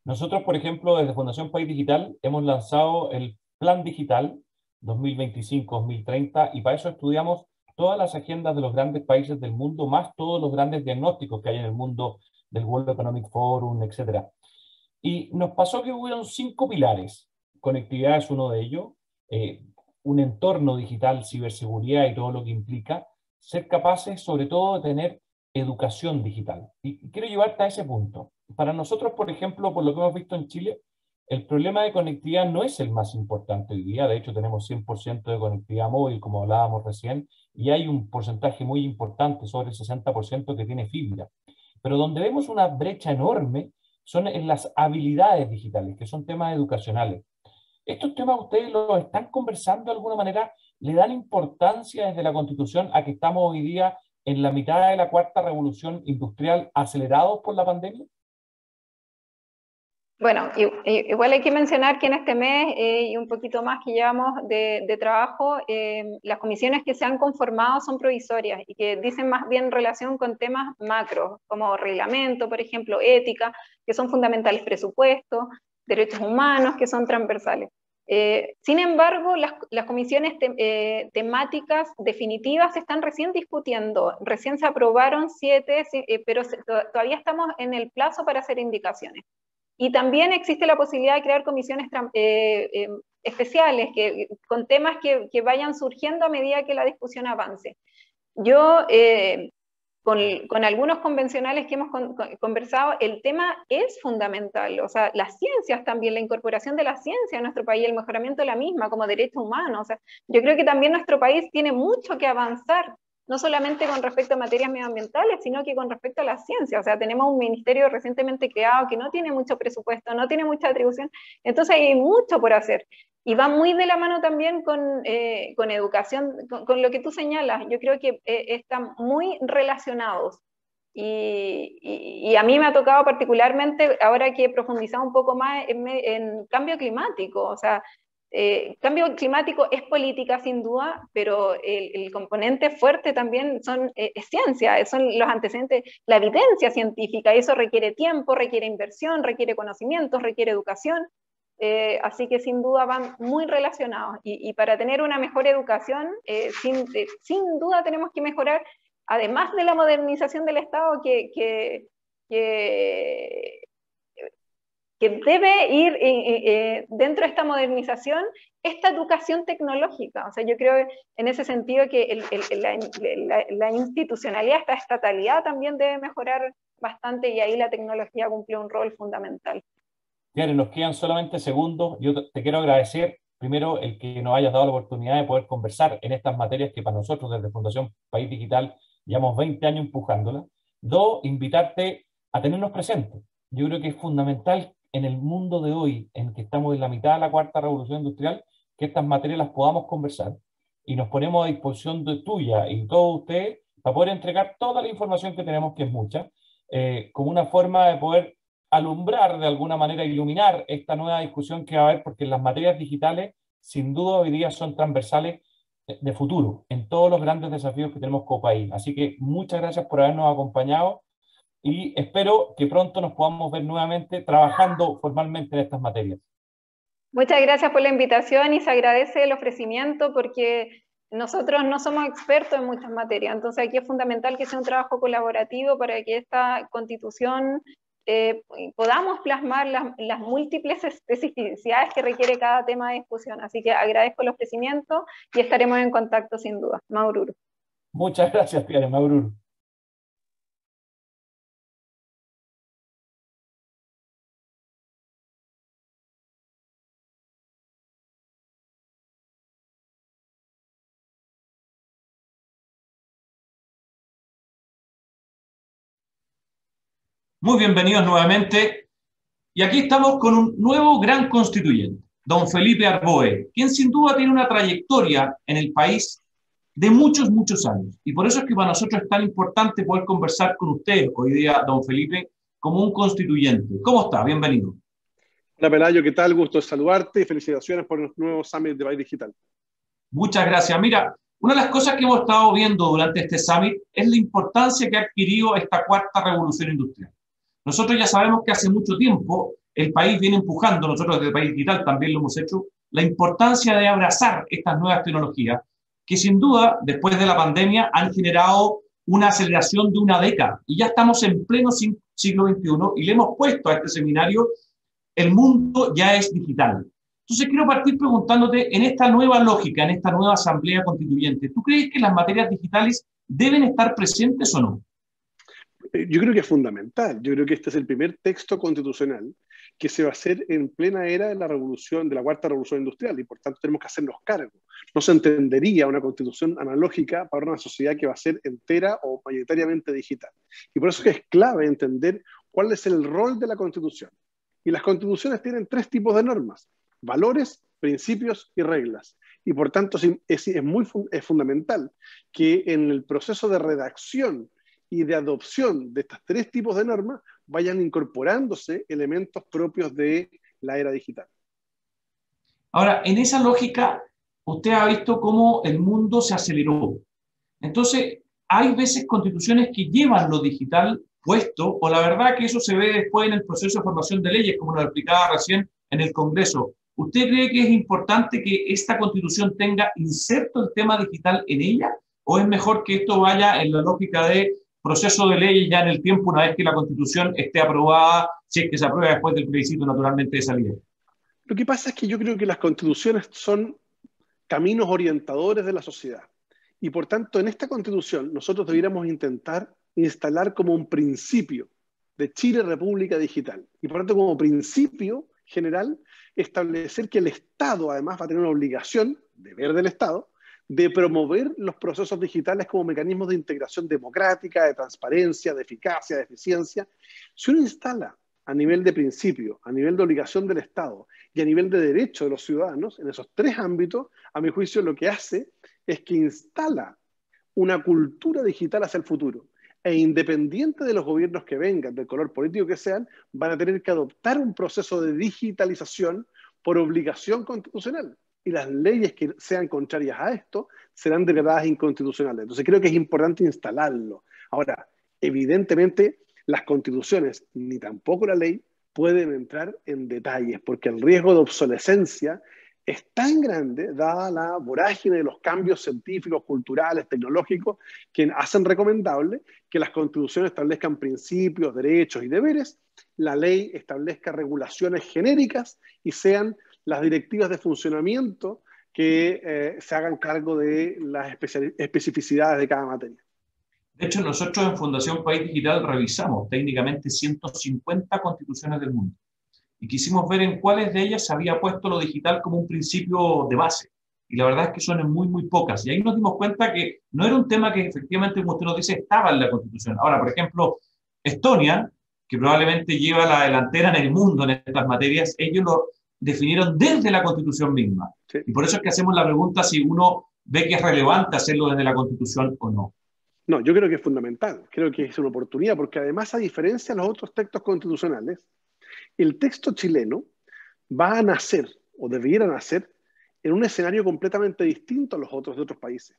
Nosotros, por ejemplo, desde Fundación País Digital hemos lanzado el Plan Digital 2025-2030 y para eso estudiamos todas las agendas de los grandes países del mundo, más todos los grandes diagnósticos que hay en el mundo del World Economic Forum, etc. Y nos pasó que hubieron 5 pilares. Conectividad es uno de ellos, un entorno digital, ciberseguridad y todo lo que implica, ser capaces sobre todo de tener educación digital. Y quiero llevarte a ese punto. Para nosotros, por ejemplo, por lo que hemos visto en Chile, el problema de conectividad no es el más importante hoy día. De hecho, tenemos 100% de conectividad móvil, como hablábamos recién, y hay un porcentaje muy importante, sobre el 60%, que tiene fibra. Pero donde vemos una brecha enorme son en las habilidades digitales, que son temas educacionales. ¿Estos temas ustedes los están conversando de alguna manera? ¿Le dan importancia desde la Constitución a que estamos hoy día en la mitad de la cuarta revolución industrial acelerados por la pandemia? Bueno, igual hay que mencionar que en este mes y un poquito más que llevamos de trabajo, las comisiones que se han conformado son provisorias y que dicen más bien relación con temas macros, como reglamento, por ejemplo, ética, que son fundamentales, presupuesto, derechos humanos, que son transversales. Sin embargo, las comisiones temáticas definitivas se están recién discutiendo, recién se aprobaron 7, pero todavía estamos en el plazo para hacer indicaciones. Y también existe la posibilidad de crear comisiones especiales con temas que vayan surgiendo a medida que la discusión avance. Yo, con algunos convencionales que hemos conversado, el tema es fundamental. O sea, las ciencias también, la incorporación de la ciencia en nuestro país, el mejoramiento de la misma como derecho humano. O sea, yo creo que también nuestro país tiene mucho que avanzar, no solamente con respecto a materias medioambientales, sino que con respecto a la ciencia. O sea, tenemos un ministerio recientemente creado que no tiene mucho presupuesto, no tiene mucha atribución, entonces hay mucho por hacer. Y va muy de la mano también con educación, con lo que tú señalas. Yo creo que están muy relacionados. Y a mí me ha tocado particularmente, ahora que he profundizado un poco más en cambio climático. O sea, cambio climático es política sin duda, pero el componente fuerte también es ciencia, son los antecedentes, la evidencia científica, y eso requiere tiempo, requiere inversión, requiere conocimientos, requiere educación, así que sin duda van muy relacionados, y para tener una mejor educación, sin duda tenemos que mejorar, además de la modernización del Estado, que debe ir dentro de esta modernización, esta educación tecnológica. O sea, yo creo en ese sentido que la institucionalidad, esta estatalidad también debe mejorar bastante, y ahí la tecnología cumple un rol fundamental. Karen, nos quedan solamente segundos. Yo te quiero agradecer, primero, el que nos hayas dado la oportunidad de poder conversar en estas materias que para nosotros desde Fundación País Digital llevamos 20 años empujándolas. Dos, invitarte a tenernos presentes. Yo creo que es fundamental en el mundo de hoy, en que estamos en la mitad de la cuarta revolución industrial, que estas materias las podamos conversar, y nos ponemos a disposición de tuya y todos ustedes para poder entregar toda la información que tenemos, que es mucha, como una forma de poder alumbrar de alguna manera, iluminar esta nueva discusión que va a haber, porque las materias digitales sin duda hoy día son transversales de futuro en todos los grandes desafíos que tenemos como país. Así que muchas gracias por habernos acompañado, y espero que pronto nos podamos ver nuevamente trabajando formalmente en estas materias. Muchas gracias por la invitación, y se agradece el ofrecimiento, porque nosotros no somos expertos en muchas materias, entonces aquí es fundamental que sea un trabajo colaborativo para que esta constitución podamos plasmar las múltiples especificidades que requiere cada tema de discusión. Así que agradezco el ofrecimiento y estaremos en contacto sin duda. Maururu. Muchas gracias, Pierre. Maururu. Muy bienvenidos nuevamente. Y aquí estamos con un nuevo gran constituyente, don Felipe Arboe, quien sin duda tiene una trayectoria en el país de muchos, muchos años. Y por eso es que para nosotros es tan importante poder conversar con usted hoy día, don Felipe, como un constituyente. ¿Cómo está? Bienvenido. Hola, Pelayo, ¿qué tal? Gusto de saludarte y felicitaciones por los nuevos Summit de País Digital. Muchas gracias. Mira, una de las cosas que hemos estado viendo durante este Summit es la importancia que ha adquirido esta cuarta revolución industrial. Nosotros ya sabemos que hace mucho tiempo el país viene empujando, nosotros desde País Digital también lo hemos hecho, la importancia de abrazar estas nuevas tecnologías, que sin duda, después de la pandemia, han generado una aceleración de una década. Y ya estamos en pleno siglo XXI, y le hemos puesto a este seminario "El mundo ya es digital". Entonces quiero partir preguntándote, en esta nueva lógica, en esta nueva asamblea constituyente, ¿tú crees que las materias digitales deben estar presentes o no? Yo creo que es fundamental. Yo creo que este es el primer texto constitucional que se va a hacer en plena era de la revolución, de la cuarta revolución industrial, y por tanto tenemos que hacernos cargo. No se entendería una constitución analógica para una sociedad que va a ser entera o mayoritariamente digital. Y por eso es clave entender cuál es el rol de la constitución. Y las constituciones tienen tres tipos de normas: valores, principios y reglas. Y por tanto es fundamental que en el proceso de redacción y de adopción de estos tres tipos de normas vayan incorporándose elementos propios de la era digital. Ahora, en esa lógica, usted ha visto cómo el mundo se aceleró. Entonces, hay veces constituciones que llevan lo digital puesto, o la verdad que eso se ve después en el proceso de formación de leyes, como lo explicaba recién en el Congreso. ¿Usted cree que es importante que esta constitución tenga inserto el tema digital en ella? ¿O es mejor que esto vaya en la lógica de proceso de ley ya en el tiempo, una vez que la constitución esté aprobada, si es que se aprueba después del plebiscito naturalmente de salida? Lo que pasa es que yo creo que las constituciones son caminos orientadores de la sociedad. Y por tanto, en esta constitución nosotros debiéramos intentar instalar como un principio de Chile República Digital. Y por tanto, como principio general, establecer que el Estado además va a tener una obligación, deber del Estado, de promover los procesos digitales como mecanismos de integración democrática, de transparencia, de eficacia, de eficiencia. Si uno instala a nivel de principio, a nivel de obligación del Estado y a nivel de derecho de los ciudadanos, en esos tres ámbitos, a mi juicio lo que hace es que instala una cultura digital hacia el futuro. E independiente de los gobiernos que vengan, del color político que sean, van a tener que adoptar un proceso de digitalización por obligación constitucional. Y las leyes que sean contrarias a esto serán declaradas inconstitucionales. Entonces creo que es importante instalarlo. Ahora, evidentemente, las constituciones, ni tampoco la ley, pueden entrar en detalles, porque el riesgo de obsolescencia es tan grande, dada la vorágine de los cambios científicos, culturales, tecnológicos, que hacen recomendable que las constituciones establezcan principios, derechos y deberes, la ley establezca regulaciones genéricas y sean las directivas de funcionamiento que se hagan cargo de las especificidades de cada materia. De hecho, nosotros en Fundación País Digital revisamos técnicamente 150 constituciones del mundo y quisimos ver en cuáles de ellas se había puesto lo digital como un principio de base. Y la verdad es que son en muy, muy pocas. Y ahí nos dimos cuenta que no era un tema que efectivamente, como usted nos dice, estaba en la Constitución. Ahora, por ejemplo, Estonia, que probablemente lleva la delantera en el mundo en estas materias, ellos lo definieron desde la Constitución misma. Sí. Y por eso es que hacemos la pregunta si uno ve que es relevante hacerlo desde la Constitución o no. No, yo creo que es fundamental. Creo que es una oportunidad, porque además, a diferencia de los otros textos constitucionales, el texto chileno va a nacer, o debiera nacer, en un escenario completamente distinto a los otros de otros países.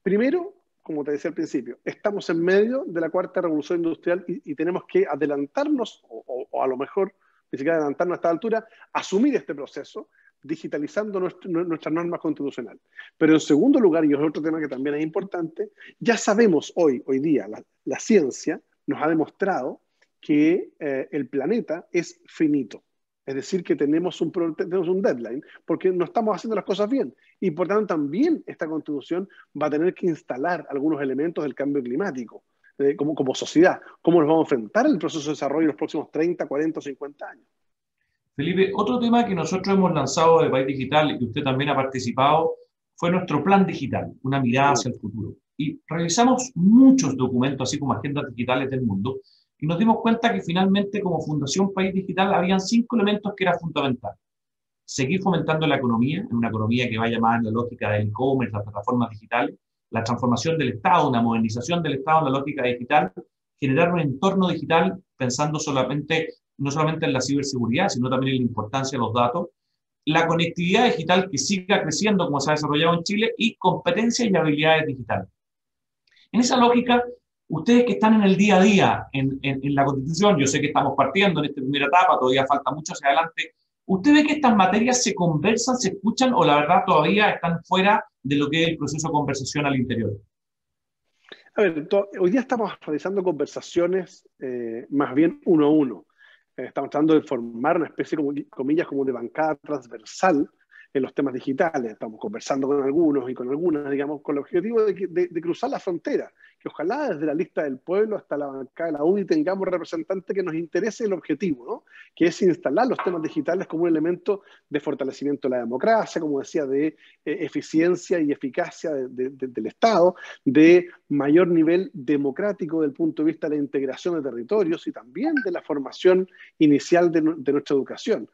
Primero, como te decía al principio, estamos en medio de la cuarta revolución industrial y tenemos que adelantarnos, o a lo mejor, ni siquiera adelantarnos a esta altura, asumir este proceso, digitalizando nuestras normas constitucionales. Pero en segundo lugar, y es otro tema que también es importante, ya sabemos hoy día, la ciencia nos ha demostrado que el planeta es finito. Es decir, que tenemos un deadline, porque no estamos haciendo las cosas bien. Y por tanto también esta Constitución va a tener que instalar algunos elementos del cambio climático, como sociedad. ¿Cómo nos vamos a enfrentar el proceso de desarrollo en los próximos 30, 40 o 50 años? Felipe, otro tema que nosotros hemos lanzado de País Digital y que usted también ha participado fue nuestro plan digital, una mirada hacia el futuro. Y revisamos muchos documentos, así como agendas digitales del mundo, y nos dimos cuenta que finalmente como Fundación País Digital habían 5 elementos que eran fundamentales. Seguir fomentando la economía, en una economía que vaya más en la lógica del e-commerce, las plataformas digitales, la transformación del Estado, una modernización del Estado en la lógica digital, generar un entorno digital pensando no solamente en la ciberseguridad, sino también en la importancia de los datos, la conectividad digital que siga creciendo como se ha desarrollado en Chile y competencias y habilidades digitales. En esa lógica, ustedes que están en el día a día en la Constitución, yo sé que estamos partiendo en esta primera etapa, todavía falta mucho hacia adelante, ¿usted ve que estas materias se conversan, se escuchan o la verdad todavía están fuera de lo que es el proceso de conversación al interior? A ver, hoy día estamos realizando conversaciones más bien uno a uno. Estamos tratando de formar una especie, comillas, como de bancada transversal en los temas digitales. Estamos conversando con algunos y con algunas, digamos, con el objetivo de cruzar la frontera, que ojalá desde la lista del pueblo hasta la bancada de la UDI tengamos representantes que nos interese el objetivo, ¿no? Que es instalar los temas digitales como un elemento de fortalecimiento de la democracia, como decía, de eficiencia y eficacia del Estado, de mayor nivel democrático desde el punto de vista de la integración de territorios y también de la formación inicial de nuestra educación.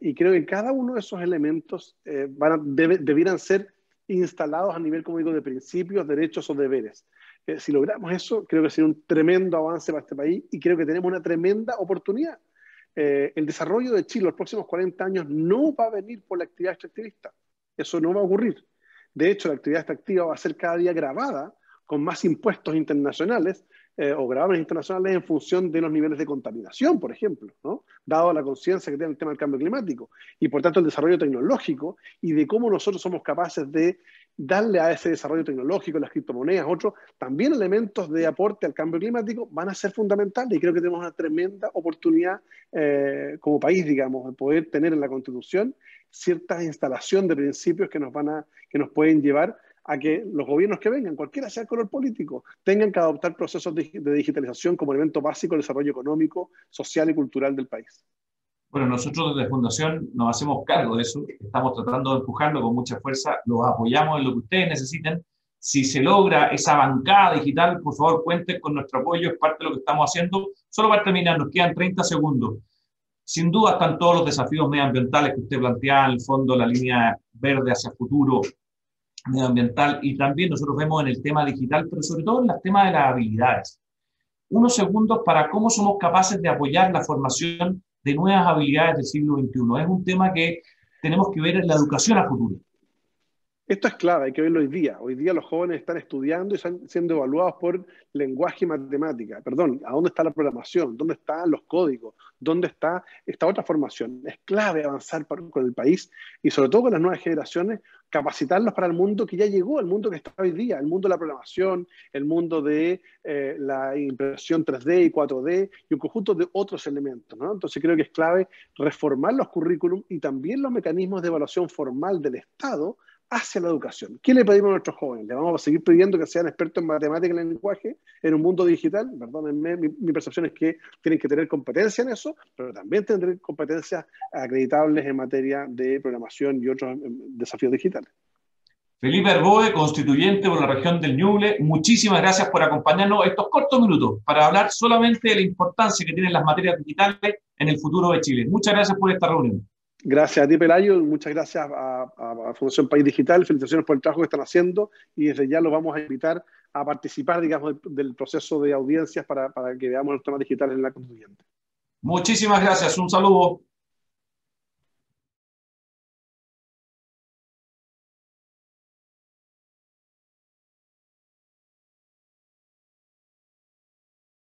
Y creo que cada uno de esos elementos debieran ser instalados a nivel, como digo, de principios, derechos o deberes. Si logramos eso, creo que sería un tremendo avance para este país y creo que tenemos una tremenda oportunidad. El desarrollo de Chile los próximos 40 años no va a venir por la actividad extractivista. Eso no va a ocurrir. De hecho, la actividad extractiva va a ser cada día gravada con más impuestos internacionales o gravámenes internacionales en función de los niveles de contaminación, por ejemplo, ¿no? Dado la conciencia que tiene el tema del cambio climático. Y por tanto el desarrollo tecnológico y de cómo nosotros somos capaces de darle a ese desarrollo tecnológico, las criptomonedas, otros, también elementos de aporte al cambio climático van a ser fundamentales y creo que tenemos una tremenda oportunidad como país, digamos, de poder tener en la Constitución cierta instalación de principios que nos pueden llevar a que los gobiernos que vengan, cualquiera sea el color político, tengan que adoptar procesos de digitalización como elemento básico del desarrollo económico, social y cultural del país. Bueno, nosotros desde Fundación nos hacemos cargo de eso, estamos tratando de empujarlo con mucha fuerza, los apoyamos en lo que ustedes necesiten. Si se logra esa bancada digital, por favor cuenten con nuestro apoyo, es parte de lo que estamos haciendo. Solo para terminar, nos quedan 30 segundos. Sin duda están todos los desafíos medioambientales que usted plantea, en el fondo la línea verde hacia el futuro medioambiental, y también nosotros vemos en el tema digital, pero sobre todo en el tema de las habilidades. Unos segundos para cómo somos capaces de apoyar la formación de nuevas habilidades del siglo XXI. Es un tema que tenemos que ver en la educación a futuro. Esto es clave, hay que verlo hoy día. Hoy día los jóvenes están estudiando y están siendo evaluados por lenguaje y matemática. Perdón, ¿a dónde está la programación? ¿Dónde están los códigos? ¿Dónde está esta otra formación? Es clave avanzar con el país y sobre todo con las nuevas generaciones, capacitarlos para el mundo que ya llegó, el mundo que está hoy día, el mundo de la programación, el mundo de la impresión 3D y 4D y un conjunto de otros elementos, ¿no? Entonces creo que es clave reformar los currículum y también los mecanismos de evaluación formal del Estado hacia la educación. ¿Qué le pedimos a nuestros jóvenes? ¿Le vamos a seguir pidiendo que sean expertos en matemáticas y en lenguaje en un mundo digital? Perdónenme, mi percepción es que tienen que tener competencia en eso, pero también tienen que tener competencias acreditables en materia de programación y otros desafíos digitales. Felipe Arboe, constituyente por la región del Ñuble, muchísimas gracias por acompañarnos estos cortos minutos para hablar solamente de la importancia que tienen las materias digitales en el futuro de Chile. Muchas gracias por esta reunión. Gracias a ti, Pelayo, muchas gracias a Fundación País Digital, felicitaciones por el trabajo que están haciendo y desde ya los vamos a invitar a participar, digamos, del proceso de audiencias para que veamos los temas digitales en la constituyente. Muchísimas gracias, un saludo.